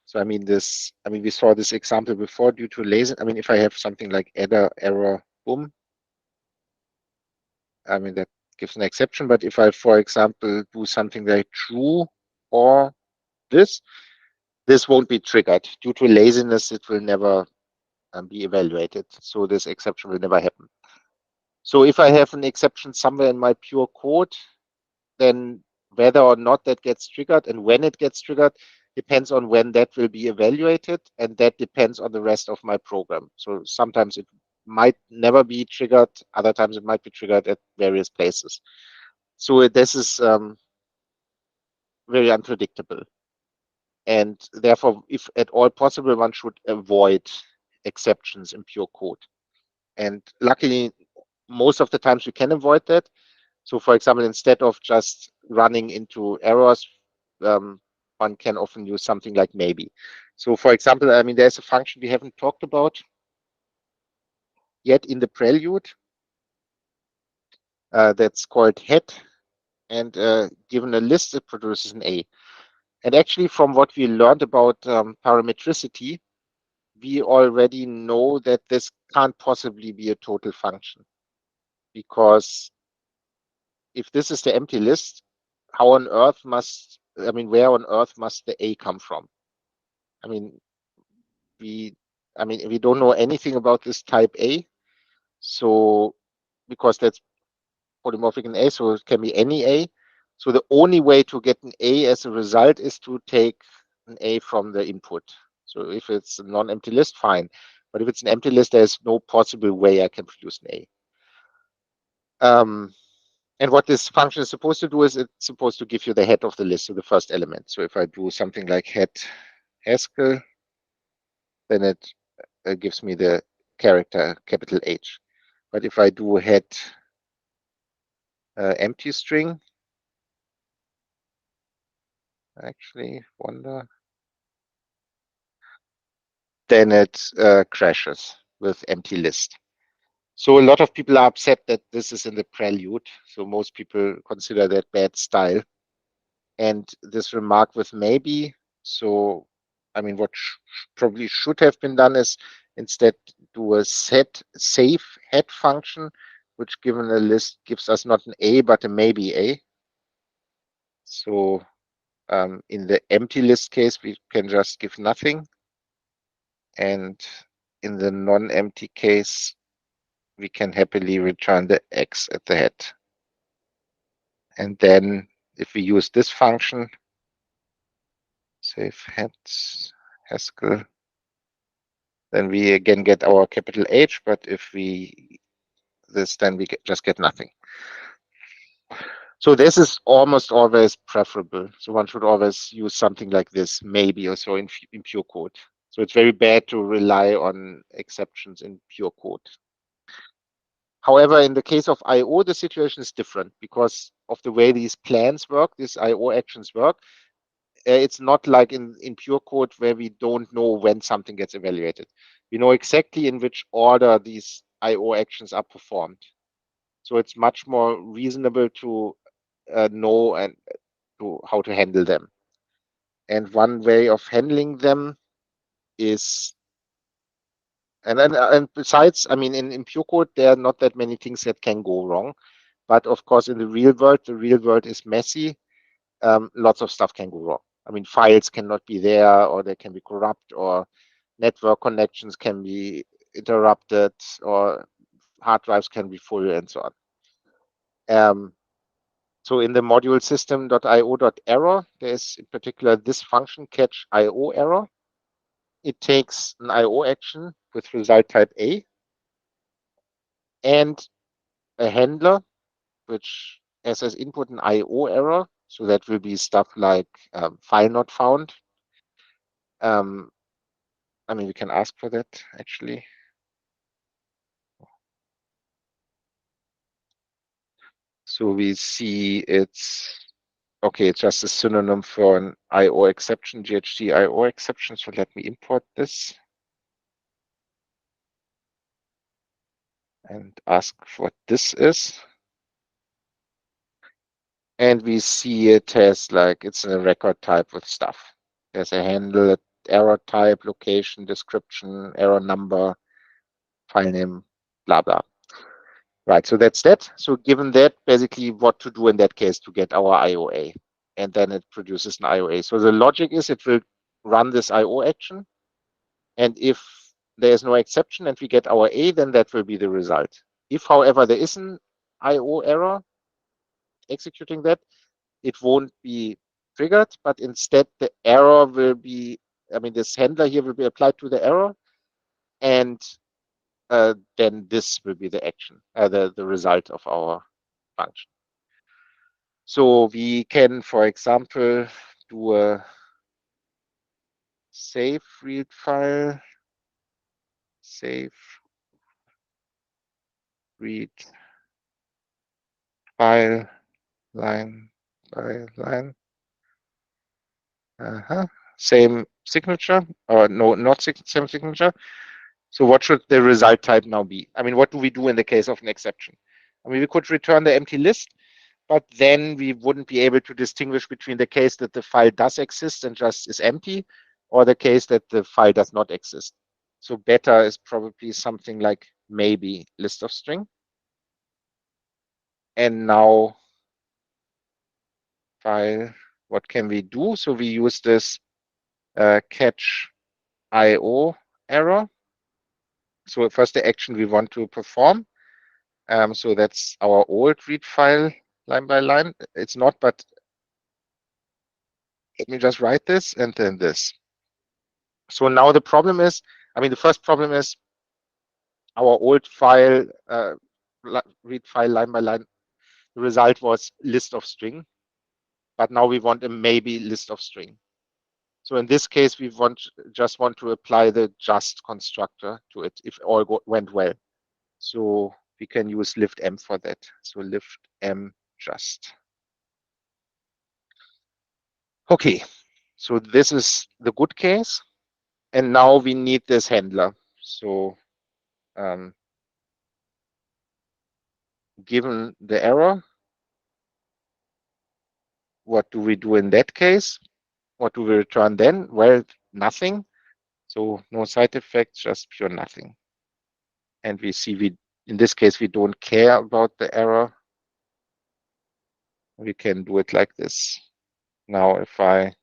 So I mean, we saw this example before due to lazy. I mean, if I have something like error boom, I mean, that gives an exception. But if I, for example, do something like true or this won't be triggered. Due to laziness, it will never be evaluated. So this exception will never happen. So if I have an exception somewhere in my pure code, then whether or not that gets triggered and when it gets triggered depends on when that will be evaluated, and that depends on the rest of my program. So sometimes it might never be triggered, other times it might be triggered at various places. So this is very unpredictable. And therefore, if at all possible, one should avoid exceptions in pure code. And luckily, most of the times we can avoid that. So for example, instead of just running into errors, one can often use something like maybe. So for example, I mean, there's a function we haven't talked about yet in the prelude that's called head, and given a list, it produces an A. And actually, from what we learned about parametricity, we already know that this can't possibly be a total function, because if this is the empty list, how on earth where on earth must the A come from? I mean, we don't know anything about this type A, so because that's polymorphic in A, so it can be any A. So the only way to get an A as a result is to take an A from the input. So if it's a non-empty list, fine. But if it's an empty list, there's no possible way I can produce an A. And what this function is supposed to do is it's supposed to give you the head of the list, so the first element. So if I do something like head Haskell, then it gives me the character capital H. But if I do head empty string, actually wonder, then it crashes with empty list. So a lot of people are upset that this is in the prelude. So most people consider that bad style. And this remark with maybe, so I mean, what probably should have been done is instead do a save head function, which given a list gives us not an A, but a maybe A. So in the empty list case, we can just give nothing. And in the non-empty case, we can happily return the X at the head. And then if we use this function, save heads Haskell, then we again get our capital H, but if we then we just get nothing. So this is almost always preferable. So one should always use something like this, maybe also in pure code. So it's very bad to rely on exceptions in pure code. However, in the case of I/O, the situation is different because of the way these plans work, these I/O actions work. it's not like in pure code where we don't know when something gets evaluated. We know exactly in which order these IO actions are performed. So it's much more reasonable to know and to how to handle them. And one way of handling them is, and besides, I mean, in pure code, there are not that many things that can go wrong. But of course, in the real world is messy. Lots of stuff can go wrong. I mean, files cannot be there, or they can be corrupt, or network connections can be interrupted, or hard drives can be full, and so on. So in the module system.io.error, there's in particular this function catch IO error. It takes an IO action with result type A and a handler, which has as input an IO error. So that will be stuff like file not found. I mean, we can ask for that actually. So we see it's okay, it's just a synonym for an IO exception, GHC IO exception. So let me import this and ask what this is. And we see it as like it's a record type with stuff. There's a handle, error type, location, description, error number, file name, blah, blah. Right, so that's that. So given that, basically what to do in that case to get our IOA. And then it produces an IOA. So the logic is it will run this IO action. And if there is no exception and we get our A, then that will be the result. If, however, there is an IO error executing that, it won't be triggered, but instead the error will be, I mean, this handler here will be applied to the error, and then this will be the action, the result of our function. So we can, for example, do a save read file, save read file line by line. Same signature, or no, not same signature. So what should the result type now be? I mean, what do we do in the case of an exception? I mean, we could return the empty list, but then we wouldn't be able to distinguish between the case that the file does exist and just is empty, or the case that the file does not exist. So better is probably something like maybe list of string. And now file, what can we do? So we use this catch IO error. So first the action we want to perform. So that's our old read file line by line. It's not, but let me just write this and then this. So now the problem is, I mean, the first problem is our old file, read file line by line, the result was list of string, but now we want a maybe list of string. So in this case, we just want to apply the just constructor to it if all went well. So we can use lift m for that. So lift m just. Okay, so this is the good case. And now we need this handler. So given the error, what do we do in that case? What do we return then? Well, nothing. So no side effects, just pure nothing. And we see in this case, we don't care about the error. We can do it like this. Now, if I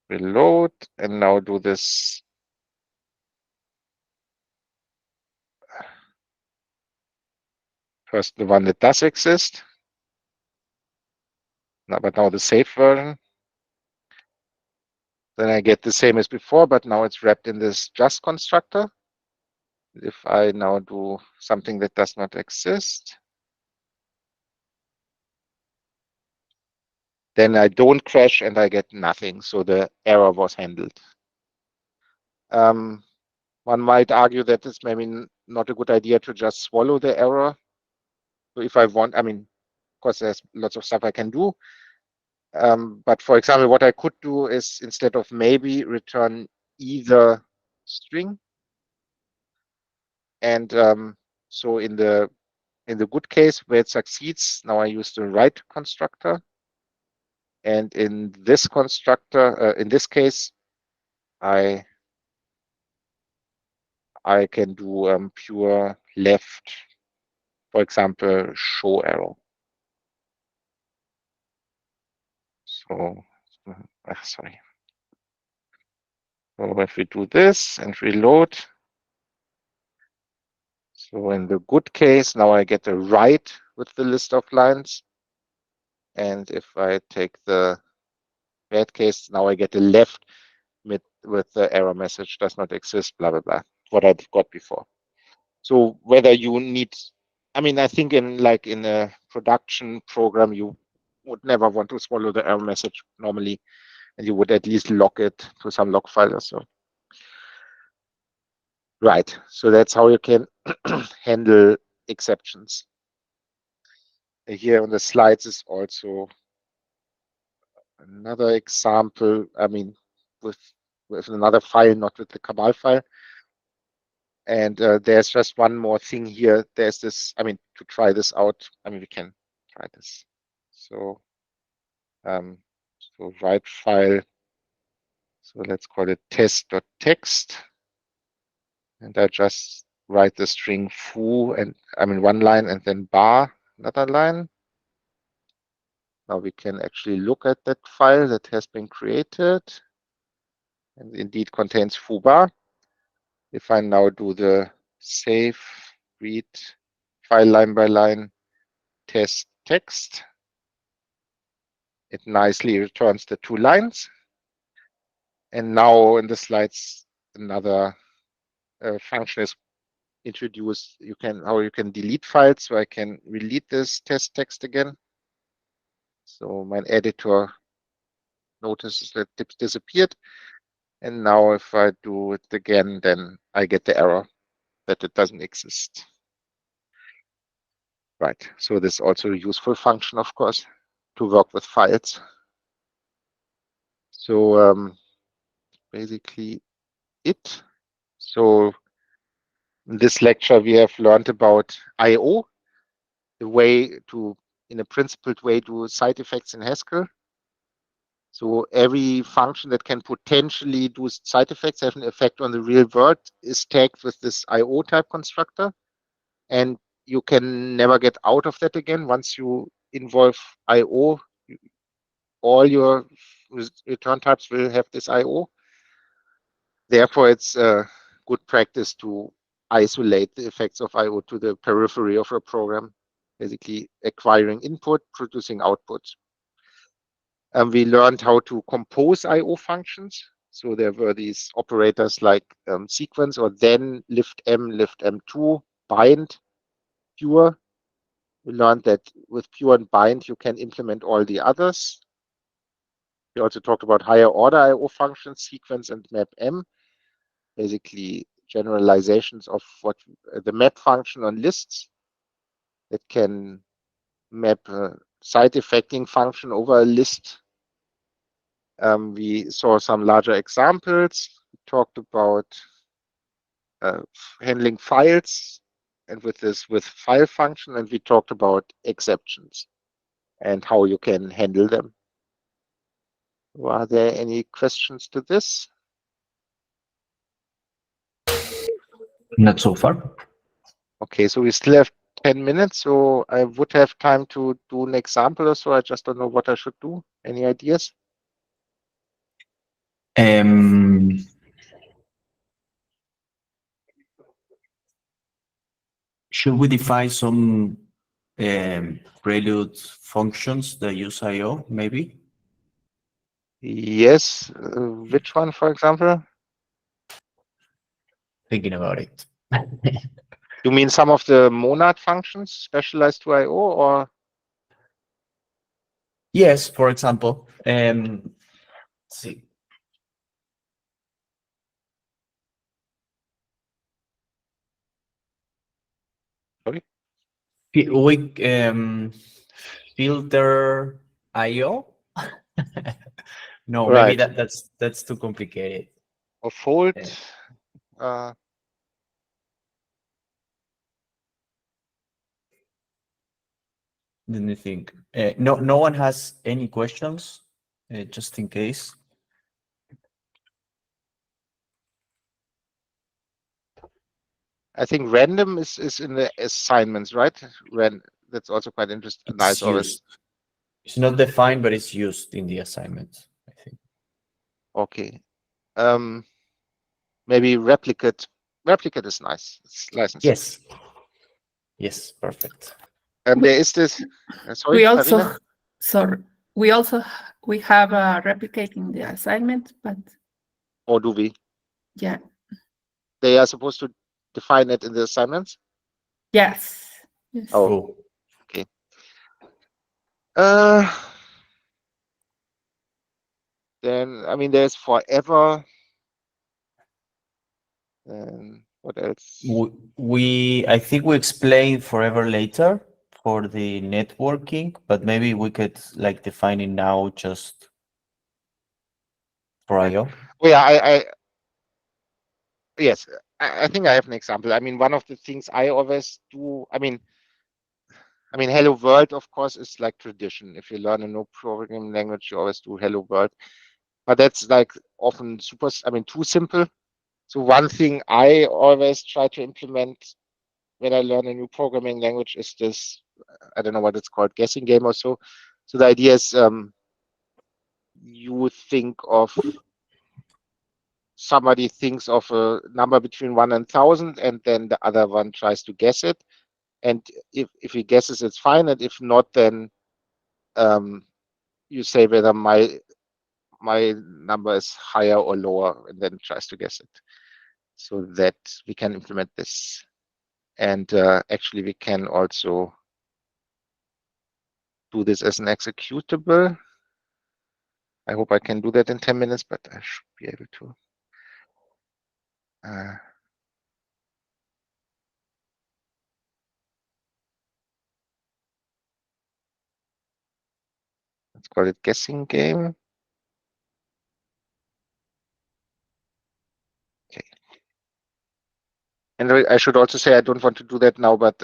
reload and now do this first, the one that does exist. Now, but now the safe version. Then I get the same as before, but now it's wrapped in this just constructor. If I now do something that does not exist, then I don't crash and I get nothing. So the error was handled. One might argue that it's maybe not a good idea to just swallow the error. So if I want, I mean, of course, there's lots of stuff I can do. But for example, what I could do is instead of maybe return either string. And so in the good case where it succeeds, now I use the right constructor. And in this constructor, in this case, I can do pure left, for example, show arrow. So, sorry. So if we do this and reload, so in the good case, now I get a right with the list of lines. And if I take the bad case, now I get a left with the error message does not exist, blah, blah, blah, what I've got before. So whether you need, I mean, I think in a production program, you would never want to swallow the error message normally, and you would at least log it to some log file or so. Right, so that's how you can handle exceptions. Here on the slides is also another example, I mean, with another file, not with the Cabal file. And there's just one more thing here. There's this, I mean, to try this out, I mean, we can try this. So, so write file. So let's call it test.txt. And I just write the string foo, and I mean, one line and then bar, another line. Now we can actually look at that file that has been created and indeed contains foo bar. If I now do the save, read, file line by line, test text, it nicely returns the 2 lines. And now in the slides, another function is introduced. How you can delete files. So I can delete this test text again. So my editor notices that it disappeared. And now if I do it again, then I get the error that it doesn't exist. Right, so this is also a useful function, of course, to work with files. So basically it. So in this lecture, we have learned about I/O, the way to, in a principled way, do side effects in Haskell. So every function that can potentially do side effects, have an effect on the real world, is tagged with this I/O type constructor. And you can never get out of that again. Once you involve I/O, all your return types will have this I/O. Therefore, it's a good practice to isolate the effects of I/O to the periphery of a program, basically acquiring input, producing output. We learned how to compose I/O functions. So there were these operators like sequence or then, lift M2, bind, pure. We learned that with pure and bind, you can implement all the others. We also talked about higher order I/O functions, sequence and map M, basically generalizations of what the map function on lists that can map a side effecting function over a list. We saw some larger examples. We talked about handling files and with file function, and we talked about exceptions and how you can handle them. Are there any questions to this? Not so far. Okay, so we still have 10 minutes, so I would have time to do an example or so. I just don't know what I should do. Any ideas? Should we define some prelude functions that use I/O, maybe? Yes. Which one, for example? Thinking about it. You mean some of the monad functions specialized to I/O, or? Yes, for example. Let's see. Sorry? We filter I/O. No, maybe Right. that's too complicated. Or fold. Yeah. Let me think. No one has any questions, just in case. I think random is in the assignments, right? That's also quite interesting. It's Nice, always. used. It's not defined, but it's used in the assignment, I think. Okay. Maybe replicate. Replicate is nice. It's nice and simple. Yes. Yes, perfect. There is this. Sorry, We also, Karina? sorry, we also we have a replicating the assignment, but Or do we? yeah, They are supposed to define it in the assignments. yes, yes. Oh. Cool. Okay. Then I mean, there's forever. What else? I think we explained forever later for the networking, but maybe we could like define it now just for IO. Oh yeah, yes, I think I have an example. I mean, one of the things I always do. I mean, Hello World, of course, is like tradition. If you learn a new programming language, you always do Hello World. But that's like often too simple. So one thing I always try to implement when I learn a new programming language is this, I don't know what it's called, guessing game or so. So the idea is you think of, somebody thinks of a number between 1 and 1,000, and then the other one tries to guess it. And if he guesses, it's fine. And if not, then you say whether my number is higher or lower, and then tries to guess it, so that we can implement this. And actually, we can also do this as an executable. I hope I can do that in 10 minutes, but I should be able to. Let's call it guessing game. Okay. And I should also say I don't want to do that now, but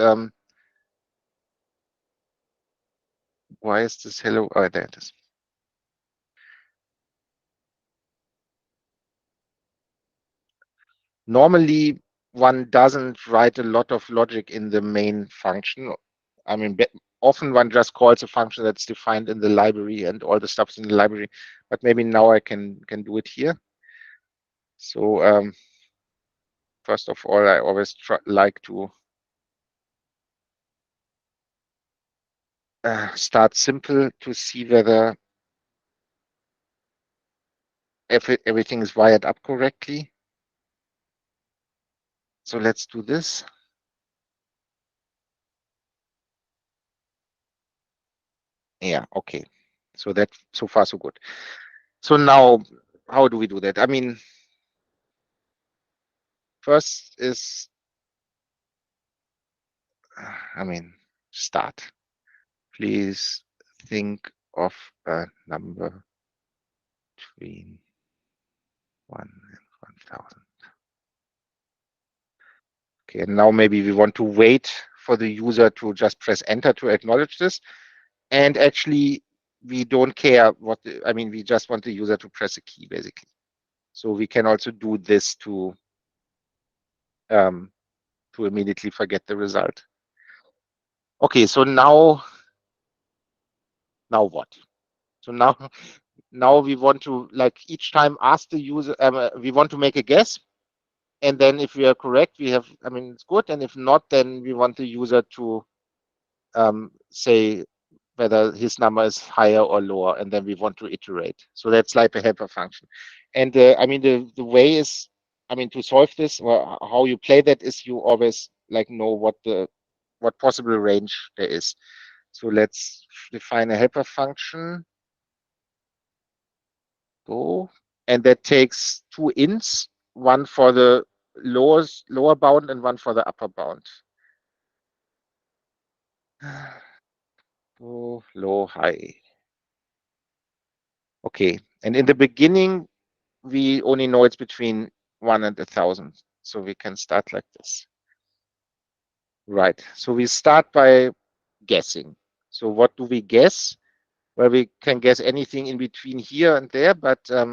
why is this hello? Oh, there it is. Normally, one doesn't write a lot of logic in the main function. I mean, often one just calls a function that's defined in the library, and all the stuff's in the library. But maybe now I can do it here. So first of all, I always like to start simple to see whether everything is wired up correctly. So let's do this. Yeah, okay. So that, so far so good. So now, how do we do that? I mean, first is, start. Please think of a number between 1 and 1,000. Okay, and now maybe we want to wait for the user to just press enter to acknowledge this. And actually, we don't care what, we just want the user to press a key, basically. So we can also do this to immediately forget the result. Okay, so now what? So now we want to, like, each time ask the user, we want to make a guess. And then if we are correct, we have, it's good. And if not, then we want the user to say whether his number is higher or lower, and then we want to iterate. So that's like a helper function. And the way is, to solve this, or how you play that, is you always like know what possible range there is. So let's define a helper function. Go. And that takes two ints, one for the lower bound and one for the upper bound. Low, high. Okay, and in the beginning, we only know it's between 1 and 1,000. So we can start like this. Right, so we start by guessing. So what do we guess? Well, we can guess anything in between here and there, but I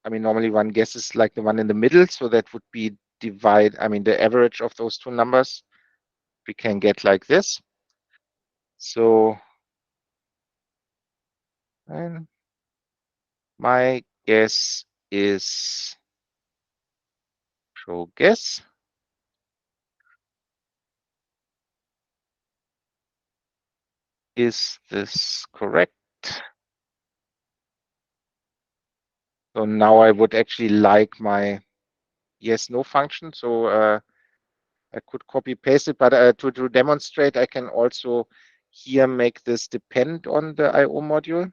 mean, normally one guesses like the one in the middle, so that would be the average of those two numbers. We can get like this. So, and my guess is show guess. Is this correct? So now I would actually like my yes, no function. So I could copy paste it, but to demonstrate, I can also here make this depend on the IO module.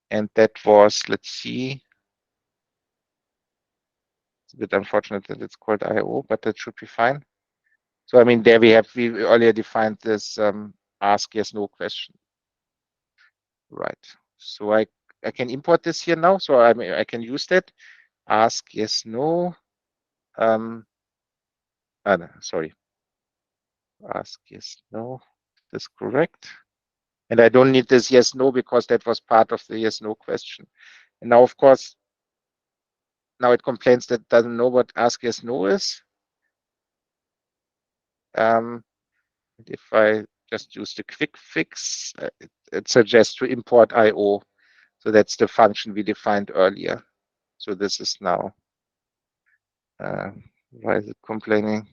And that was, let's see, it's a bit unfortunate that it's called IO, but that should be fine. So I mean, there we earlier defined this ask yes no question. Right. So I can import this here now. So I can use that. Ask yes no. No, sorry. Ask yes no. Is this correct? And I don't need this yes no because that was part of the yes no question. And now, of course, now it complains that it doesn't know what ask yes no is. If I just use the quick fix, it suggests to import IO. So that's the function we defined earlier. So this is now, why is it complaining?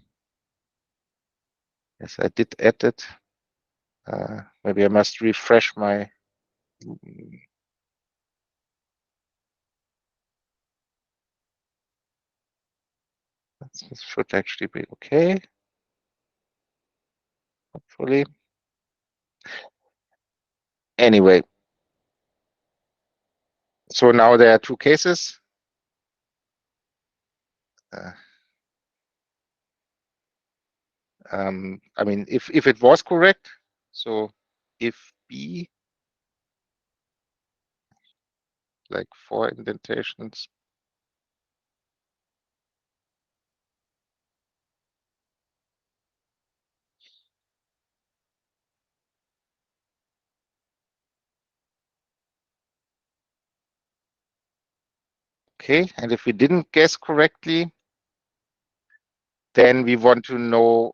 Yes, I did add it. Maybe I must refresh my. This should actually be okay. Hopefully. Anyway. So now there are two cases. I mean, if it was correct, so if B, like 4 indentations, okay, and if we didn't guess correctly, then we want to know,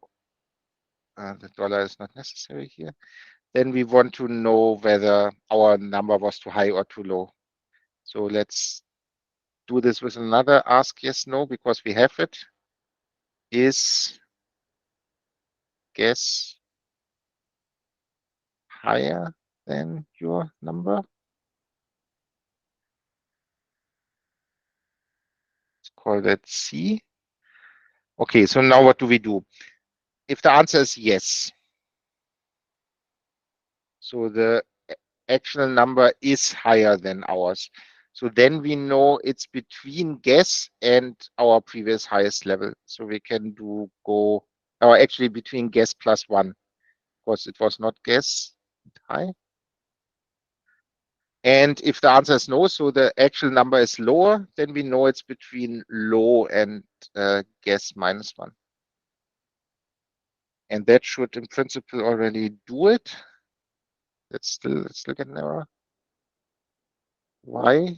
the dollar is not necessary here, then we want to know whether our number was too high or too low. So let's do this with another ask yes no, because we have it. Is guess higher than your number? Let's call that C. Okay, so now what do we do? If the answer is yes, so the actual number is higher than ours. So then we know it's between guess and our previous highest level. So we can or actually between guess plus 1, because it was not guess high. And if the answer is no, so the actual number is lower, then we know it's between low and guess minus 1. And that should in principle already do it. Let's still get an error. Why?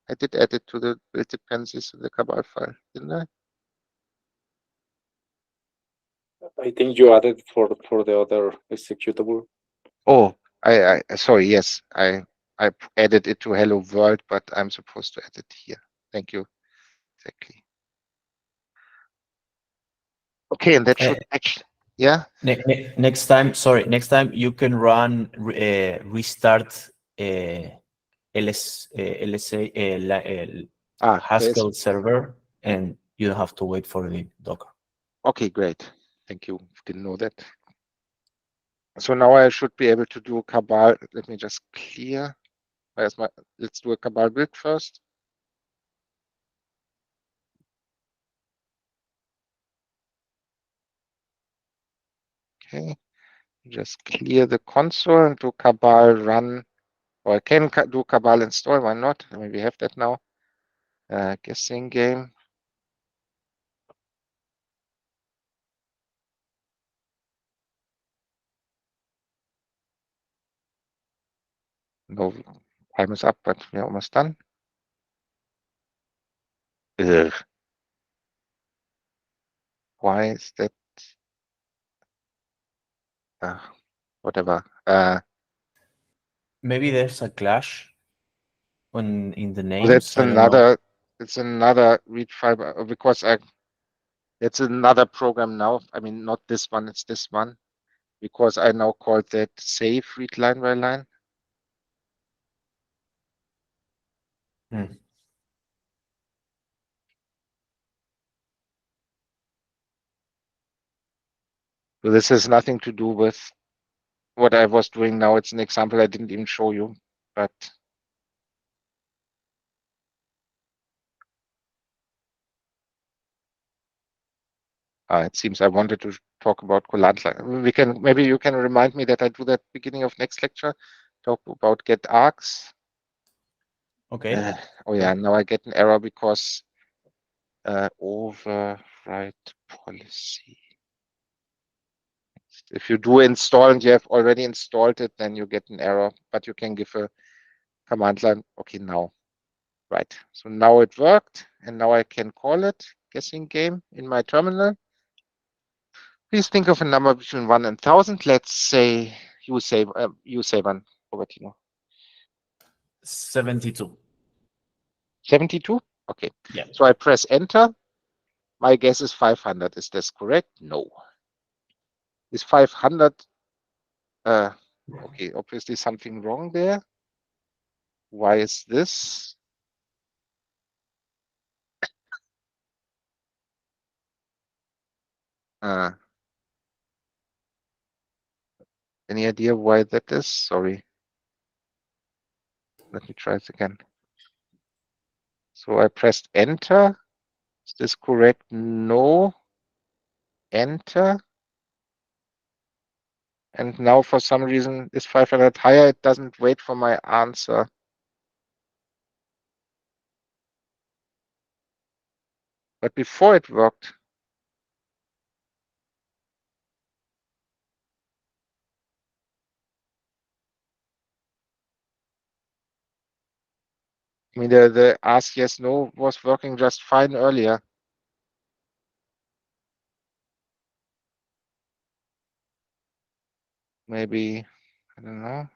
I did add it to the build dependencies of the Cabal file, didn't I? I think you added for the other executable. Oh, I sorry, yes. I added it to hello world, but I'm supposed to add it here. Thank you. Exactly. Okay, and that should actually, yeah. Next time, you can run restart LSA Haskell server, and you don't have to wait for the Docker. Okay, great. Thank you. Didn't know that. So now I should be able to do Cabal. Let me just clear. Let's do a Cabal build first. Okay, just clear the console and do Cabal run, or I can do Cabal install, why not? I mean, we have that now. Guessing game. No, time is up, but we're almost done. Ugh. Why is that? Whatever. Maybe there's a clash in the names. That's I don't know. another. It's another read file because it's another program now. I mean, not this one. It's this one because I now called that save read line by line. Hmm. So this has nothing to do with what I was doing now. It's an example I didn't even show you, but it seems I wanted to talk about command line. Maybe you can remind me that I do that beginning of next lecture. Talk about get args. Okay. Oh yeah, now I get an error because override policy. If you do install and you have already installed it, then you get an error, but you can give a command line. Okay, now. Right. So now it worked, and now I can call it guessing game in my terminal. Please think of a number between 1 and 1,000. Let's say you say one, Robertino. 72. 72? Okay. Yeah. So I press enter. My guess is 500. Is this correct? No. Is 500? Okay, obviously something wrong there. Why is this? Any idea why that is? Sorry. Let me try it again. So I pressed enter. Is this correct? No. Enter. And now for some reason is 500 higher. It doesn't wait for my answer. But before it worked. I mean, the ask yes, no was working just fine earlier. Maybe, I don't know.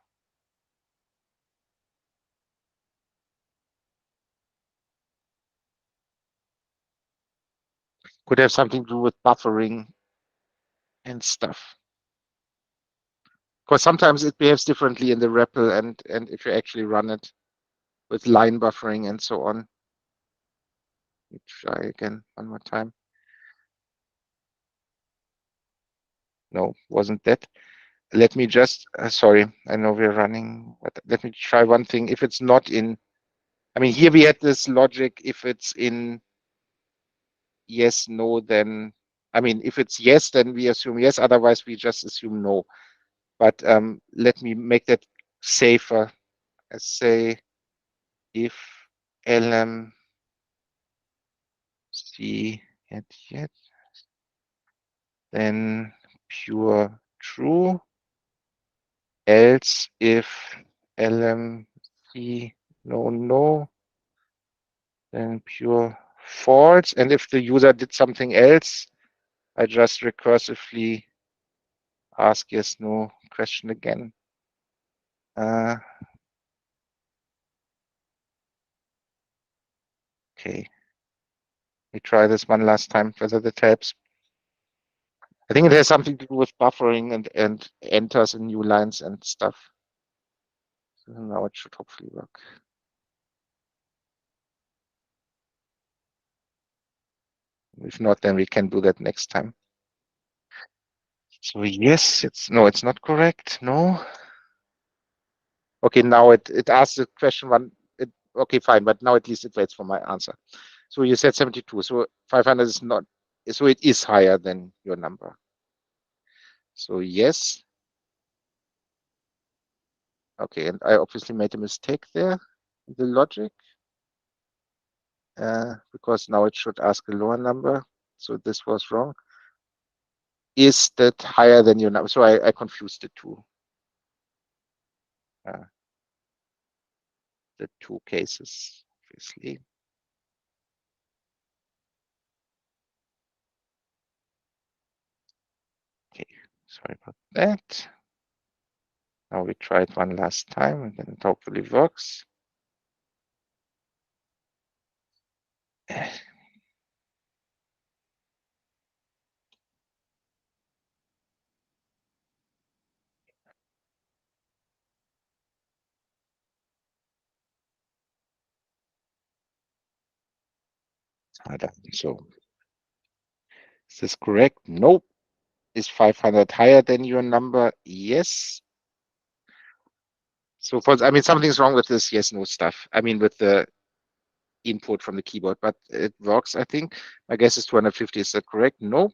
Could have something to do with buffering and stuff. Because sometimes it behaves differently in the REPL and if you actually run it with line buffering and so on. Let me try again one more time. No, wasn't that. Let me just, sorry, I know we're running, but let me try one thing. If it's not in, I mean, here we had this logic, if it's in yes, no, then, I mean, if it's yes, then we assume yes, otherwise we just assume no. But let me make that safer. Let's say if lm c at yet, then pure true. Else if lm c no, then pure false. And if the user did something else, I just recursively ask yes, no question again. Okay. We try this one last time, whether the tabs. I think it has something to do with buffering and enters in new lines and stuff. So now it should hopefully work. If not, then we can do that next time. So yes, it's not correct. No. Okay, now it asks the question one. Okay, fine, but now at least it waits for my answer. So you said 72. So 500 is not. So it is higher than your number. So yes. Okay, and I obviously made a mistake there in the logic. Because now it should ask a lower number. So this was wrong. Is that higher than your number? So I confused the two. The two cases, obviously. Okay, sorry about that. Now we try it one last time and then it hopefully works. So is this correct? Nope. Is 500 higher than your number? Yes. So I mean, something's wrong with this yes, no stuff. I mean, with the input from the keyboard, but it works, I think. My guess is 250. Is that correct? No.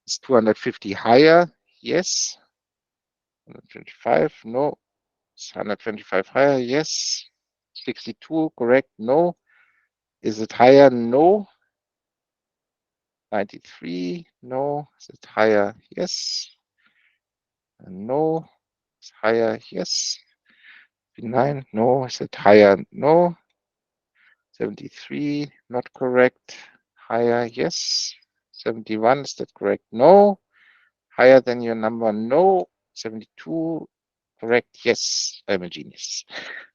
Is 250 higher? Yes. 125? No. Is 125 higher? Yes. 62, correct? No. Is it higher? No. 93? No. Is it higher? Yes. No. Is it higher? Yes. 59? No. Is it higher? No. 73? Not correct. Higher? Yes. 71? Is that correct? No. Higher than your number? No. 72? Correct? Yes. I'm a genius.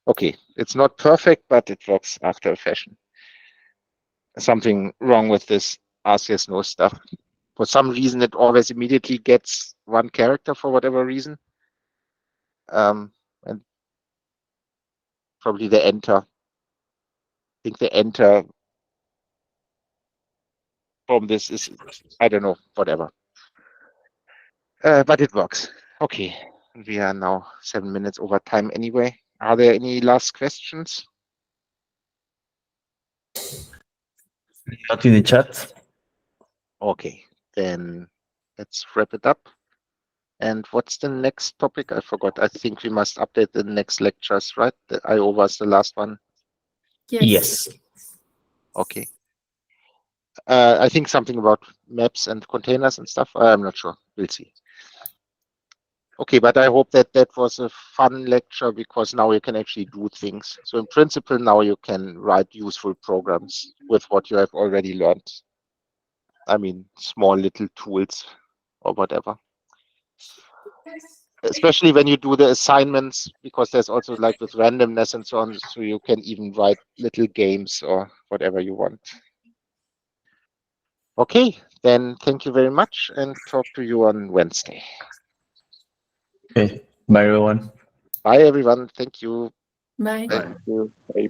Okay, it's not perfect, but it works after a fashion. Something wrong with this ask yes no stuff. For some reason, it always immediately gets one character for whatever reason. And probably the enter. I think the enter from this is, I don't know, whatever. But it works. Okay, we are now 7 minutes over time anyway. Are there any last questions? Not in the chat. Okay, then let's wrap it up. And what's the next topic? I forgot. I think we must update the next lectures, right? The IO was the last one. Yes. Okay. I think something about maps and containers and stuff. I'm not sure. We'll see. Okay, but I hope that that was a fun lecture because now you can actually do things. So in principle, now you can write useful programs with what you have already learned. I mean, small little tools or whatever. Especially when you do the assignments, because there's also like with randomness and so on, so you can even write little games or whatever you want. Okay, then thank you very much and talk to you on Wednesday. Okay. Bye, everyone. Bye, everyone. Thank you. Bye. Thank you. Bye.